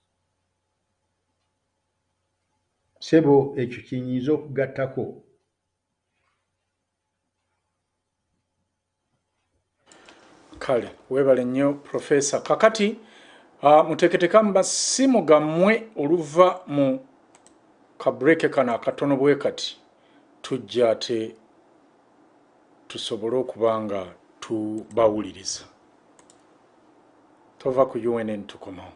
Sebo ekyo kinyinza okugattako. Kale weebale nnyo Profesa. Kakati muteeketeka mu masimu gammwe oluva mu kabureke kano akatono bwe kati tujja ate tusobole okuba nga tubawuliriza. Tova ku UNN tukomawo.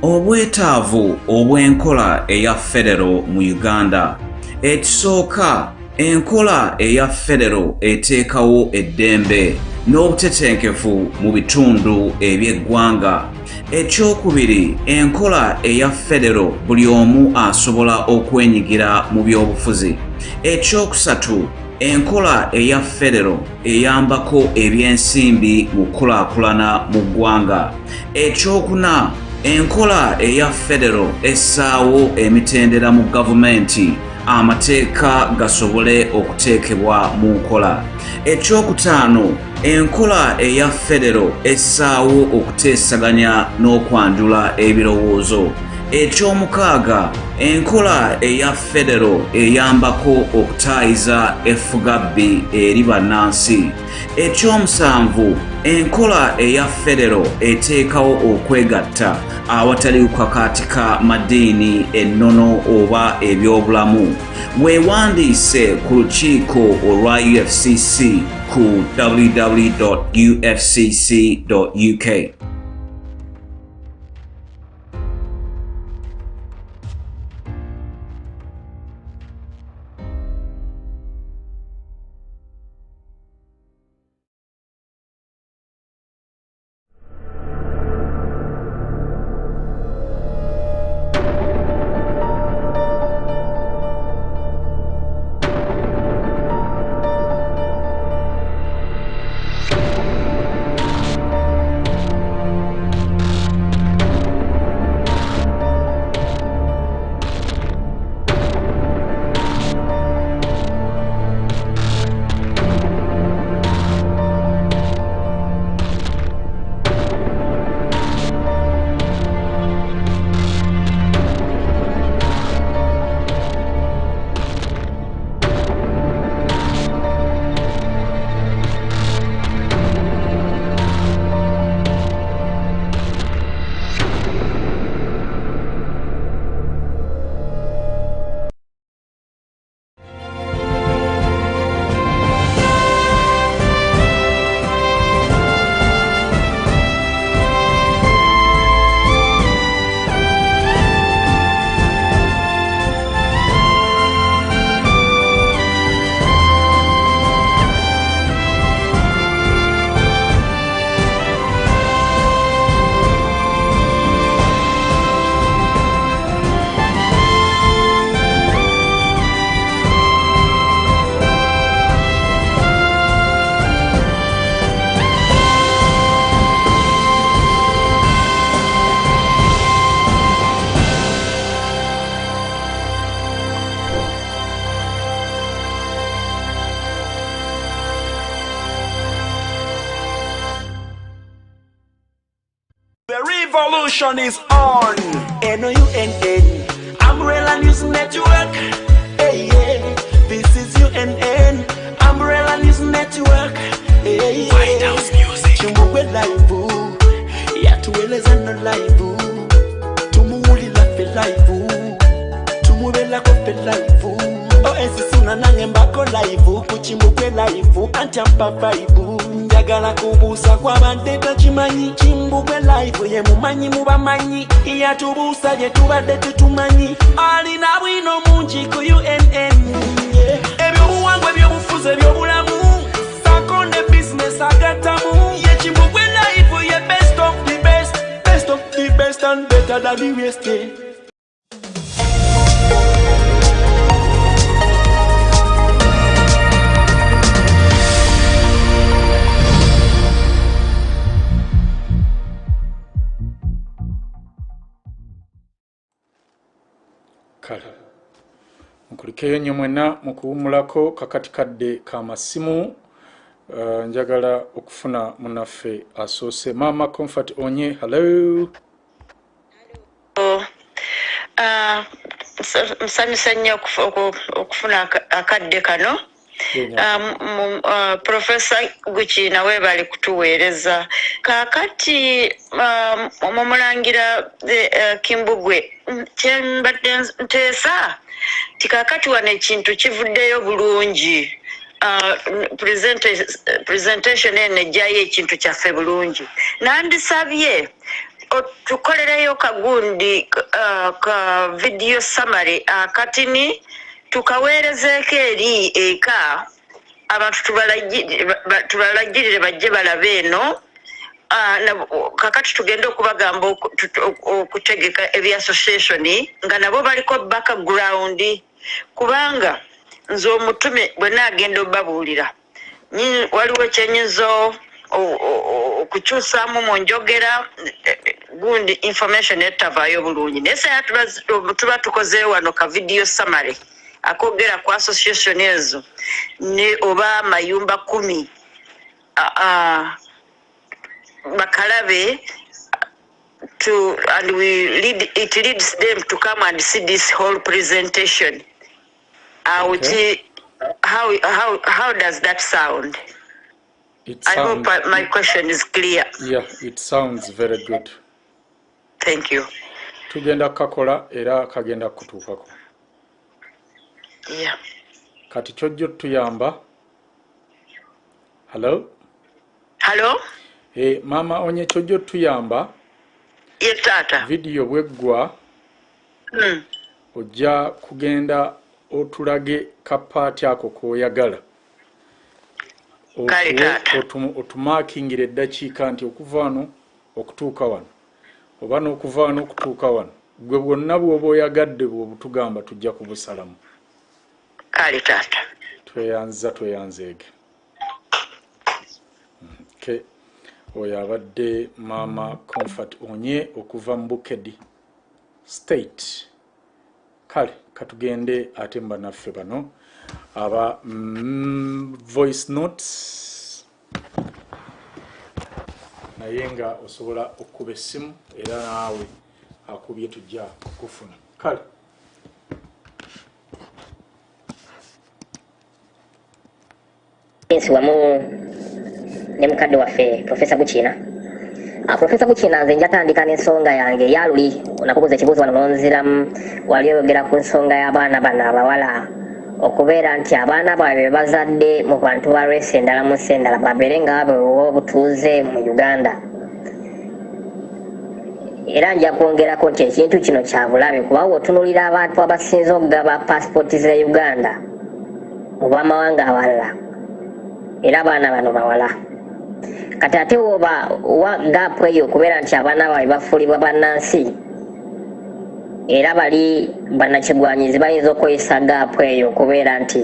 Obwetaavu obw'enkola eya federo mu Uganda. Ekisooka, enkola eya federo eteekawo eddembe n'obutetenkefu mu bitundu eby'eggwanga. Ekyokubiri, enkola eya federo buli omu asobola okwenyigira mu by'obufuzi. Ekyokusatu, enkola eya federo eyambako ebyensimbi mu kulaakulana mu ggwanga. Ekyokuna, enkola eya federo essaawo emitendera mu gavumenti amateeka gasobole okuteekebwa mu nkola. Ekyokutaano, enkola eya federo essaawo okuteesaganya n'okwanjula ebirowoozo. Ekyomukaaga, enkola eya federo eyambako okutaayiza effugabbi eri bannansi. Ekyomusanvu, enkola eya federo eteekawo okwegatta awatali kukakaatika madiini, ennono oba ebyobulamu. Weewandiise ku lukiiko olwa UFCC ku www.ufcc.uk. The revolution is on. NOUNN, Umbrella News Network. Hey, yeah. This is UNN, Umbrella News Network. Hey, White House Music. Chumbuwe live, yatueleza no live. Tumuulila fe live, tumuwela ko fe live. Suna nange mbako live, kuchimbuwe live, antiampa vibe. Njagala kubusa kwa bandeta chimanyi, chimbuwe live, ye mumanyi mubamanyi. Iya tubusa ye tubade tutumanyi. Alina bwino munji ku UNN. Ebyo buwangwa ebyo bufuze ebyo bulamu. Sakonde business agatamu. Ye chimbuwe live, ye best of the best. Best of the best and better than the rest. Kale mukulikeyo nnyo mwena mukuwumulako kakati kadde kamasimu. Njagala okufuna munaffe asoose Mama Comfort Onye. Hello. Nsanyusa nnyo okufuna akadde kano. Professor Guchi nawe bali kutuweereza kakati omumulangira Kimbugwe kyembadde nteesa tikakati wane ekintu kivuddeyo bulungi. Presentation enejjayo ekintu kyaffe bulungi. Nandisabye tukolereyo kagundi ka video summary akatini tukaweerezeeko eri eka abantu tubalagirire bajje balabe eno. Kakati tugenda okubagamba okutegeka ebi association nga nabo baliko background kubanga nze omutume bwe naagenda obabuulira waliwo ekyenyizo okukyusaamu mu njogera gundi information etavaayo bulungi naye saya tuba tukozeewo wano ka video summary akogera ku association ezo ne oba mayumba 10 bakalabe and it leads them to come and see this whole presentation. Okay. How does that sound? I hope my question is clear. Yeah, it sounds very good. Thank you. Tugenda kakola era kagenda kutuukako. Yeah. Kati kyojjo tuyamba. Hello? Hello? Mama Onye kyojjo tuyamba. Yes, tata. Video bweggwa. Ojja kugenda otulage kapaati ako k'oyagala. Kale tata. Otumaakingire eddakiika nti okuva wano okutuuka wano. Oba n'okuva wano okutuuka wano. Gwe bwonna bw'oba oyagadde bw'obutugamba tujja kubusalamu. Kale tata. Tweyanzeege. Okay. Oyo abadde Mama Comfort Onye okuva mu Bukedi State. Kale katugende ate mba naffe bano aba voice notes naye nga osobola okuba essimu era naawe akubye tujja kufuna. Kale wamu ne mukadde waffe Professor Guchina. Professor Guchina nze njatandika n'ensonga yange yaluli onakubuza ekibuuzo wano n'onziramu wali oyogera ku nsonga y'abaana bano abawala okubeera nti abaana baabwe bazadde mu bantu ba race endala mu nsi endala babeere nga babeewa obutuuze mu Uganda. Era nja kwongerako nti ekintu kino kya bulabe kuba otunulira abantu abasinze okugaba paasipooti za Uganda mu b'amawanga abalala era abaana bano bawala. Kati ate woba wa gaapu eyo okubeera nti abaana baabwe bafuulibwa bannansi era bali bannakigwanyizi bayinza okukozesa gaapu eyo okubeera nti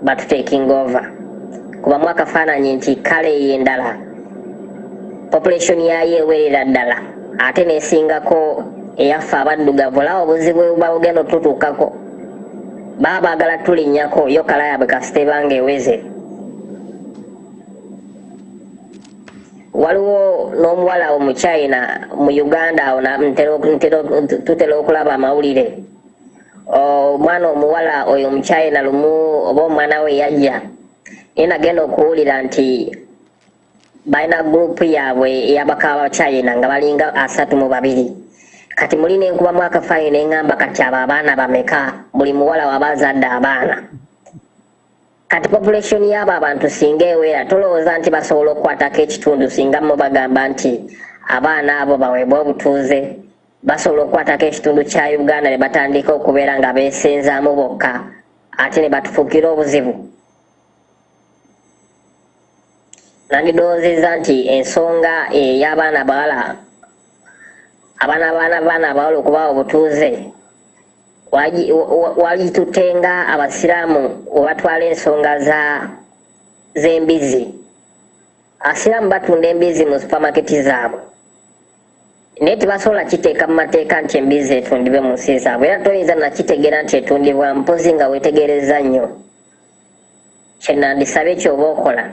batuteking over kubamu akafaananyi nti kale eyo endala population yayo ewerera ddala ate neesingako eyaffe abaddugavu olaba obuzibu bwebugenda otutuukako baba baagala tulinnyako yo kala yaabwe kasita ebanga eweze waliwo n'omuwala omuchina mu Uganda tutera okulaba amawulire omwana omuwala oyo omuchina lumu oba omwana we yajja ena genda okuwulira nti balina gurupu yaabwe eyabaka abachina nga balinga 32 kati mulina enkuba mwaka fayi neŋŋamba kati abo abaana bameka buli muwala wabazadde abaana kati population y'abo abantu singa ewera tolowooza nti basobola okukwatako ekitundu singa mu bagamba nti abaana abo baweebwa obutuuze basobola okukwatako ekitundu kya Uganda ne batandika okubeera nga beesenzaamu bokka ate ne batufuukira obuzibu. Nandidoozezza nti ensonga ey'abaana abawala abaana abawala okubawa obutuuze walitutenga abasiraamu webatwala ensonga z'embizi. Abasiraamu batunda embizi mu supamaketi zaabwe naye tebasobola kiteeka mu mateeka nti embizi etundibwe mu nsi zaabwe era toyinza nakitegeera nti etundibwa mpozi nga wetegereza nnyo kyenandisabye kyoba okola.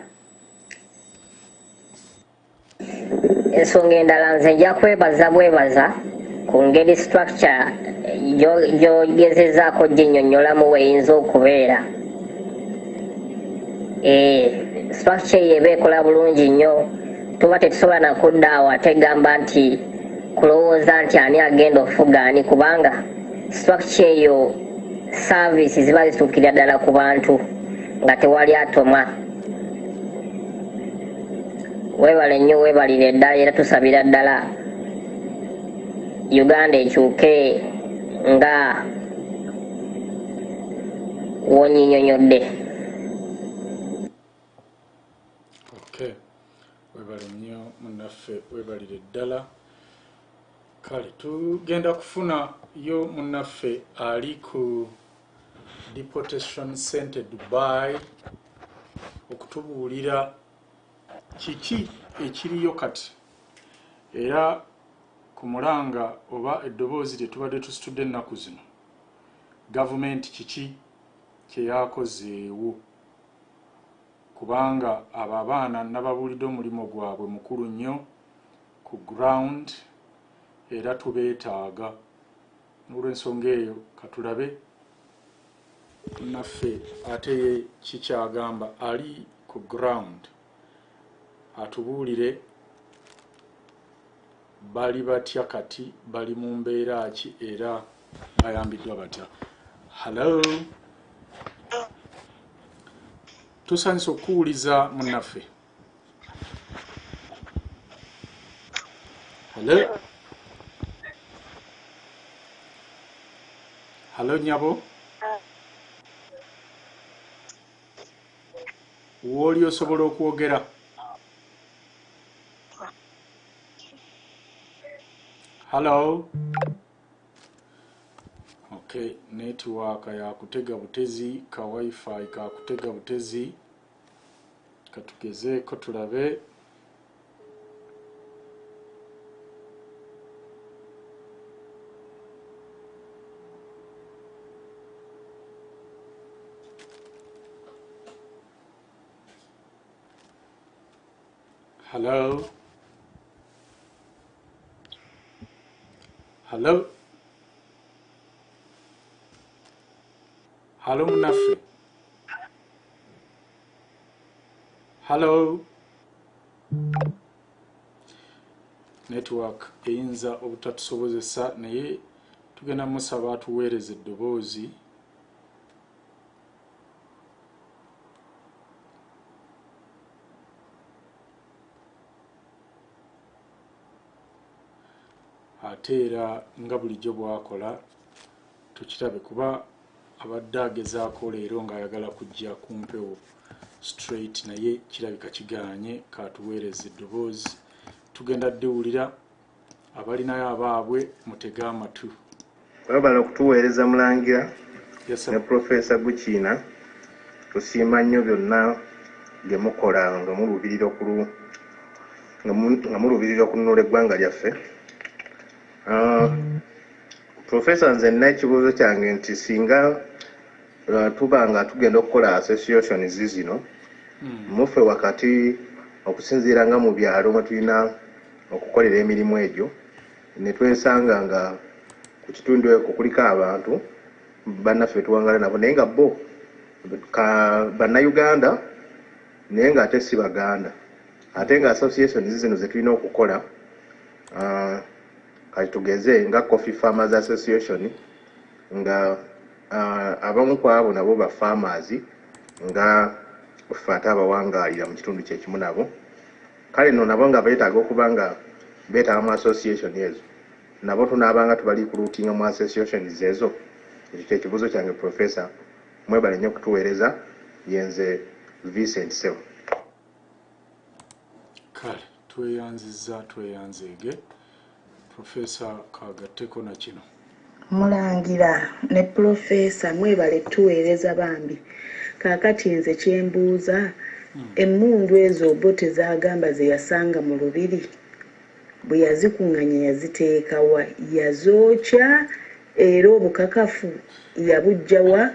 Ensonga endala nze nja kwebaza bwebaza ku ngeri structure gyogezezaako ginnyonnyolamu weyinza okubeera. Structure eyo eba ekola bulungi nnyo tuba tetusobola nakudda awo ate gamba nti kulowooza nti ani agenda ofuga ani kubanga structure eyo service ziba zituukirira ddala ku bantu nga tewali atoma. Webale nnyo webalire ddala era tusabira ddala Uganda ekyuke nga wonyinyonyodde. Okay. Webale nnyo munnaffe webalire ddala. Kale tugenda kufuna yo munnaffe ali ku deportation center Dubai okutubuulira kiki ekiriyo kati era ku mulanga oba eddoboozi lyetubadde tusitudde ennaku zino gavumenti kiki kyeyakozeewo kubanga abo abaana nababuulidde omulimu gwabwe mukulu nnyo ku ground era tubeetaaga n'olw'ensonga eyo katulabe naffe ate ye kikyagamba ali ku ground atubuulire bali batya kati bali mu mbeera ki era bayambiddwa batya. Hello, tusanyusa okuwuliza munnaffe. Hello, hello nyabo, woli osobola okwogera? Hello. Okay, network ya kutega butezi ka wifi ka kutega butezi katugeze ko tulabe. Hello. Hello. Hello munnaffe. Hello. Network eyinza obutatusobozesa naye tugenda musaba atuweereze eddoboozi. Ate era nga bulijjo bwakola tukirabe kuba abadde agezaako leero ng'ayagala kujja ku mpewo straight naye kirabika kigaanye katuweereza eddoboozi. Tugenda ddiwulira abalinayo abaabwe mutege amatu. Wabala okutuweereza Mulangira ne Profesa Gukiina tusiima nnyo byonna bye mukola nga mulubirira okununula eggwanga lyaffe. Profesa nze nina ekibuuzo kyange nti singa tuba nga tugenda okukola association zino muffe wakati okusinziira nga mu byalo mwe tulina okukolera emirimu egyo ne twesanga nga ku kitundu ekyo kuliko abantu bannaffe tuwangala nabo naye nga bo bannayuganda naye nga ate si baganda ate nga association zino ze tulina okukola kati tugeze nga Coffee Farmers Association nga abamu ku abo nabo ba farmers nga ffe ate abawangaalira mu kitundu kyekimu nabo kale nno nabo nga beetaaga okuba nga beetaba mu association ezo nabo tunaabanga tubali kuruutinga mu associations ezo ekyo kyekibuuzo kyange professor mwebale nnyo okutuweereza yenze Vincent Sewa. Kale tweyanzeege Professor kagatteko na kino. Mulangira ne Professor mwebale tuweereza bambi kaakati nze kyembuuza emmundu ezo bo tezagamba ze yasanga mu lubiri bwe yazikuŋŋanya yaziteekawa yazookya era obukakafu yabujjawa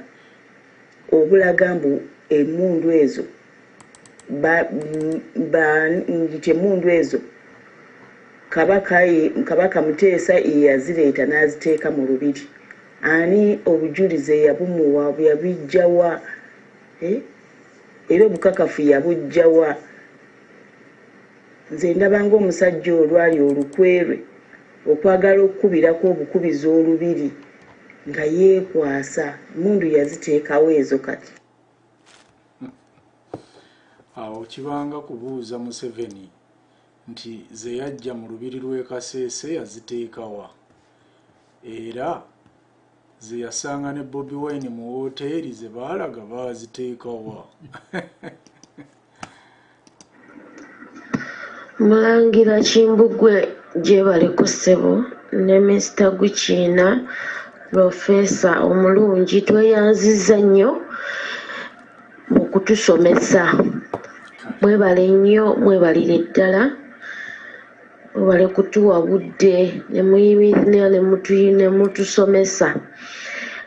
obulaga mbu emmundu ezo emmundu ezo kabaka Muteesa yazireeta n'aziteeka mu lubiri ani obujulize yabumuwa yabijjawa era obukakafu yabujjawa nze ndaba ng'omusajja olwali olukwerwe okwagala okukubirako obukubizi olubiri nga yeekwasa mundu yaziteekawo ezo kati awo kibanga kubuuza Museveni nti ze yajja mu lubiri lw'e Kasese yaziteekawa era ze yasanga ne Bobi Wine mu woteeri ze baalaga baziteekawa. Mulangira Kimbugwe gyebali ku ssebo ne Mr. Gukiina Professor omulungi tweyanziza nnyo mu kutusomesa mwebale nnyo mwebalire ddala mwebale kutuwa budde ne muyimirira ne mutusomesa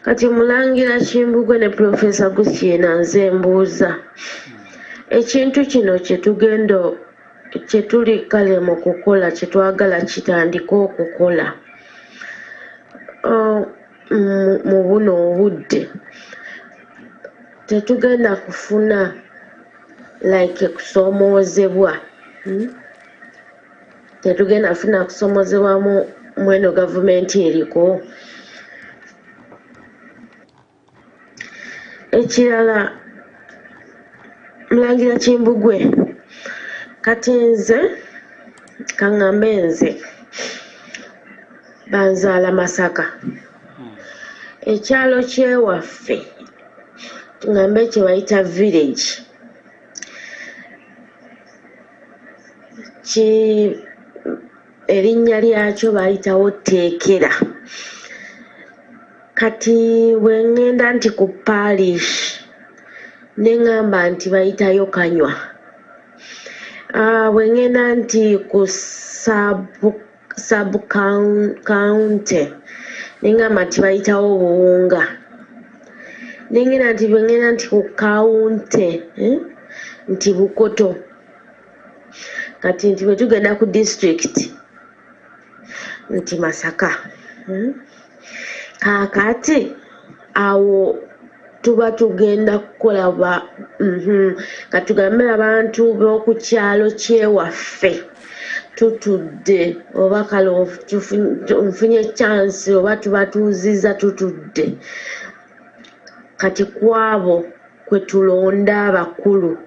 kati Mulangira Kimbugwe ne Professor Gukiina nze mbuuza ekintu kino kyetuli kale mu kukola kyetwagala kitandika okukola mu buno obudde tetugenda kufuna like kusoomoozebwa tetugenda kufuna kusoomoozebwa mu eno gavumenti eriko. Ekirala Mulangira Kimbugwe kati nze kaŋŋambe nze banzaala Masaka ekyalo kyewaffe tuŋŋambe kye bayita village erinnya lyakyo bayitawo Teekera kati bwengenda nti ku parish neŋŋamba nti bayitayo Kanywa bwengenda nti ku sub county neŋŋamba nti bayitawo Buwunga nengenda nti bwengenda nti ku county nti Bukoto kati nti bwe tugenda ku district nti Masaka kaakati awo tuba tugenda kukola katugambe abantu b'oku kyalo kyewaffe tutudde oba kale nfunye chance oba tuba tuuziza tutudde kati kwabo kwe tulonda abakulu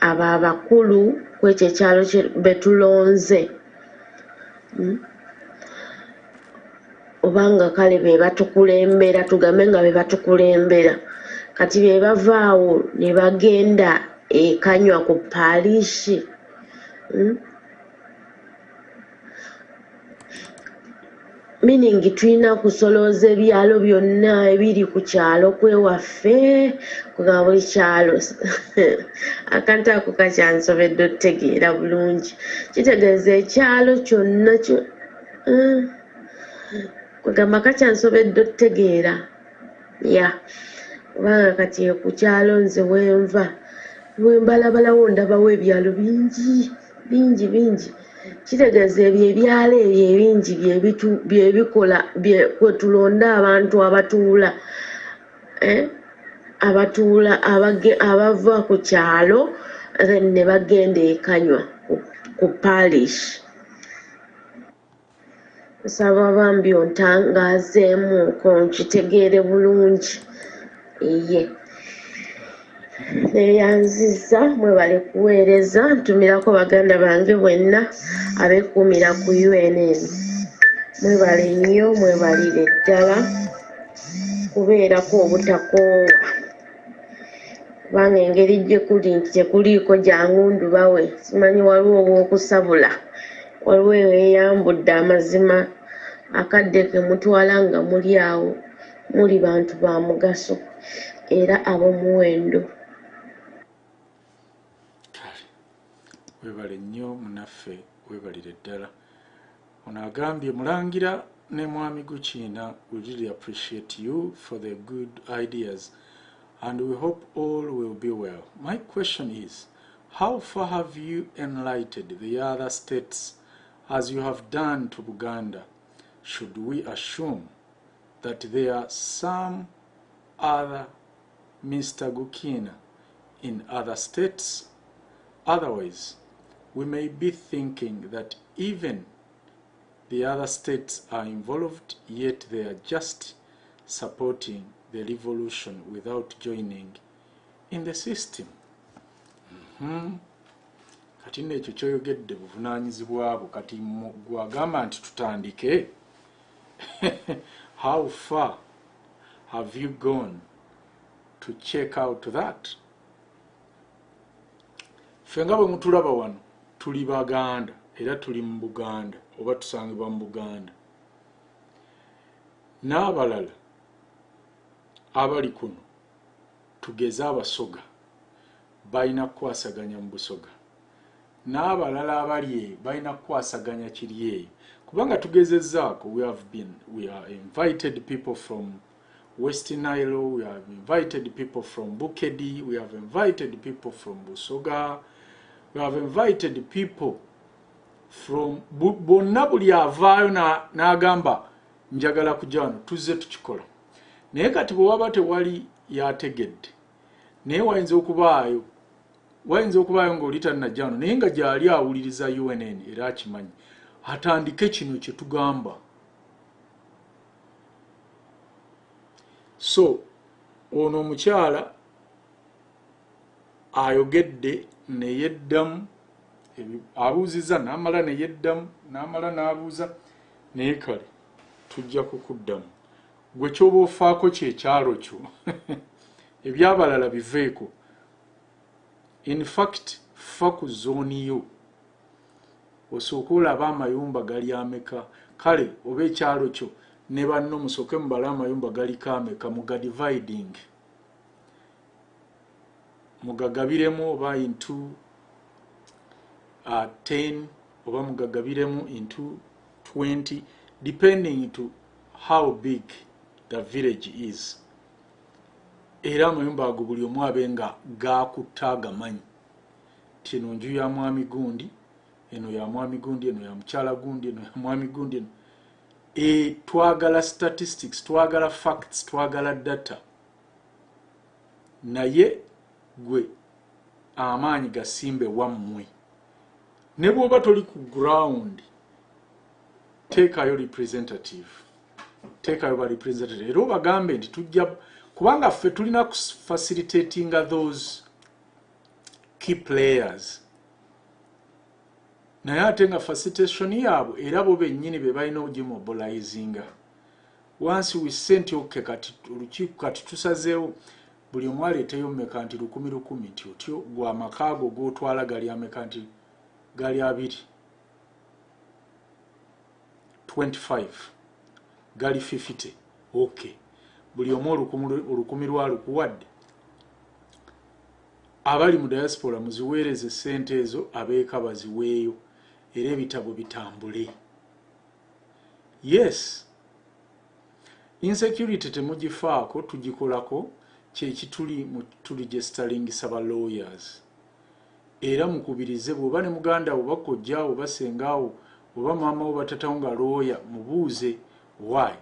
abo abakulu kwekyo ekyalo betulonze obanga kale be batukulembera tugambe nga be batukulembera kati be bavaawo ne bagenda Kanywa ku parishi meaning tulina kusolooza ebyalo byonna ebiri ku kyalo kwewaffe kuga buli kyalo akantu ako kakyansobedde otegeera bulungi kitegeeza ekyalo kyonna kugamba kakyansobedde otegeera ya kubanga kati ku kyalo nze wenva lwembalabalawo ndabawo ebyalo bingi kitegeeza ebyo ebyalo ebyo ebingi byebikola kwe tulonda abantu abatuula abava ku kyalo then ne bagenda ekanywa ku parish. Nsaba bambi ontangaazeemuuko nkitegeere bulungi. Iye neyanziza mwebale kuweereza ntumirako baganda bange bwenna abekuumira ku UNN. Mwebale nnyo mwebalire ddala kubeerako obutakoowa kubanga engeri gye kuli nti tekuliiko jangundu bawe simanyi waliwo obwokusabula waliwo eyambudde amazima akadde ke mutwala nga muli awo muli bantu ba mugaso era ab'omuwendo. Webale nnyo munaffe webalire ddala. Ono agambye Mulangira ne Mwami Gukiina, we really appreciate you for the good ideas and we hope all will be well. My question is, how far have you enlightened the other states as you have done to Uganda? Should we assume that there are some other Mr. Gukiina in other states? Otherwise, we may be thinking that even the other states are involved, yet they are just supporting the revolution without joining in the system. Kati nekyo kyoyogedde buvunaanyizibwabo kati gwagamba nti tutandike. How far have you gone to check out that? Fenga bwe mutulaba wano tuli Baganda era tuli mu Buganda oba tusangibwa mu Buganda. N'abalala abali kuno tugeze Abasoga balina kukwasaganya mu Busoga. N'abalala abali eyo balina kukwasaganya kiri eyo. Kubanga tugezezzaako we are invited people from West Nile, we have invited people from Bukedi, we have invited people from Busoga, we have invited people from bonna buli avaayo n'agamba njagala kujja wano tuzze tukikola. Naye kati bwe waba tewali yategedde naye wayinza okubaayo ng'oli tannajja wano naye nga gyali awuliriza UNN era akimanyi atandike kino kye tugamba. So ono omukyala ayogedde ne yeddamu abuuzizza n'amala ne yeddamu n'amala n'abuuza naye kale tujja kukuddamu gwe ky'oba ofaako kyekyalo kyo ebyabalala biveeko. In fact fa ku zooni yo osooka olaba amayumba gali ameka kale oba ekyalo kyo ne banno musooke mubala amayumba galiko ameka mugadividing mugagabiremu oba into 10 oba mugagabiremu into 20 depending to how big the village is. Era amayumba ago buli omu abe nga gaakutta agamanyi ti eno nju ya mwami gundi, eno ya mwami gundi, eno ya mukyala gundi, eno ya mwami gundi. Twagala statistics, twagala facts, twagala data. Naye gwe amaanyi gasimbe wammwe. Ne bw'oba toli ku ground, teekayo representative. Teekayo ba representative. Era obagambe nti tujja kubanga ffe tulina ku facilitatinga those key players. Naye ate nga facilitation yaabwe era bo bennyini be balina ogimobilizinga. Once we sent okay kati olukiiko kati tusazeewo buli omu aleeteyo mmeka nti 10,000 nti otyo gwa amakaago g'otwala gali ameka nti gali 2 25 gali 50 okay buli omu 10,000 lwalukuwadde. Abali mu diaspora muziweereze ssente ezo abeeka baziweeyo era ebitabo bitambule. Yes, insecurity temugifaako tugikolako kyekituli mu tuligestaling saba lawyers era mukubirize bw'oba ne muganda wo bakojjaawo basengaawo oba maama wo batatawo nga looya mubuuze why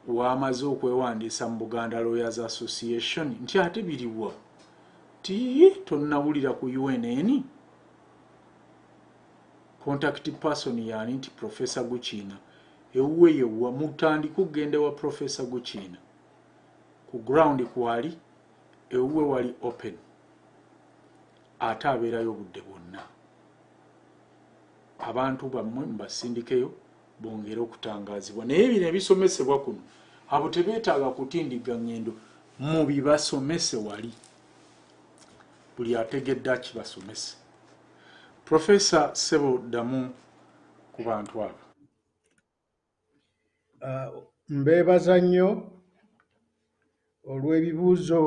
wamaze okwewandiisa mu Buganda Lawyers Association nti ate biriwa ti tonnawulira ku UNN. Contact person yani nti Professor Guchina ewuwe yewuwa mutandika okugenda wa Professor Guchina ku ground kwali ewuwe wali open ate abeerayo obudde bwonna abantu bammwe mbasindikeyo bongere okutangaazibwa naye bino ebisomesebwa kuno abo tebeetaaga kutindiga ngendo mu bibasomese wali buli ategedde akibasomese. Professor Sebo Damu ku bantu abo. Mbeebaza nnyo olw'ebibuuzo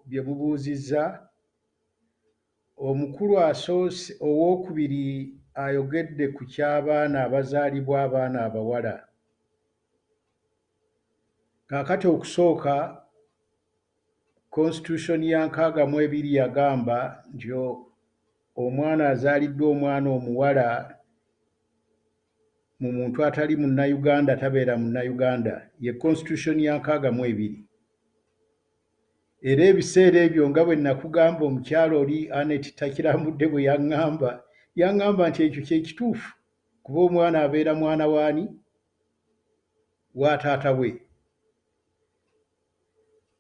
bye mubuuzizza. Omukulu owookubiri ayogedde ku ky'abaana abazaalibwa abaana abawala. Kaakati okusooka Constitution ya 62 yagamba nti omwana azaaliddwa omwana omuwala mu muntu atali munnayuganda tabeera munnayuganda ye Constitution ya 62. Era ebiseera ebyo nga bwe nakugamba omukyalo oli Anet Takirambudde bwe yaŋŋamba nti ekyo kye kituufu kuba omwana abeera mwana waani wa taata we.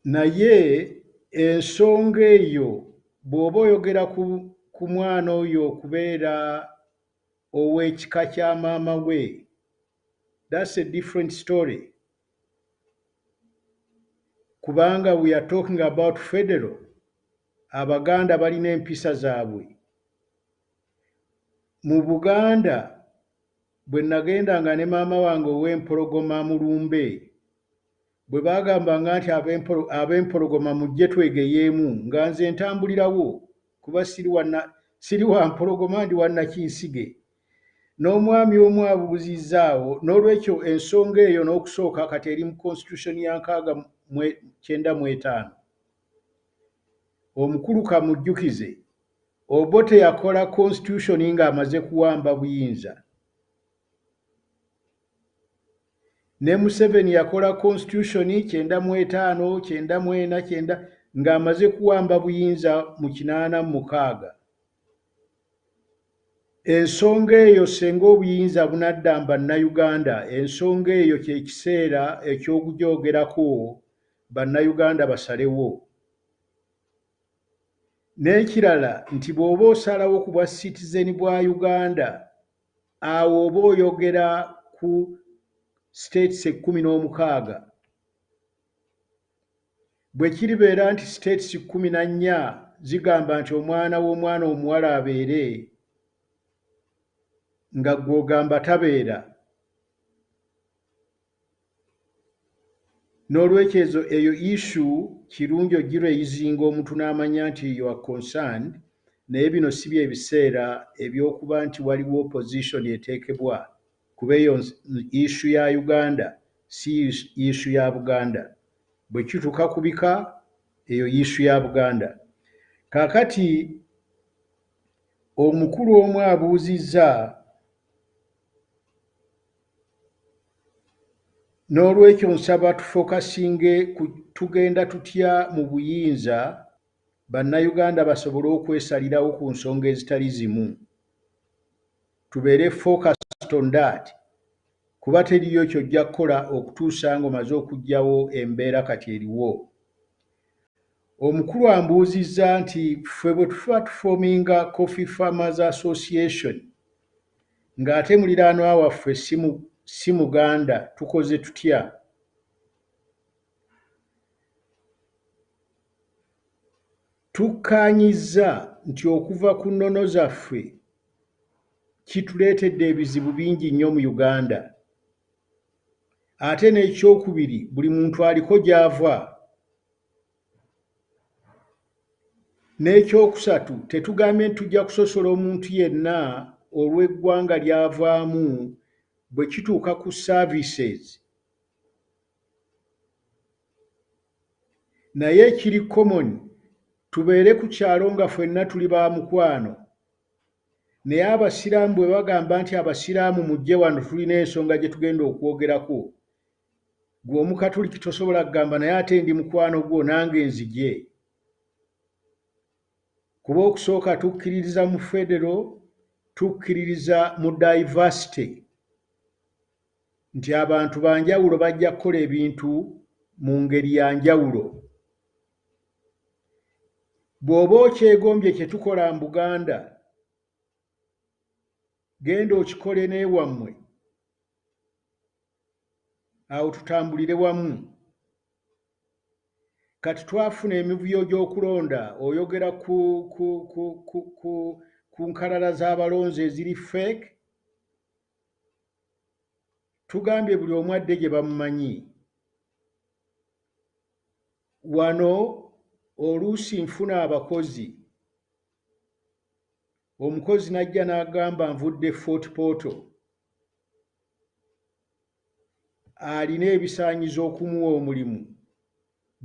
Naye ensonga eyo bw'oba oyogera ku mwana oyo okubeera ow'ekika kya maama we, that's a different story. Kubanga we are talking about federal. Abaganda balina empisa zaabwe. Mu Buganda bwe nagendanga ne maama wange ow'Empologoma Mulumbe, bwe bagambanga nti ab'Empologoma mujje twegeyeemu nga nze ntambulirawo kuba siri wa Mpologoma ndi wa Nakinsige. N'omwami omu abuuzizzaawo, n'olwekyo ensonga eyo n'okusooka kati eri mu Constitution ya 95. Omukulu kamujjukize, Obote yakola Constitution ng'amaze kuwamba buyinza. Ne Museveni yakola Constitution 95, 94, ng'amaze kuwamba buyinza mu 86. Ensonga eyo senga obuyinza bunaddamba Bannayuganda, ensonga eyo kye kiseera eky'okugyogerako Bannayuganda basalewo. N'ekirala nti bw'oba osalawo ku bwa citizen bwa Uganda, awo oba oyogera ku states 16. Bwe kiribeera nti states 14 zigamba nti omwana w'omwana omuwala abeere, nga gw'ogamba tabeera. N'olwekyo eyo issue kirungi ogirayizinga omuntu n'amanya nti you are concerned, naye bino si bye biseera eby'okuba nti waliwo opposition eteekebwa, kuba eyo issue ya Uganda si issue ya Buganda. Bwe kituuka ku bika, eyo issue ya Buganda. Kaakati omukulu omu abuuzizza, n'olwekyo nsaba tufokasinge tugenda tutya mu buyinza Bannayuganda basobole okwesalirawo ku nsonga ezitali zimu. Tubeere focused on that. Kuba teriyo kyojja kukola okutuusa ng'omaze okuggyawo embeera kati eriwo. Omukulu ambuuzizza nti ffe bwe tufa tufominga Coffee Farmers Association ng'ate muliraanwa waffe si Muganda, tukoze tutya? Tukkaanyizza nti okuva ku nnono zaffe kituleetedde ebizibu bingi nnyo mu Uganda. Ate n'ekyokubiri, buli muntu aliko gy'ava. N'ekyokusatu, tetugambye nti tujja kusosola omuntu yenna olw'eggwanga ly'avaamu bwe kituuka ku services. Naye ekiri common, tubeere ku kyalo nga ffenna tuli ba mukwano naye abasiraamu bwe bagamba nti abasiraamu mujje wano tulina ensonga gye tugenda okwogerako gwe omukatoliki tosobola kugamba naye ate ndi mukwano gwo nange nzije kuba okusooka tukkiririza mu federo tukkiririza mu diversity nti abantu banjawulo bajja kukola ebintu mu ngeri ya njawulo bw'oba okyegombye kye tukola mu Buganda genda okikole n'ewammwe awo tutambulire wamu kati twafuna emivuyo gy'okulonda oyogera ku nkalala z'abalonzi eziri fake tugambye buli omu adde gye bamumanyi wano oluusi nfuna abakozi omukozi n'ajja n'agamba nvudde Fort Portal alina ebisaanyizo okumuwa omulimu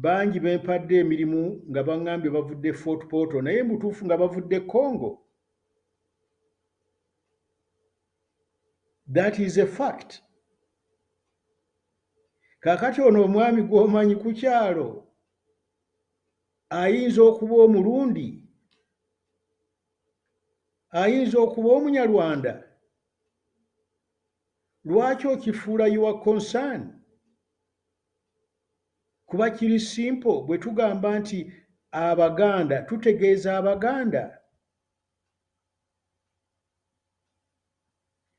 bangi bempadde emirimu nga baŋŋambye bavudde Fort Portal naye mutuufu nga bavudde Congo. That is a fact. Kaakati ono omwami gw'omanyi ku kyalo ayinza okuba omulundi ayinza okuba omunyarwanda lwaki okifuula your concern kuba kiri simple bwe tugamba nti abaganda tutegeeza abaganda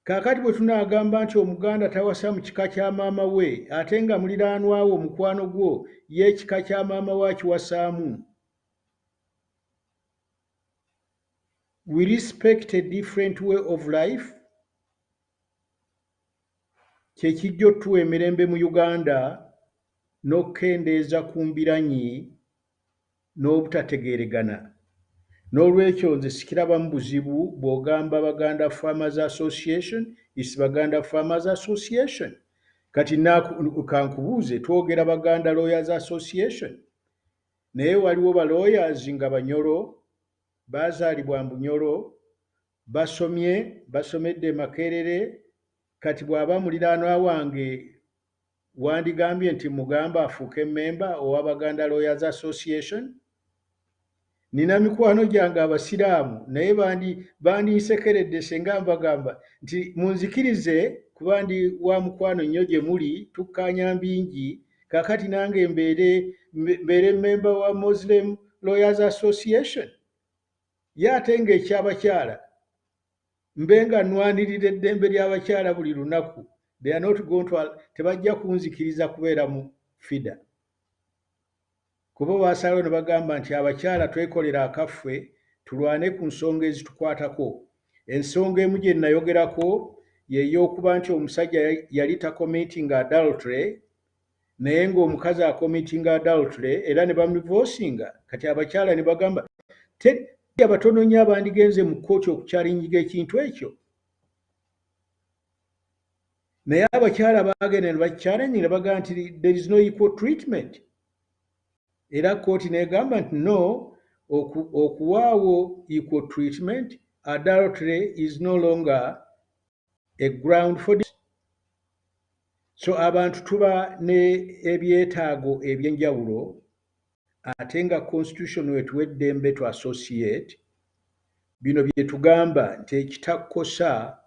kaakati bwe tunaagamba nti omuganda tawasa mu kika kya maama we ate nga muliraanwawo omukwano gwo y'ekika kya maama we akiwasaamu we respect a different way of life kyekijja otuwa emirembe mu Uganda n'okkendeeza ku mbiranyi n'obutategeeragana n'olwekyo nze sikirabamu buzibu bw'ogamba Baganda Farmers Association is Baganda Farmers Association kati kankubuuze twogera Baganda Lawyers Association naye waliwo ba lawyers nga Banyoro baazaalibwa Mbunyoro basomedde Makerere kati bw'aba muliraanwa wange wandigambye nti mugamba afuuke memba owa Baganda Lawyers Association nina mikwano gyange abasiraamu naye bandinsekeredde senga mbagamba nti munzikirize kuba ndi wa mukwano nnyo gye muli tukkaanya bingi kaakati nange mbeere memba wa Muslim Lawyers Association ye ate ng'ekyabakyala mbe nga nnwanirira eddembe ly'abakyala buli lunaku they are not going to tebajja kunzikiriza kubeera mu FIDA kuba baasalawo ne bagamba nti abakyala twekolera akaffe tulwane ku nsonga ezitukwatako ensonga emu gye nayogerako y'ey'okuba nti omusajja yali takomitinga adultery naye ng'omukazi akomitinga adultery era ne bamuvoosinga kati abakyala ne bagamba abatono nnyo abandigenze mu kkooti okukyalingiga ekintu ekyo naye abakyala baagenda ne bakyalingi ne bagamba nti there is no equal treatment era kkooti negamba nti no okuwaawo equal treatment adultery is no longer a ground for this. So abantu tuba ne ebyetaago ebyenjawulo ate nga constitution wetuwa eddembe to associate bino bye tugamba nti ekitakosa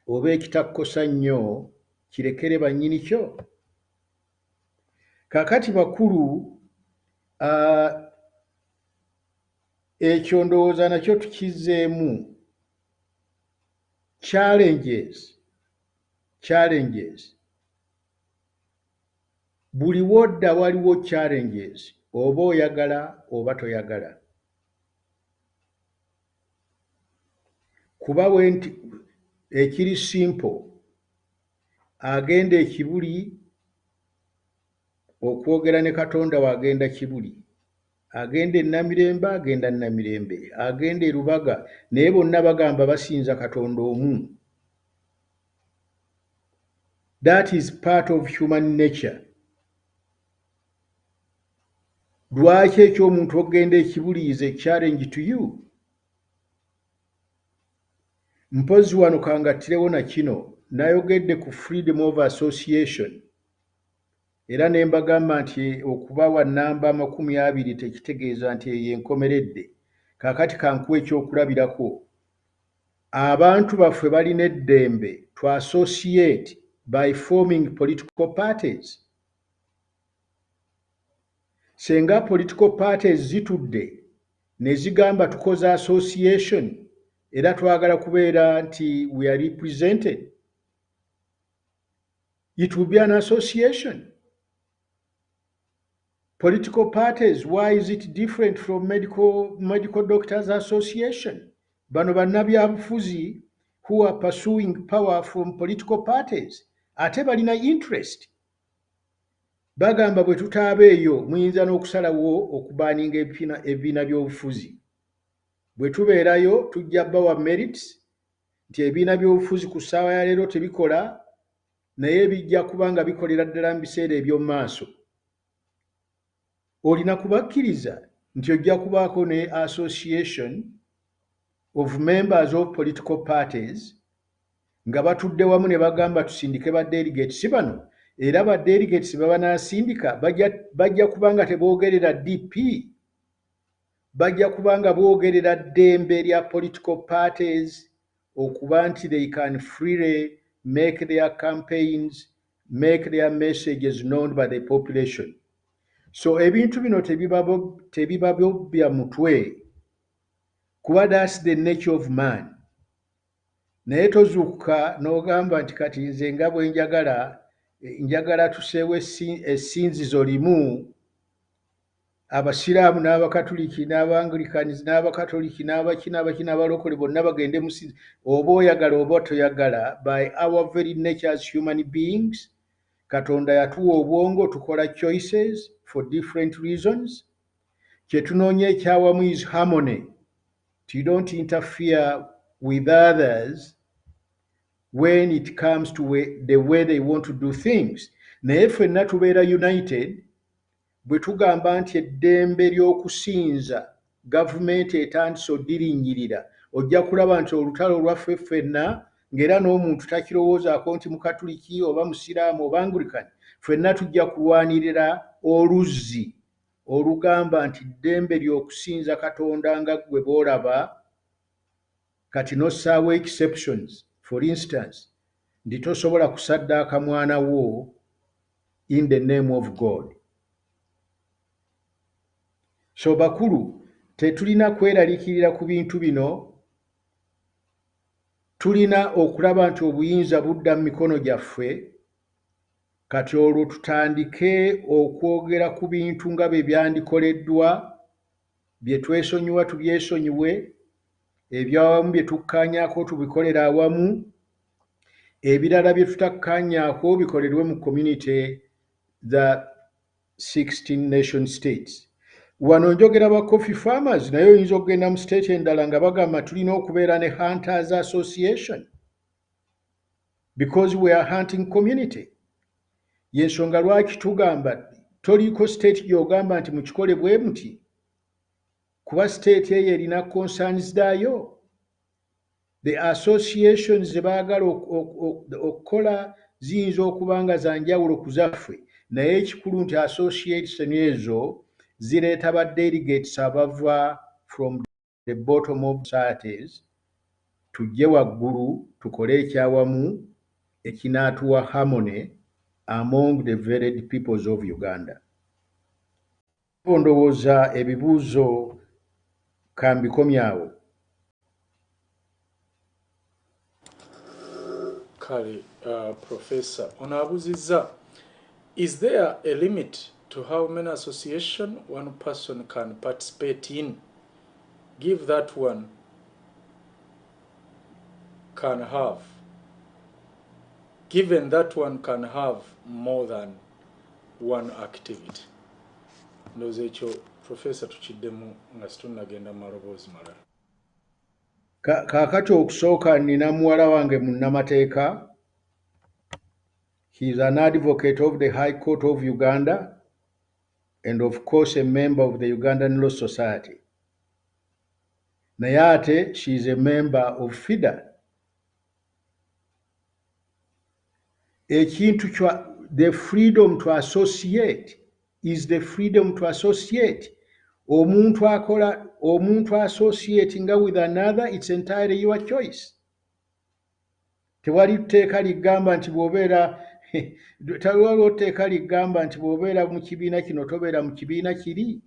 oba ekitakosa nnyo kirekere bannyini kyo kaakati bakulu ekyo ndowooza nakyo tukizzeemu challenges buli wodda waliwo challenges oba oyagala oba toyagala kuba wenti ekiri simple agenda ekibuli okwogera ne Katonda wagenda kibuli agenda e Namirembe agenda Namirembe agenda e Lubaga naye bonna bagamba basinza Katonda omu. That is part of human nature. Lwaki ekyomuntu okugenda ekibuliize challenge to you? Mpozi wano kangattirewo na kino nayogedde ku freedom of association era ne mbagamba nti okubawa nnamba 20 tekitegeeza nti eyo enkomeredde. Kaakati kankuwa ekyokulabirako. Abantu baffe balina eddembe to associate by forming political parties. Senga political parties zitudde ne zigamba tukoze association era twagala kubeera nti we are represented, it will be an association. Political parties, why is it different from medical doctors association? Bano bannabyabufuzi who are pursuing power from political parties ate balina interest. Bagamba bwe tutaabeeyo muyinza n'okusalawo okubaaninga ebibiina by'obufuzi. Bwe tubeerayo tujja bawa merits nti ebibiina by'obufuzi ku ssaawa ya leero tebikola naye bijja kubanga bikolera ddala mu biseera eby'omu maaso. Olina kubakkiriza nti ojja kubaako ne association of members of political parties nga batudde wamu ne bagamba tusindike ba delegates bano, era ba delegates baba nasindika bajja kubanga teboogerera DP, bajja kubanga boogerera ddembe lya political parties okuba nti they can freely make their campaigns, make their messages known by the population. So ebintu bino tebibabya mutwe kuba that's the nature of man. Naye tozuukuka n'ogamba nti kati nze nga bwe njagala tuseewo essinzizo limu abasiraamu n'abakatuliki n'abaanglikans n'abakatoliki n'abaki n'abalokole bonna bagende mu sinzi. Oba oyagala oba toyagala, by our very nature as human beings, Katonda yatuwa obwongo tukola choices for different reasons. Kye tunoonya ekyawamu is harmony. You don't interfere with others when it comes to the way they want to do things. Naye ffenna tubeera united bwe tugamba nti eddembe ly'okusinza gavumenti etandise oddirinnyirira, ojja kulaba nti olutalo olwaffe ffenna ng'era n'omuntu takirowoozaako nti mukatuliki oba musiraamu oba anglican, ffenna tujja kulwanirira oluzzi olugamba nti ddembe ly'okusinza Katonda nga gwe boolaba, kati nossaawo exceptions. For instance, ndi tosobola kusaddaaka mwana wo in the name of God. So bakulu, tetulina kweraliikirira ku bintu bino, tulina okulaba nti obuyinza budda mu mikono gyaffe, kati olwo tutandike okwogera ku bintu nga bwe byandikoleddwa, bye twesonyiwa tubyesonyiwe, ebyawamu bye tukkaanyaako tubikolera awamu, ebirala bye tutakkaanyaako bikolerwe mu community, the 16 nation states. Wano njogera ba coffee farmers, naye oyinza okugenda mu state endala nga bagamba tulina okubeera ne hunters association because we are hunting community. Yensonga lwaki tugamba toliiko state gy'ogamba nti mukikole bwe muti, kuba state eyo erina concerns daayo. The associations ze baagala okukola ziyinza okuba nga za njawulo ku zaffe, naye ekikulu nti association ezo zireeta ba delegates abava from the bottom of societies, tujje waggulu tukole ekyawamu ekinaatuwa harmony among the varied peoples of Uganda. Ndowooza ebibuuzo kambikomyawo. Kale, Professor, onabuzizza, is there a limit to how many association one person can participate in? Give that one can have, given that one can have more than one activity. Ndoze ekyo Professor tukiddemu nga situnagenda mu maloboozi malala. Kaakati okusooka nina muwala wange munnamateeka. He is an advocate of the High Court of Uganda and of course a member of the Ugandan Law Society. Nayate, she is a member of FIDA. The freedom to associate is the freedom to associate. Omuntu associating with another, it's entirely your choice. Tewali tteeka ligamba nti bw'obeera mu kibiina kino tobeera mu kibiina kiri.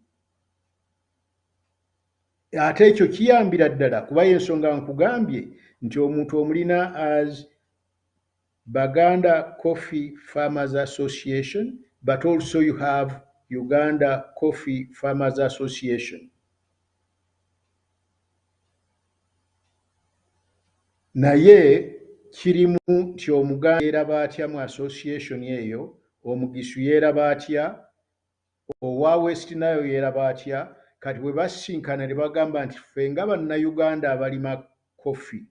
Ate ekyo kiyambira ddala kuba y'ensonga nkugambye nti omuntu omulina as Baganda Coffee Farmers Association, but also you have Uganda Coffee Farmers Association. Naye kirimu nti Omuganda yeeraba atya mu association eyo, Omugisu yeeraba atya, owa West nayo yeeraba atya, kati bwe basinkana ne bagamba nti ffe nga bannayuganda abalima coffee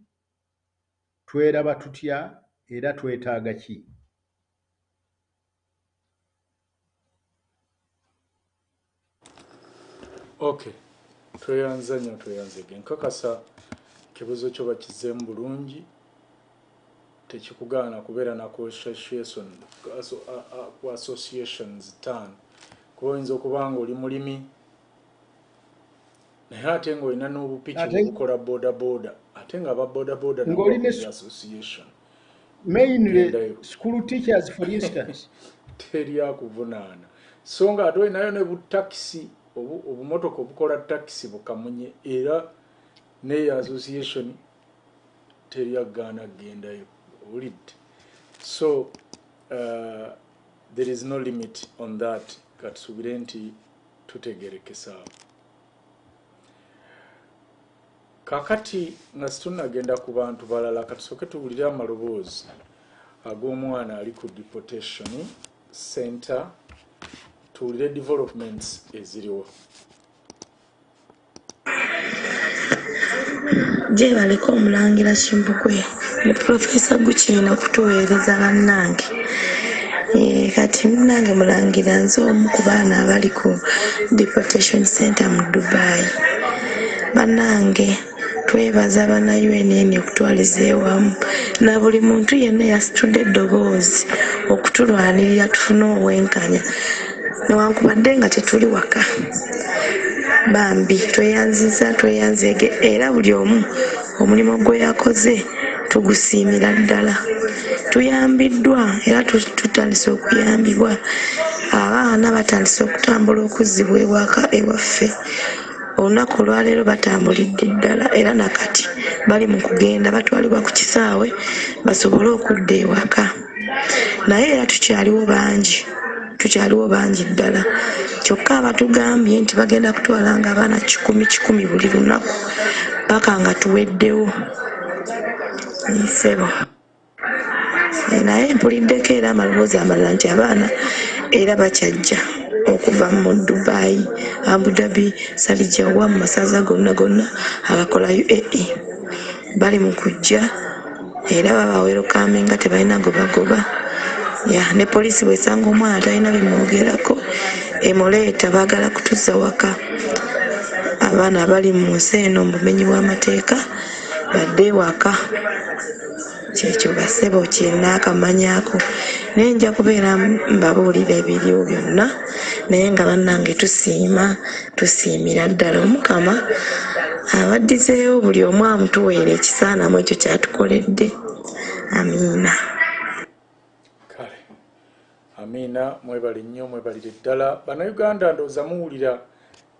tweraba tutya era twetaaga ki? Okay, tweyanzanya tweyanzege nkakasa kibuzo kyo bakizeemu bulungi, tekikugaana kubeera na associations ttaano kuba oyinza okuba nga oli mulimi naye ate ng'olina n'obupiki obukola bodaboda ate nga babodaboda association mainly school teachers for instance teri akuvunaana so nga ate olinayo ne butakisi obumotoka obukola takisi bukamunye era ne association teri agaana gendayo owulidde. So there is no limit on that katusubire nti tutegerekesaawo. Kakati nga situnagenda ku bantu balala katusooke tuwulire amaloboozi ag'omwana ali ku deportation center, tuwulire developments eziriwo. Je baliko omulangira Kimbugwe ne Professor Gukiina okutuweereza bannange. Kati munnange mulangira nze omu ku baana abali ku deportation center mu Dubai. Bannange twebaza bana UNN okutwaliza ewamu na buli muntu yenna yasitudde eddoboozi okutulwanirira tufune obwenkanya newankubadde nga tetuli waka. Bambi tweyanzege era buli omu omulimu gwe yakoze tugusiimira ddala. Tuyambiddwa era tutandise okuyambibwa. Abaana batandise okutambula okuzzibwa ewaka ewaffe. Olunaku olwaleero batambulidde ddala era nakati bali mu kugenda batwalibwa ku kisaawe basobole okudda ewaka. Naye era tukyaliwo bangi ddala. Kyokka abatugambye nti bagenda kutwalanga abaana 100 buli lunaku paka nga tuweddewo. Nsebo. Naye mpuliddeko era amaloboozi amalala nti abaana era bakyajja okuva mu Dubai, Abu Dhabi, Salijawa mu masaza gonna abakola UAE. Bali mu kujja era babaweero kaminga tebalina gobagoba. Ne poliisi bwesanga omwana talina bimwogerako emuleeta baagala kutuzza waka. Abaana abali mu nsi eno mu bumenyi bw'amateeka badde ewaka. Kyekyo basebo kyenaakamanyako naye nja kubeera mbabuulira ebiriwo byonna naye nga bannange tusiimira ddala Omukama abaddizeewo buli omu amutuweera ekisaanamu ekyo kyatukoledde. Amiina. Kale amiina, mwebale nnyo, mwebalire ddala. Bannayuganda ndowooza muwulira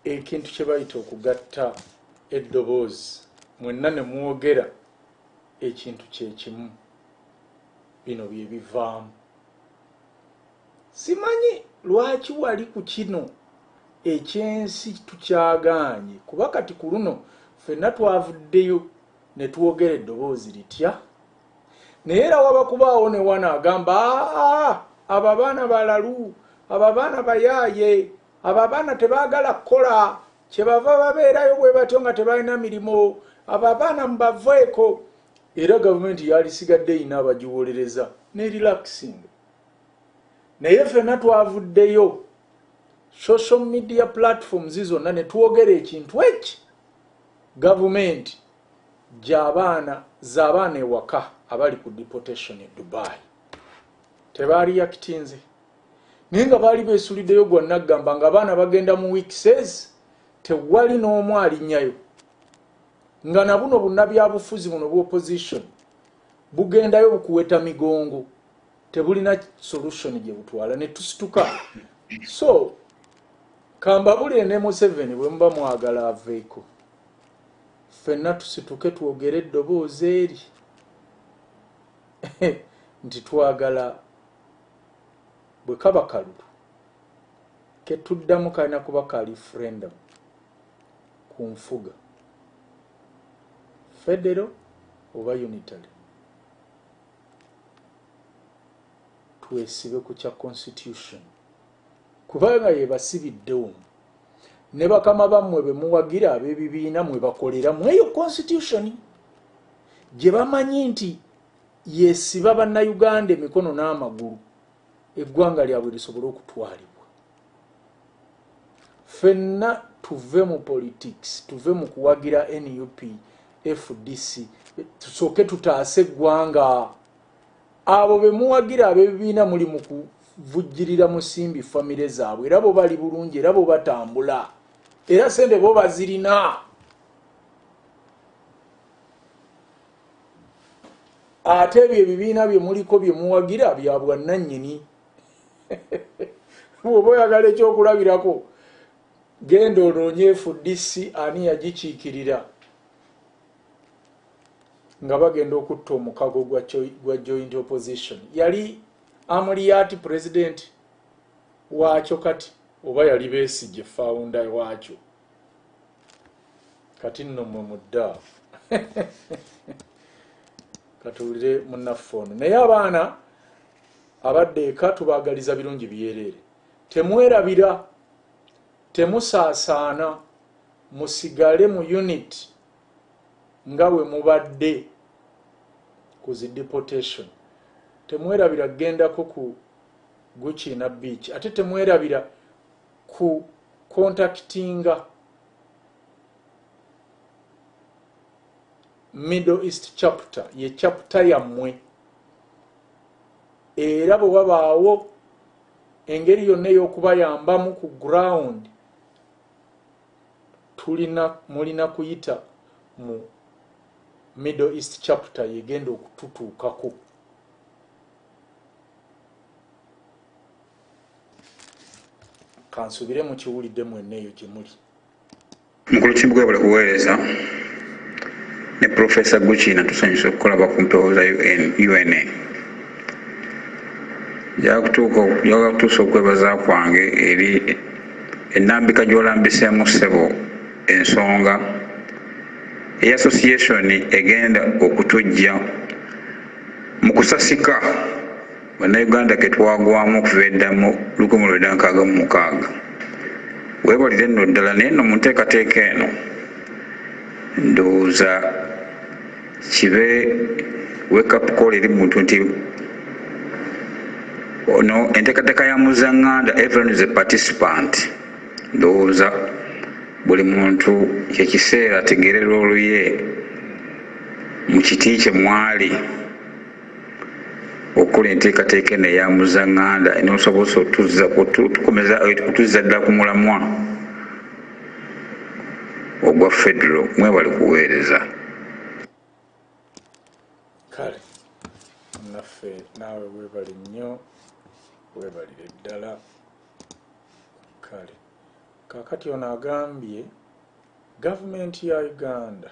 ekintu kye bayita okugatta eddoboozi, mwenna ne mwogera ekintu kyekimu, bino bye bivaamu. Simanyi lwaki wali ku kino ekyensi tukyagaanye kuba kati ku luno ffenna twavuddeyo ne twogera eddoboozi litya. Naye era waba kubaawo ne wana agamba abo abaana balalu, abo abaana bayaaye, abo abaana tebaagala kukola, kyebava babeerayo bwe batyo nga tebalina mirimu, abo abaana mubavaeko. Era gavumenti yalisigadde ina abagiwolereza ne relaxing. Naye ffenna twavuddeyo social media platforms zonna ne twogera ekintu eki government z'abaana ewaka abali ku deportation e Dubai tebaali yakitinze naye nga baali beesuliddeyo gwonna gamba nga abaana bagenda mu weekses tewali n'omu alinnyayo nga na buno bunnabyabufuzi buno bw'opposition bugendayo bukuweta migongo tebulina solution gye butwala ne tusituka so kambabule ne Museveni bwe muba mwagala aveeko ffenna tusituke twogere eddoboozi eri nti twagala bwe kaba kalulu ketuddamu kalina kuba ka referendum ku nfuga federal oba unitary twesibe ku kya constitution kubanga yebasibiddewo ne bakama bammwe be muwagira ab'ebibiina mwe bakolera mu eyo constitution gye bamanyi nti yesiba bannayuganda emikono n'amagulu eggwanga lyabwe lisobole okutwalibwa ffenna tuve mu politics tuve mu kuwagira NUP FDC tusooke tutaase eggwanga abo be muwagira ab'ebibiina muli mu kuvujjirira musimbi famire zaabwe era bo bali bulungi era bo batambula era sente bo bazirina ate ebyo ebibiina bye muliko bye muwagira bya bwannannyini bw'oba oyagala ekyokulabirako genda onoonye FDC ani yagikiikirira nga bagenda okutta omukago gwa joint opposition yali Amuriat president wakyo kati oba yali Besigye founder wakyo kati nno mwe mudda katuulire munnaffe naye abaana abadde eka tubaagaliza birungi byerere temwerabira temusaasaana musigale mu unit nga bwe mubadde ku zi deportation temwerabira gendako ku Guchina beach ate temwerabira ku contactinga Middle East chapter ye chapter yammwe era bwe wabaawo engeri yonna ey'okubayambamu ku ground mulina kuyita mu Middle East chapter yegenda okututuukako kansubire mu kiwulidde mwenna eyo gye muli mukulu kimbugwe buli kuweereza ne Professor Guchina tusanyusa okukolaba ku mpewo za UNA yakutuusa okwebaza kwange eri ennambika gy'olambiseemu ssebo ensonga association egenda okutujja mu kusasika bannayuganda ke twagwamu okuva eddamu 1966 weebalire nno ddala naye nno mu nteekateeka eno ndowooza kibe wake up call eri muntu nti ono enteekateeka ya muzaŋŋanda everyone is a participant ndowooza buli muntu kyekiseera ategeerera oluye mu kiti kye mwali okukola enteekateeka eno eya muzaŋŋanda enosobosa okutuzza ddala ku mulamwa ogwa federo mwebali kuweereza kale naffe naawe weebali nnyo weebalire ddala kale kakati ono agambye gavumenti ya Uganda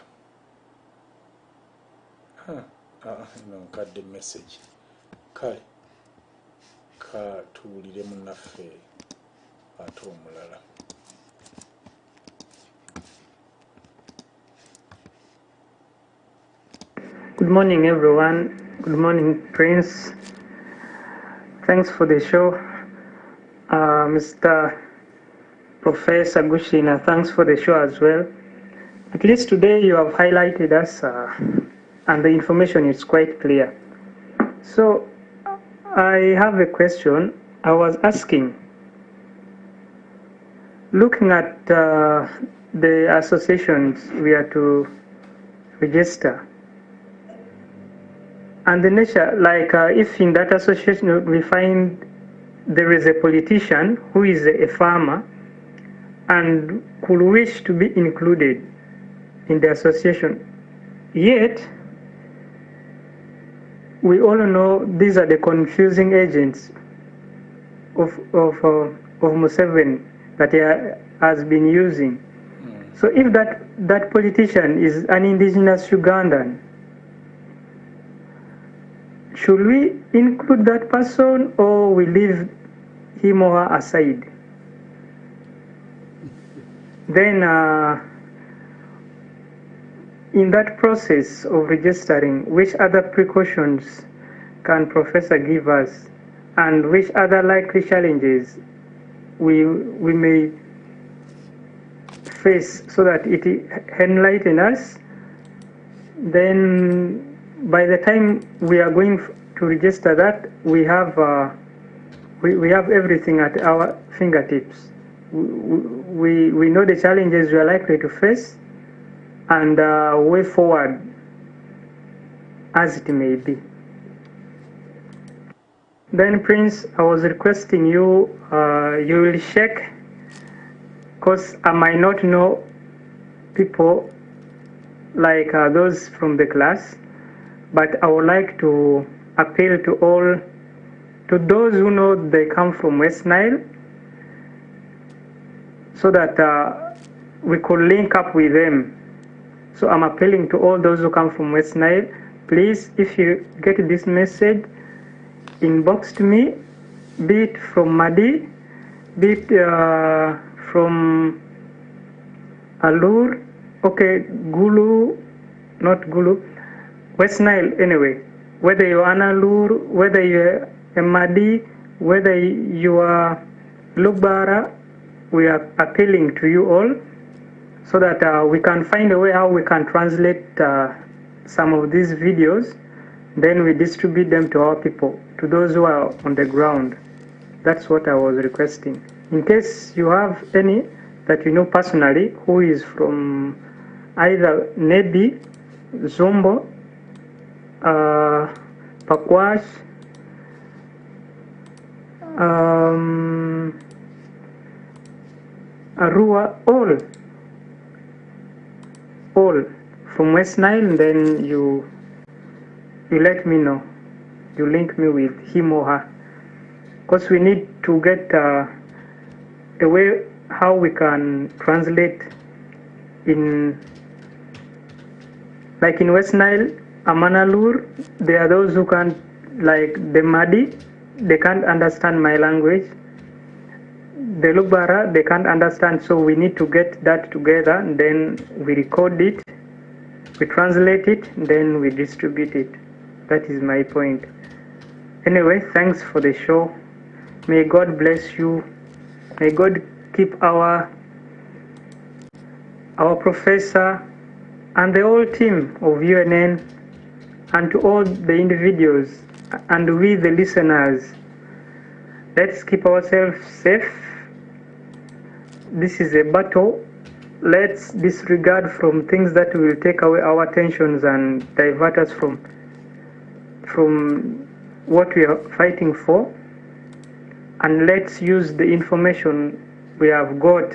ino nkadde message kale katuwulire munnaffe ate omulala Good morning, everyone. Good morning, Prince. Thanks for the show. Mr. Professor Guchina, thanks for the show as well. At least today you have highlighted us and the information is quite clear. So I have a question. I was asking, looking at the associations we are to register, and the nature, like if in that association we find there is a politician who is a farmer and could wish to be included in the association, yet we all know these are the confusing agents of Museveni that he has been using. So if that politician is an indigenous Ugandan, should we include that person or we leave him or her aside? Then in that process of registering, which other precautions can Professor give us, and which other likely challenges we may face, so that it enlighten us? Then by the time we are going to register that, we have everything at our fingertips. We know the challenges we are likely to face and way forward as it may be. Then Prince, I was requesting you, you will check, because I might not know people like those from the class, but I would like to appeal to all, to those who know they come from West Nile, so that we could link up with them. So I'm appealing to all those who come from West Nile, please, if you get this message, inbox to me, be it from Madi, be it from Alur, okay, Gulu, not Gulu, West Nile anyway. Whether you're an Alur, whether you're a Madi, whether you are Lubara, we are appealing to you all so that we can find a way how we can translate some of these videos, then we distribute them to our people, to those who are on the ground. That's what I was requesting. In case you have any that you know personally who is from either Nebi, Zombo, Pakwash, Arua, all from West Nile, then you let me know. You link me with him or her, because we need to get a way how we can translate in, like in West Nile, Amanalur, there are those who can't, like the Madi, they can't understand my language. The Lubara, they can't understand, so we need to get that together, and then we record it, we translate it, then we distribute it. That is my point. Anyway, thanks for the show. May God bless you. May God keep our professor and the whole team of UNN, and to all the individuals and we the listeners. Let's keep ourselves safe. This is a battle. Let's disregard from things that will take away our attentions and divert us from what we are fighting for, and let's use the information we have got,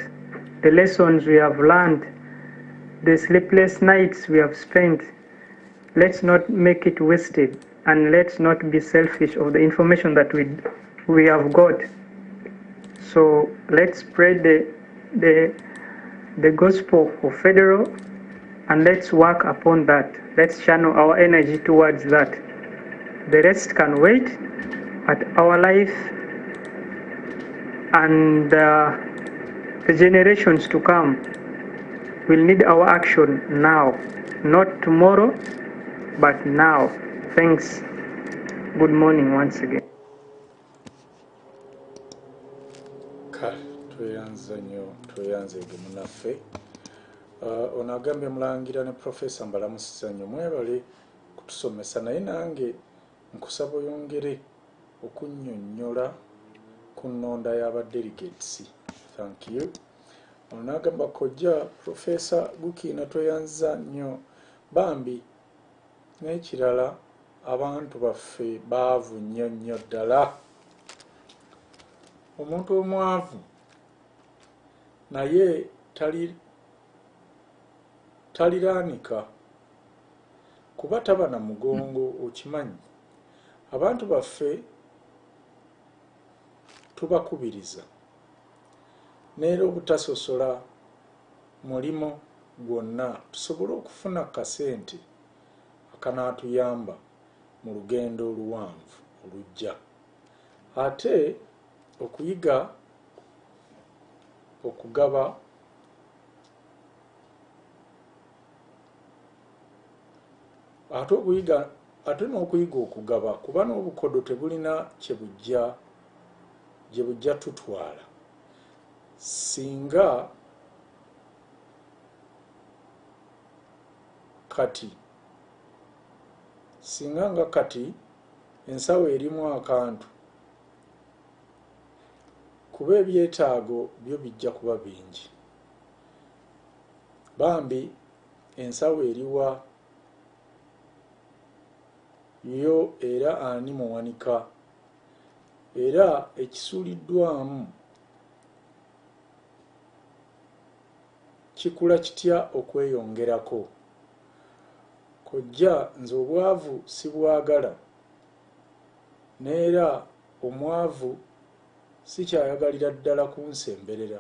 the lessons we have learned, the sleepless nights we have spent. Let's not make it wasted, and let's not be selfish of the information that we have got. So let's spread the gospel of federal, and let's work upon that. Let's channel our energy towards that. The rest can wait, but our life and the generations to come will need our action now, not tomorrow, but now. Thanks. Good morning once again. tweyanze munaffe. Ono agambye Mulangira ne Professor mbalamusiza nnyo, mwebale kutusomesa, naye nange nkusaba oyongere okunnyonnyola ku nnonda y'aba delegates. Thank you. onagamba kojja Professor Gukina toyanza nnyo bambi n'ekirala abantu baffe baavu nnyo ddala. Omuntu omwavu naye taliraanika kuba taba na mugongo, okimanyi. Abantu baffe tubakubiriza neera obutasosola mulimo gwonna tusobole okufuna kasente akanaatuyamba mu lugendo oluwanvu olujja. Ate okuyiga okugaba ate n'okuyiga okugaba kuba n'obukodo tebulina gye bujja tutwala. Singa nga kati ensawo erimu akantu kuba ebyetaago byo bijja kuba bingi. Bambi ensawo eriwa yo era ani muwanika era ekisuuliddwamu kikula kitya okweyongerako. Kojja nze obwavu sibwagala neera omwavu sikyayagalira ddala kunsemberera.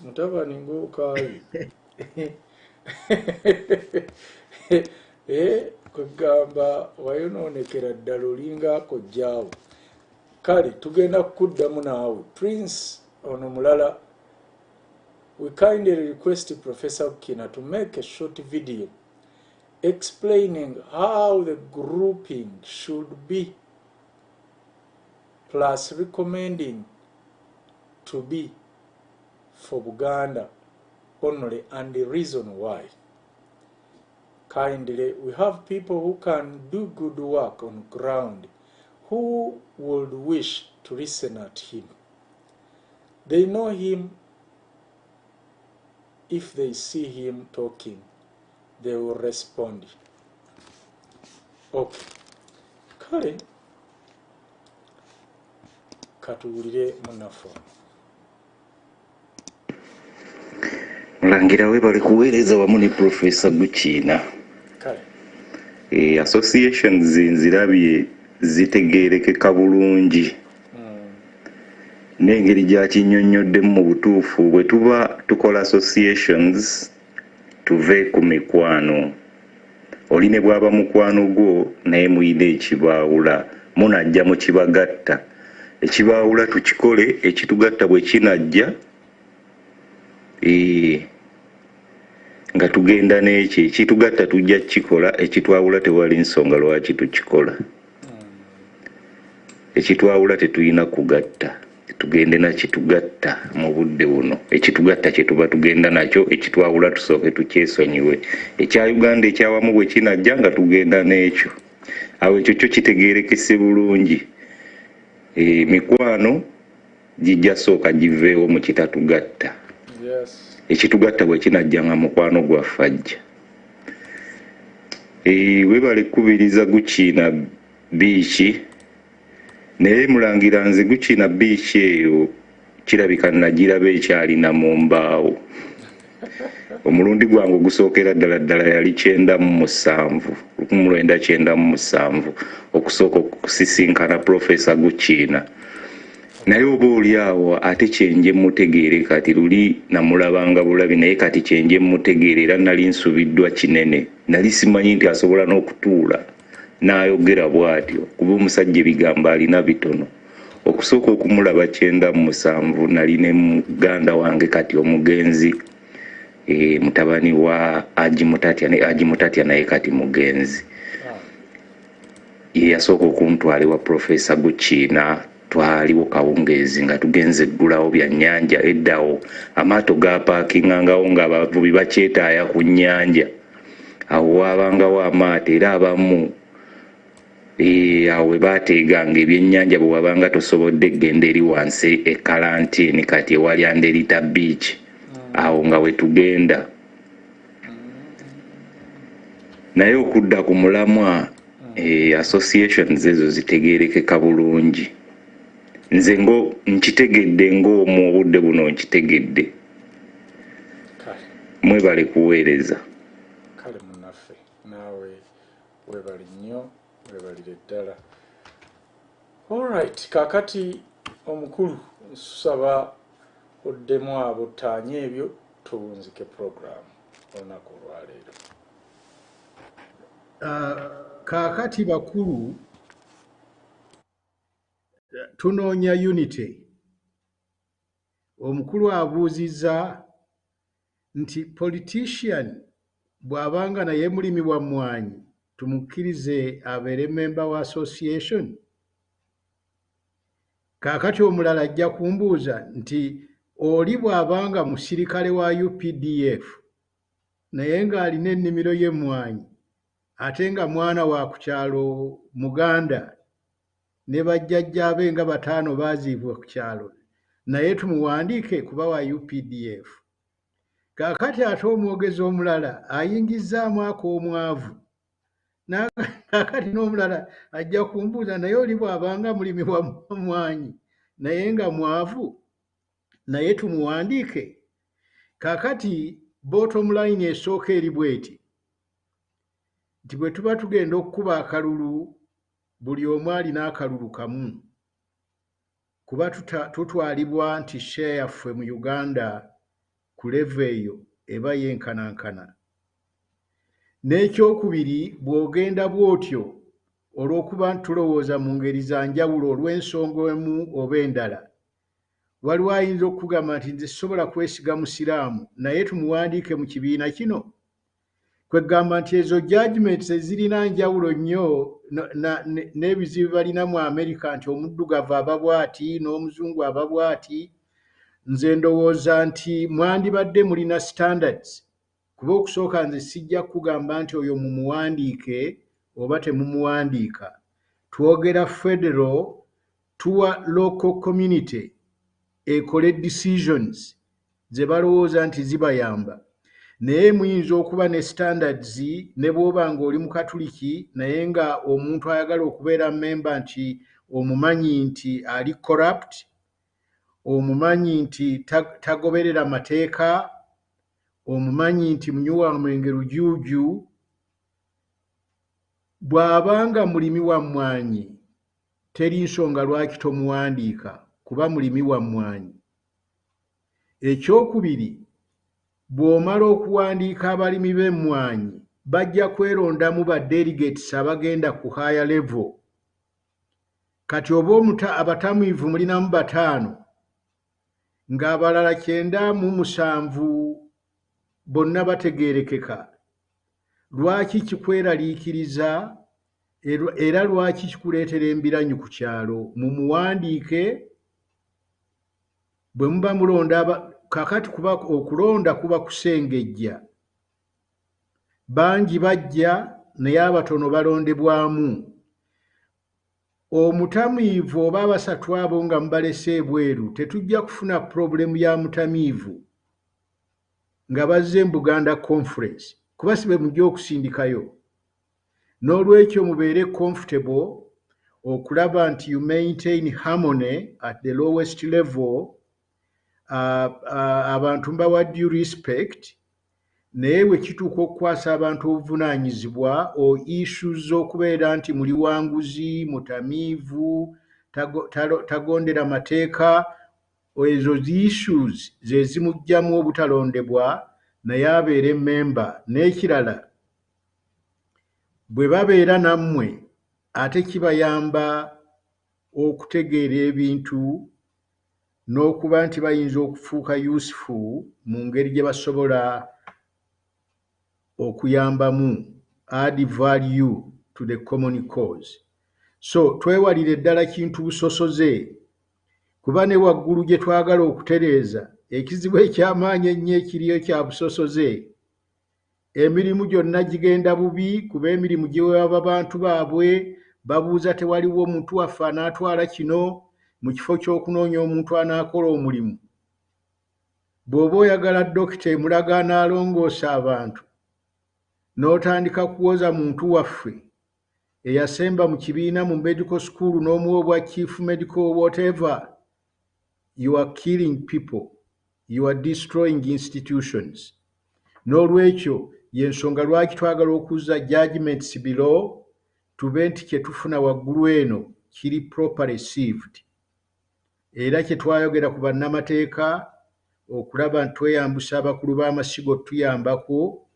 Mutabani ng'okaayi kwegamba wayonoonekera ddala olinga kojjaawo. Kale tugenda kukuddamu naawe Prince ono mulala. We kindly request Professor Gukina to make a short video explaining how the grouping should be, plus recommending to be for Buganda only and the reason why. Kindly, we have people who can do good work on ground who would wish to listen at him. They know him. If they see him talking, they will respond. Okay. Kale katuwulire munafu. Mulangira we bali kuweereza wamu ne Professor Gukina. Kale. Associations nzirabye zitegeerekeka bulungi. N'engeri gyakinnyonnyoddemu mu butuufu bwe tuba tukola associations tuve ku mikwano. Oli ne bw'aba mukwano gwo naye muyina ekibaawula munajja mu kibagatta. Ekibaawula tukikole, ekitugatta bwe kinajja nga tugenda n'ekyo ekitugatta tujja kukikola, ekitwawula tewali nsonga lwaki tukikola. Ekitwawula tetulina kugatta. Tugende na kitugatta mu budde buno. Ekitugatta kye tuba tugenda nakyo, ekitwawula tusooke tukyesonyiwe. Ekya Uganda ekyawamu bwe kinajja nga tugenda n'ekyo. Awo ekyo kyo kitegeerekese bulungi. Mikwano gijja sooka giveewo mu kitatugatta. Ekitugatta bwe kinajja nga mukwano gwaffe ajja. Webale kubiriza Gukina biiki. Naye mulangira nze Gukina biiki eyo kirabika nagiraba ekyalina mu mbaawo. Omulundi gwange ogusookera ddala yali 1997 okusooka okusisinkana Professor Gukina. Naye oba oli awo ate kyenje mutegeere kati luli namulabanga bulabi naye kati kyenje mutegeere era nali nsubiddwa kinene. Nali simanyi nti asobola n'okutuula n'ayogera bw'atyo kuba omusajja ebigambo alina bitono. Okusooka okumulaba 1997 nali ne muganda wange kati omugenzi mutabani wa Aji Mutatya naye kati mugenzi. Ye yasooka okuntwala ewa Professor Gukina. Twaliwo kawungeezi nga tugenze ggulawo bya nnyanja eddawo amaato gaapaakingangao ng'abavubi bakyetaaya ku nnyanja. Awo waabangawo amaato era abamu awo we baateeganga ebyennyanja bwe wabanga tosobodde genda eri wansi e karantini kati ewali Anderita beach awo nga we tugenda naye okudda ku mulamwa associations ezo zitegeerekeka bulungi nze ngo nkitegedde ng'omu obudde buno nkitegedde mwebale kuweereza kale munaffe naawe webali nnyo webalire ddala. Alright, kakati omukulu nsaba oddemu abo ttaanye ebyo tuwunzike program olunaku olwaleero. Kakati bakulu tunoonya unity. Omukulu abuuzizza nti politician bw'abanga naye mulimi wa mmwanyi tumukkirize abeere member wa association. Kaakati omulala ajja kumbuuza nti oli bw'abanga musirikale wa UPDF naye ng'alina ennimiro y'emmwanyi ate nga mwana wa ku kyalo Muganda ne bajjajjaabe nga 5 baaziibwa ku kyalo naye tumuwandiike kuba wa UPDF. Kaakati ate omwogezi omulala ayingizzaamu ak'omwavu. Kaakati n'omulala ajja kumbuuza naye oli bw'abanga mulimi wa mmwanyi naye nga mwavu naye tumuwandiike. Kaakati bottom line esooka eri bweti nti bwe tuba tugenda okukuba akalulu buli omu alina akalulu kamu kuba tutwalibwa nti share yaffe mu Uganda ku level eyo eba yenkanankana. N'ekyokubiri bw'ogenda bw'otyo olw'okuba tulowooza mu ngeri za njawulo olw'ensonga emu oba endala waliwo ayinza okugamba nti nze sisobola kwesiga musiraamu naye tumuwandiike mu kibiina kino. Kwegamba nti ezo judgments ezirina njawulo nnyo n'ebizibu balina mu Amerika nti omuddugavu aba bw'ati n'omuzungu aba bw'ati. Nze ndowooza nti mwandibadde mulina standards kuba okusooka nze sijja kugamba nti oyo mumuwandiike oba temumuwandiika. Twogera federal tuwa local community ekole decisions ze balowooza nti zibayamba. Naye muyinza okuba ne standards ne bw'oba ng'oli mu Katuliki naye nga omuntu ayagala okubeera memba nti omumanyi nti ali corrupt, omumanyi nti tagoberera mateeka, omumanyi nti munywa mwenge lujuuju. Bw'abanga mulimi wa mmwanyi teri nsonga lwaki tomuwandiika kuba mulimi wa mmwanyi. Ekyokubiri bw'omala okuwandiika abalimi b'emmwanyi bajja kwerondamu ba delegates abagenda ku higher level. Kati oba abatamiivu mulinamu 5 ng'abalala 97 bonna bategeerekeka. Lwaki kikweraliikiriza era lwaki kikuleetera embiranyi ku kyalo? Mumuwandiike bwe muba mulonda. Kakati kuba okulonda kuba kusengejja. Bangi bajja naye abatono balondebwamu. Omutamiivu oba abasatu abo nga mubalese ebweru tetujja kufuna problemu ya mutamiivu nga bazze mu Buganda Conference kuba sibe mujja okusindikayo. N'olwekyo mubeere comfortable okulaba nti you maintain harmony at the lowest level. Abantu mbawa due respect naye we kituuka okukwasa abantu obuvunaanyizibwa o issues z'okubeera nti muli wanguzi, mutamiivu, tagondera mateeka, ezo issues ze zimugjamu obutalondebwa naye abeere memba. N'ekirala bwe babeera nammwe ate kibayamba okutegeera ebintu n'okuba nti bayinza okufuuka useful mu ngeri gye basobola okuyambamu, add value to the common cause. So twewalire ddala kintu busosoze kuba ne waggulu gye twagala okutereeza ekizibu eky'amaanyi ennyo ekiriyo kya busosoze. Emirimu gyonna gigenda bubi kuba emirimu giweebwa abantu baabwe babuuza tewaliwo omuntu waffe anaatwala kino mu kifo ky'okunoonya omuntu anaakola omulimu. Bw'oba oyagala dokita emulaga anaalongoosa abantu n'otandika kuwoza muntu waffe eyasemba mu kibiina mu medical school n'omuwa obwa chief medical whatever, you are killing people, you are destroying institutions. N'olwekyo y'ensonga lwaki twagala okuzza judgments below tube nti kye tufuna waggulu eno kiri proper received. Era kye twayogera ku bannamateeka okulaba nti tweyambusa abakulu b'amasigo tuyambako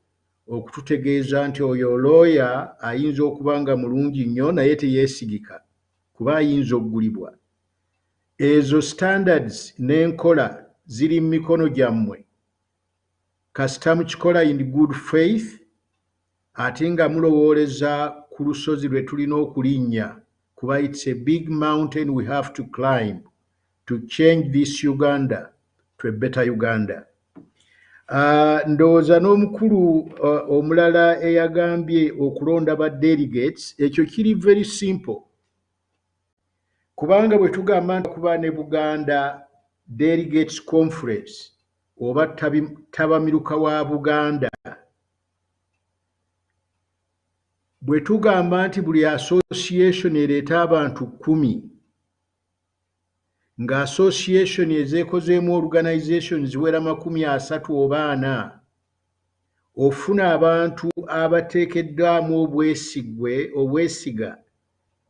okututegeeza nti oyo lawyer ayinza okuba nga mulungi nnyo naye teyeesigika kuba ayinza okugulibwa. Ezo standards n'enkola ziri mu mikono gyammwe kasita mukikola in good faith ate nga mulowooleza ku lusozi lwe tulina okulinnya kuba it's a big mountain we have to climb to change this Uganda to a better Uganda. Ndowooza n'omukulu omulala eyagambye okulonda ba delegates, ekyo kiri very simple. Kubanga bwe tugamba nti kuba ne Buganda Delegates Conference oba tabamiruka wa Buganda, bwe tugamba nti buli association ereeta abantu 10 nga association ezeekozeemu organization ziwera 30 oba 40, ofuna abantu abateekeddwamu obwesiga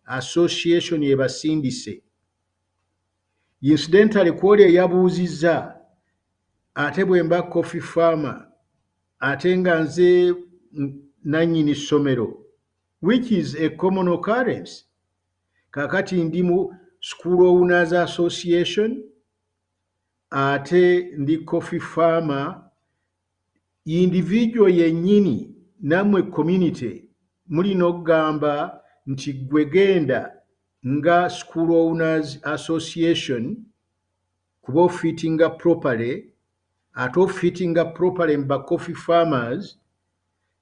association ebasindise. Incidentally kwoli eyabuuzizza ate bwe mba coffee farmer ate nga nze nannyini ssomero, which is a common occurrence. Kakati ndi mu School Owners Association ate ndi coffee farmer, individual yennyini namwe community mulina okugamba nti gwe genda nga School Owners Association kuba ofittinga properly ate ofittinga properly mba coffee farmers,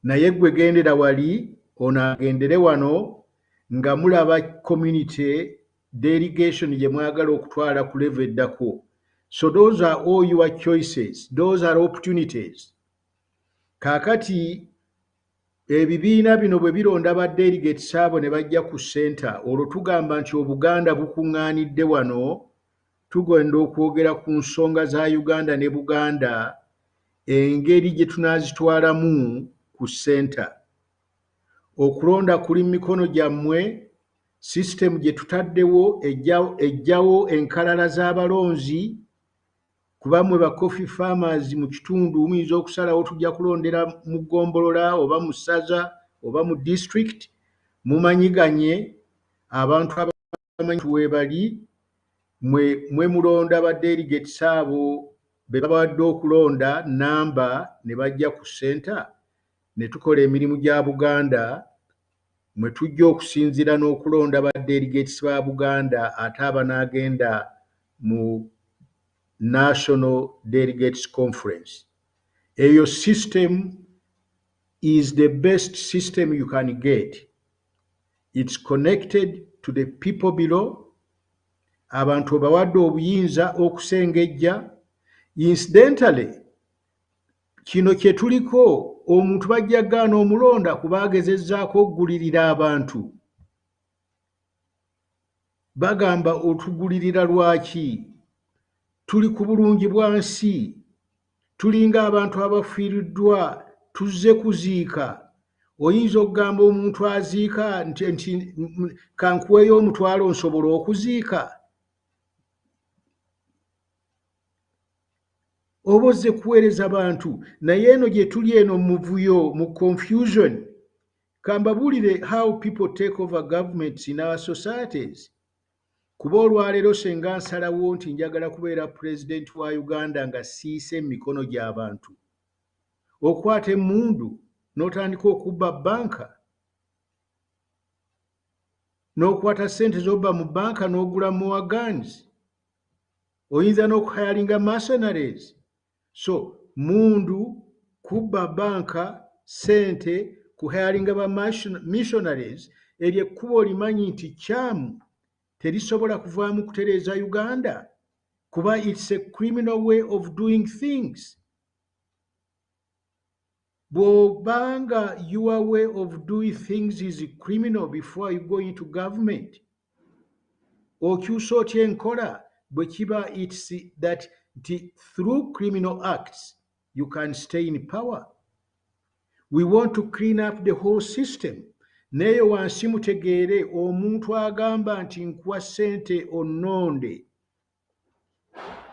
naye gwe gendera wali ono agendere wano nga mulaba community delegation gye mwagala okutwala ku level eddako. So those are all your choices, those are opportunities. Kaakati ebibiina bino bwe bironda ba delegates abo ne bajja ku center, olwo tugamba nti Obuganda bukuŋŋaanidde wano, tugenda okwogera ku nsonga za Uganda ne Buganda, engeri gye tunaazitwalamu ku center. Okulonda kuli mu mikono gyammwe, system gye tutaddewo ejjawo enkalala z'abalonzi, kuba mmwe ba coffee farmers mu kitundu muyinza okusalawo tujja kulondera mu ggombolola oba mu ssaza oba mu district, mumanyiganye abantu abamanyi weebali, mwe mulonda ba delegates abo be babawadde okulonda namba ne bajja ku center ne tukola emirimu gya Buganda, mwe tujja okusinziira n'okulonda ba delegates ba Buganda ate abanaagenda mu National Delegates Conference. Eyo system is the best system you can get. It's connected to the people below. Abantu bawadde obuyinza okusengejja. Incidentally, kino kye tuliko omuntu bajja gaana omulonda kuba agezezzaako okugulirira abantu. Bagamba otugulirira lwaki? Tuli ku bulungi bwansi, tulinga abantu abafiiriddwa, tuzze kuziika. Oyinza okugamba omuntu aziika nti kankuweeyo omutwalo nsobola okuziika? Oba ozze kuweereza bantu, naye eno gye tuli eno mu muvuyo, mu confusion. Kambabuulire how people take over governments in our societies. Kuba olwaleero senga nsalawo nti njagala kubeera president wa Uganda nga siise emikono gy'abantu, okwata emmundu n'otandika okubba banka, n'okwata ssente z'obba mu banka n'ogula more guns, oyinza n'okuhayalinga mercenaries. So mundu kubba banka, ssente, kuhayalinga ba missionaries eryo ekkubo olimanyi nti kyamu terisobola kuvaamu kutereeza Uganda kuba it's a criminal way of doing things. Bw'obanga your way of doing things is criminal before you go into government, okyusa otya enkola bwe kiba it's that through criminal acts you can stay in power. We want to clean up the whole system. Neyo wansi mutegeere omuntu agamba nti nkuwa ssente onnonde.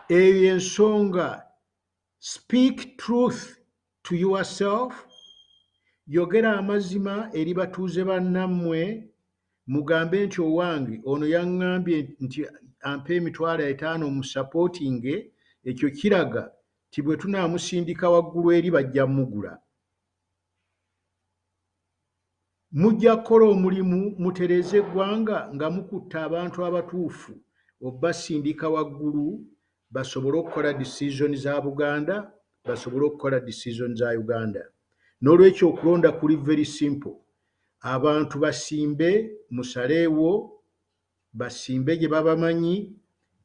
Eyo ensonga. Speak truth to yourself. Yogera amazima eri batuuze bannammwe. Mugambe nti owange ono yaŋŋambye nti ampa $5,000 mu supporting. Ekyo kiraga ti bwe tunaamusindika waggulu eri bajja mugula. Mujja kukola omulimu mutereeze eggwanga nga mukutta abantu abatuufu obbasindika waggulu basobole okukola decision za Buganda, basobole okukola decision za Uganda. N'olwekyo okulonda kuli very simple. Abantu basimbe musaleewo, basimbe gye babamanyi,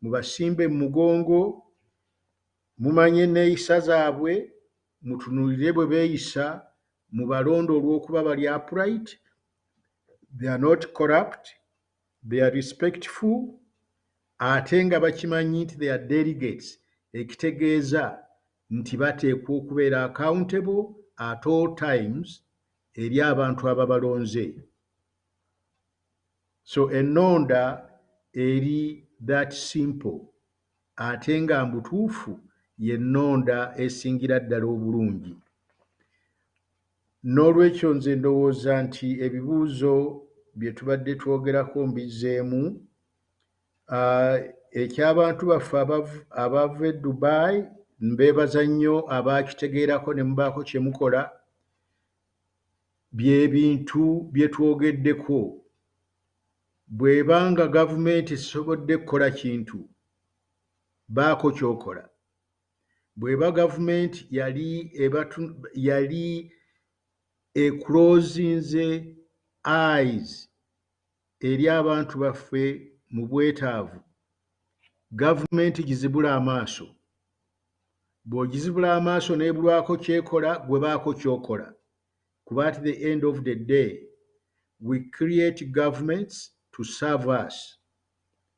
mubasimbe mu mugongo, mumanye enneeyisa zaabwe, mutunuulire bwe beeyisa, mubalonde olw'okuba bali upright, they are not corrupt, they are respectful, ate nga bakimanyi nti they are delegates, ekitegeeza nti bateekwa okubeera accountable at all times eri abantu ababalonze. So ennonda eri that simple, ate nga mbutuufu y'ennonda esingira ddala obulungi. N'olwekyo nze ndowooza nti ebibuuzo bye tubadde twogerako mbizzeemu. Eky'abantu baffe abava e Dubai, mbeebaza nnyo abaakitegeerako ne mubaako kye mukola. Bye bintu bye twogeddeko. Bw'ebanga gavumenti esobodde kukola kintu, baako ky'okola. Bw'eba gavumenti yali eclosinze eyes eri abantu baffe mu bwetaavu, gavumenti gizibula amaaso. Bw'ogizibula amaaso n'ebulwako kyekola, gwe baako ky'okola. Kuba at the end of the day, we create governments to serve us.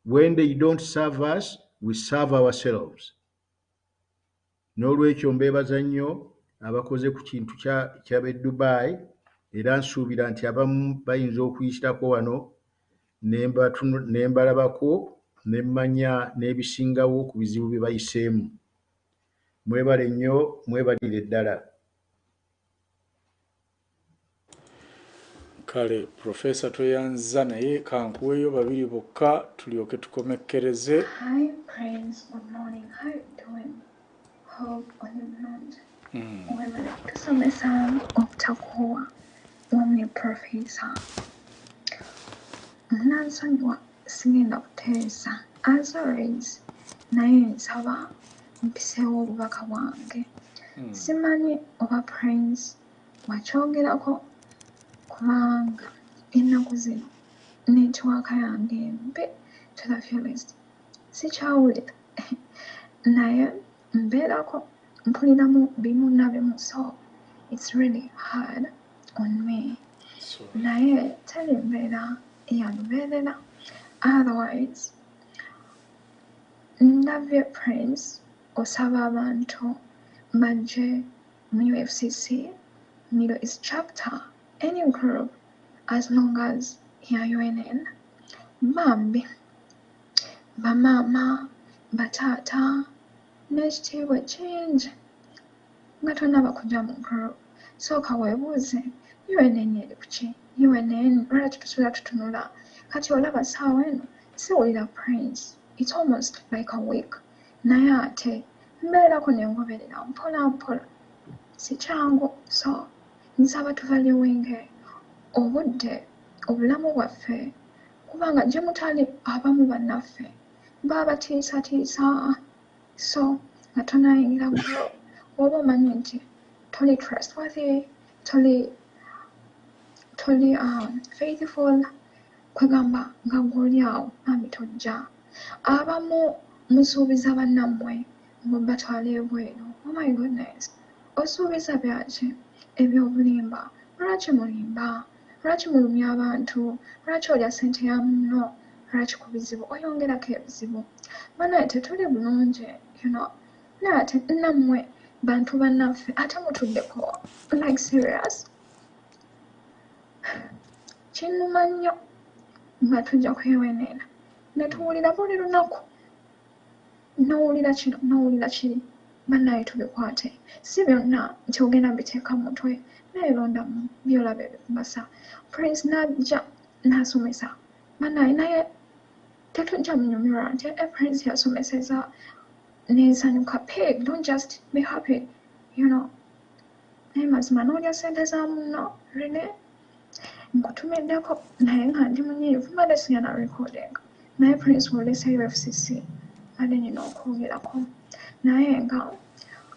When they don't serve us, we serve ourselves. N'olwekyo mbeebaza nnyo abakoze ku kintu ky'ab'e Dubai, era nsuubira nti abamu bayinza okuyitako wano ne mbalabako ne mmanya n'ebisingawo ku bizibu bye bayiseemu. Mwebale nnyo, mwebalire ddala. Kale Professor tweyanza naye kankuweeyo babiri bokka tulyoke tukomekkereze. Hi Prince, good morning. How you doing? Hope on your mind. Webale tusomesa obutakuwa omni Professor. Munansonyiwa sigenda kuteesa. As always, naye nsaba mpiseewo obubaka bwange. Simanyi oba Prince wakyogerako kubanga ennaku zino netiwaaka yange embi to the fullest. Sikyawulira naye mbeerako mpuliramu bimu na bimu, so it's really hard on me. Naye teri mbeera eyalubeerera. Otherwise ndabye Prince osaba abantu bajje mu UFCC Middle East chapter, any group, as long as ya UNN, bambi, bamama, batata, n'ekitiibwa kingi nga tonnaba kujja mu group. Sooka weebuuze UNN eri kuki? UNN lwaki tusula tutunula? Kati olaba ssaawa eno siwulira Prince. It's almost like a week. Naye ate mbeerako ne ngoberera mpola mpola. Si kyangu, so nsaba tuvaluwinge obudde obulamu bwaffe kubanga gye mutali abamu bannaffe babatiisatiisa. So nga tonayingira group oba omanyi nti toli trustworthy, toli toli faithful kwegamba nga gwoli awo bambi tojja abamu musuubiza bannammwe ng'obatwala ebweru. Oh my goodness, osuubiza byaki ebyobulimba? Lwaki mulimba? Lwaki mulumya abantu? Lwaki olya ssente ya munno? Lwaki ku bizibu oyongerako ebizibu? Banaye tetuli bulungi, you know. Naye ate nammwe bantu bannaffe ate mutuddeko, like serious. Kinnuma nnyo nga tujja kwewenera ne tuwulira buli lunaku nowulira kino nowulira kiri. Bannaye tubikwate, si byonna nti ogenda biteeka mu mutwe, naye londamu byolaba ebikubasa. Prince n'ajja n'asomesa bannaye, naye tetujja munyumirwa nti Prince yasomeseza n'ensanyuka. Pig, don't just be happy, you know. Naye mazima n'olya ssente za munno, really? Nkutumiddeko naye nga ndi munyiivu, mbadde sigenda recording, naye Prince woleseyo FCC badde nyina okwogerako naye nga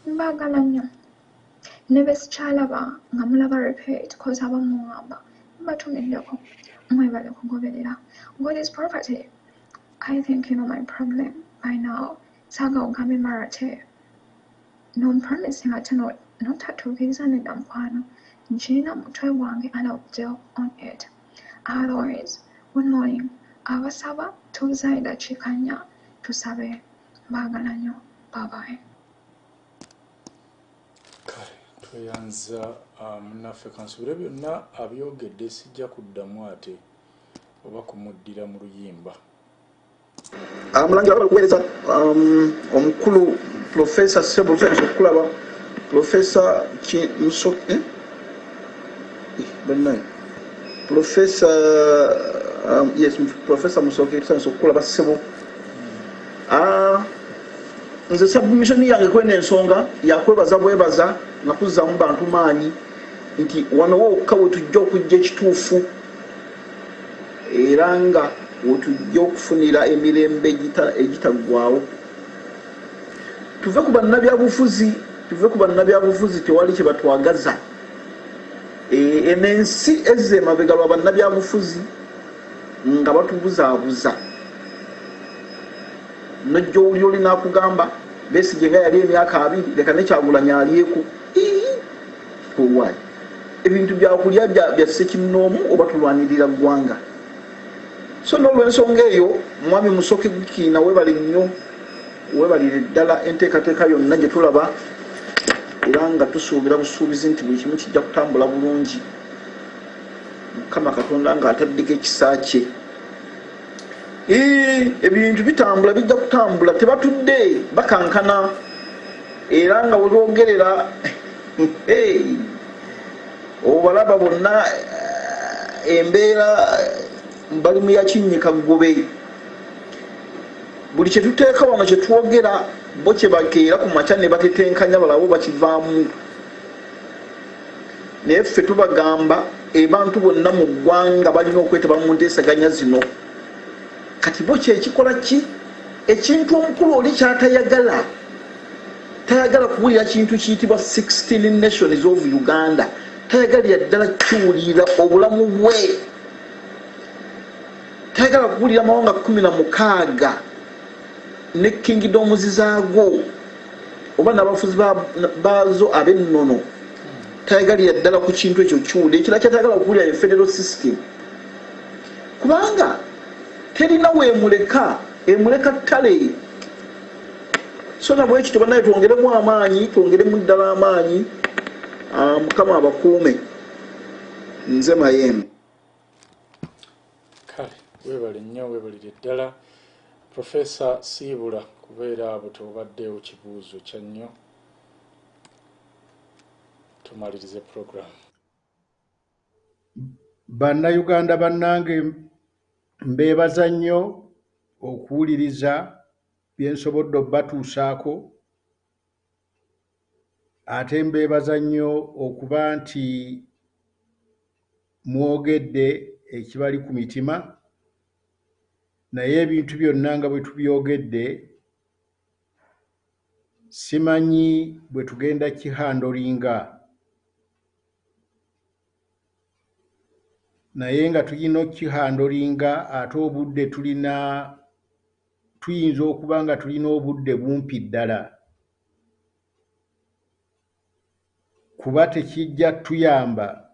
mbaagala nnyo ne be sikyalaba nga mulaba repeat cause abamuwamba mbatumiddeko mwebale kugoberera. God is property. I think you know my problem by now. Saga ogambe marate no promising ate notatuukiriza nedda mukwano nkirina mutwe gwange and I'll deal on it. Otherwise, good morning. Abasaba tuzaye dakiika nnya tusabe. Mbaagala nnyo. Bye bye. Kale tweyanza munnaffe kansubire byonna abyogedde sijja kuddamu ate oba kumuddira mu luyimba. Mulangira balakuweereza omukulu Professor Sebo Fenso okulaba Professor Musoke bannaye Professor yes Professor Musoke Fenso okulaba Sebo nze submission yange kwene ensonga yakwebaza bwebaza nakuzzamu bantu maanyi nti wano wokka wetujja okujja ekituufu era nga wetujja okufunira emirembe egitaggwaawo. Tuve ku bannabyabufuzi tewali kye batwagaza. Enensi ezze emabega lwa bannabyabufuzi nga batubuzaabuza. Nojja oli olina akugamba Besigye nga yali emyaka 2 leka ne Kyagulanyi alyeko. Why? Ebintu byakulya bya ssekinnoomu oba tulwanirira ggwanga. So n'olw'ensonga eyo mwami Musoke Gukiina webale nnyo, webalire ddala enteekateeka yonna gye tulaba era nga tusuubira busuubizi nti buli kimu kijja kutambula bulungi. Mukama Katonda ng'ataddeko ekisa kye. Ebintu bitambula bijja kutambula, tebatudde bakankana era nga weboogerera obalaba bonna embeera bali mu yakinnyika ggobe. Buli kye tuteeka wano kye twogera bo kye bakeera ku makya ne batetenkanya balabo bakivaamu. Naye ffe tubagamba abantu bonna mu ggwanga balina okwetaba mu nteesaganya zino. Kati bo kyekikola ki? Ekintu omukulu oli kyatayagala, tayagala kuwulira kintu kiyitibwa 16 Nations of Uganda. Tayagalira ddala kiwulira obulamu bwe. Tayagala kuwulira mawanga 16 ne kingdoms zaago oba n'abafuzi baazo ab'ennono. Tayagalira ddala ku kintu ekyo kiwulira. Ekira kyatayagala okuwulira ye federal system kubanga terina weemuleka ttale. So nabwe ekyo banaye twongeremu amaanyi, twongeremu ddala amaanyi. Mukama abakuume. Nze Mayembe. Kale weebale nnyo, weebalire ddala Professor Siibula kubeera abo tobaddeewo kibuuzo kya nnyo. Tumalirize program. Bannayuganda bannange mbeebaza nnyo okuwuliriza bye nsobodde obbatuusaako, ate mbeebaza nnyo okuba nti mwogedde ekibali ku mitima, naye ebintu byonna nga bwe tubyogedde simanyi bwe tugenda kihandolinga. naye nga tulina okukihandolinga ate obudde tuyinza okuba nga tulina obudde bumpi ddala kuba tekijja tuyamba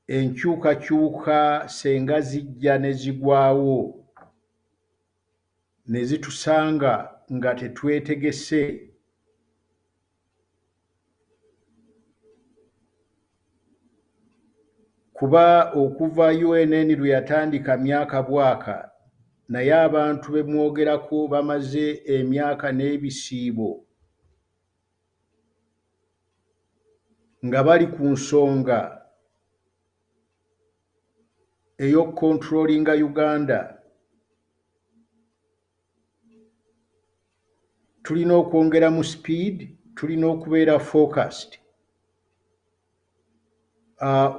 enkyukakyuka senga zijja ne zigwawo ne zitusanga nga tetwetegese kuba okuva UNN lwe yatandika myaka bwaka naye abantu be mwogerako bamaze emyaka n'ebisiibo nga bali ku nsonga ey'okukontrolinga Uganda. Tulina okwongera mu speed, tulina okubeera focused.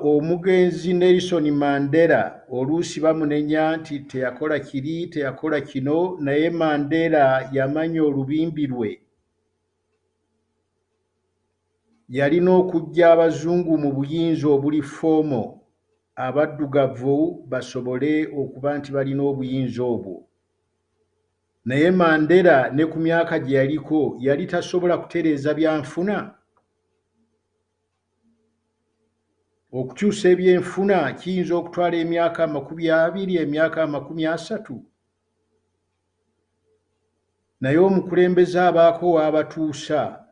Omugenzi Nelson Mandela oluusi bamunenya nti teyakola kiri teyakola kino, naye Mandela yamanya olubimbi lwe. Yalina okuggya abazungu mu buyinza obuli foomo, abaddugavu basobole okuba nti balina obuyinza obwo. Naye Mandela ne ku myaka gye yaliko yali tasobola kutereeza byanfuna. Okukyusa ebyenfuna kiyinza okutwala emyaka 20, emyaka 30. Naye omukulembeze abaako w'abatuusa.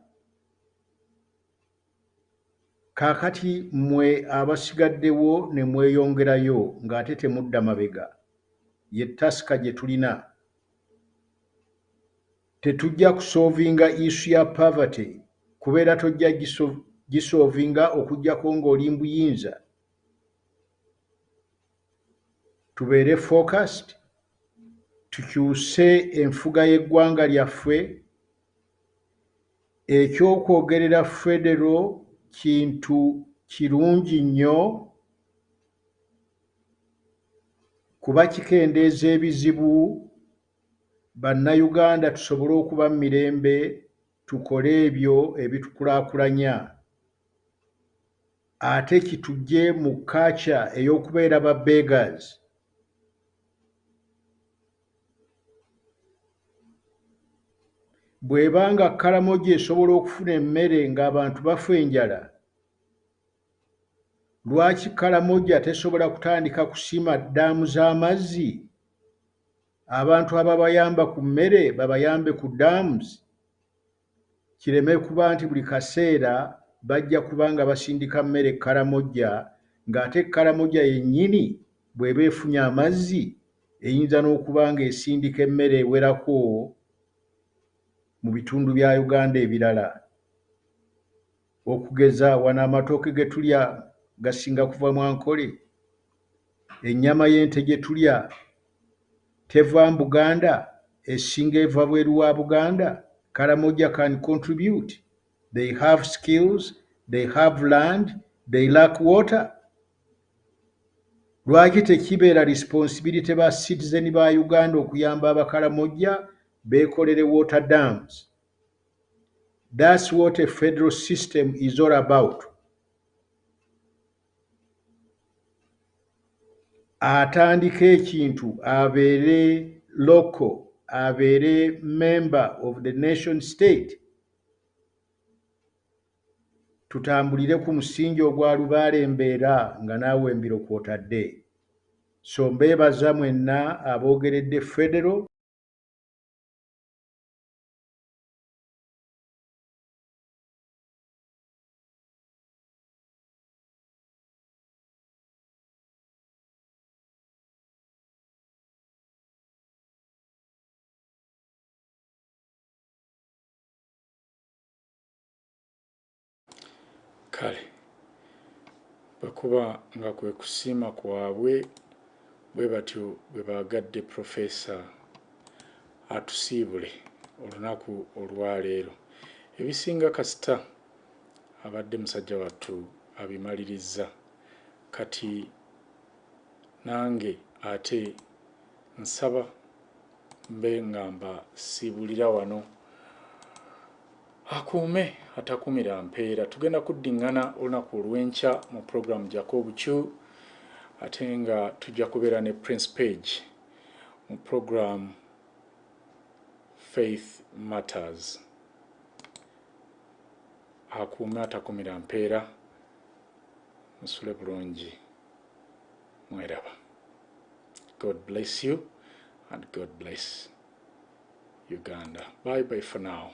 Kaakati mmwe abasigaddewo ne mweyongerayo ng'ate temudda mabega. Ye tasika gye tulina. Tetujja kusolvinga issue ya poverty kubeera tojja gisolvinga okuggyako ng'oli mbuyinza. Tubeere focused, tukyuse enfuga y'eggwanga lyaffe. Ekyokwogerera federal kintu kirungi nnyo kuba kikendeeza ebizibu. Bannayuganda tusobole okuba mu mirembe, tukole ebyo ebitukulaakulanya. Ate kitujje mu culture ey'okubeera ba beggars. Bw'ebanga Karamoja esobola okufuna emmere ng'abantu bafa enjala, lwaki Karamoja tesobola kutandika kusima ddaamu z'amazzi? Abantu ababayamba ku mmere babayambe ku dams, kireme kuba nti buli kaseera bajja kuba nga basindika mmere Karamoja, ng'ate Karamoja yennyini bw'eba efunye amazzi eyinza n'okuba ng'esindika emmere ewerako mu bitundu bya Uganda ebirala. Okugeza wano amatooke ge tulya gasinga kuva mu Ankole, ennyama y'ente gye tulya teva mu Buganda, esinga eva bweru wa Buganda. Karamoja can contribute. They have skills, they have land, they lack water. Lwaki tekibeera responsibility ba citizen ba Uganda okuyamba abakaramoja beekolere water dams? That's what a federal system is all about. Atandika ekintu abeere local, abeere member of the nation state. Tutambulire ku musingi ogwa lubaale embeera nga naawe embiro kw'otadde. So mbeebaza mwenna aboogeredde federal. Kale bwekuba nga kwe kusiima kwabwe bwe batyo bwe baagadde Profesa atusiibule olunaku olwaleero. Ebisinga kasita abadde musajja wattu abimaliriza, kati nange ate nsaba mbe ngamba siibulira wano akuume atakumira mpeera. Tugenda kuddingana olunaku olw'enkya mu programu Jako Bucu ate nga tujja kubeera ne Prince Page mu program Faith Matters. Akuume atakumira mpeera, musule bulungi, mweraba. God bless you and God bless Uganda. Bye bye for now.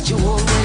You won't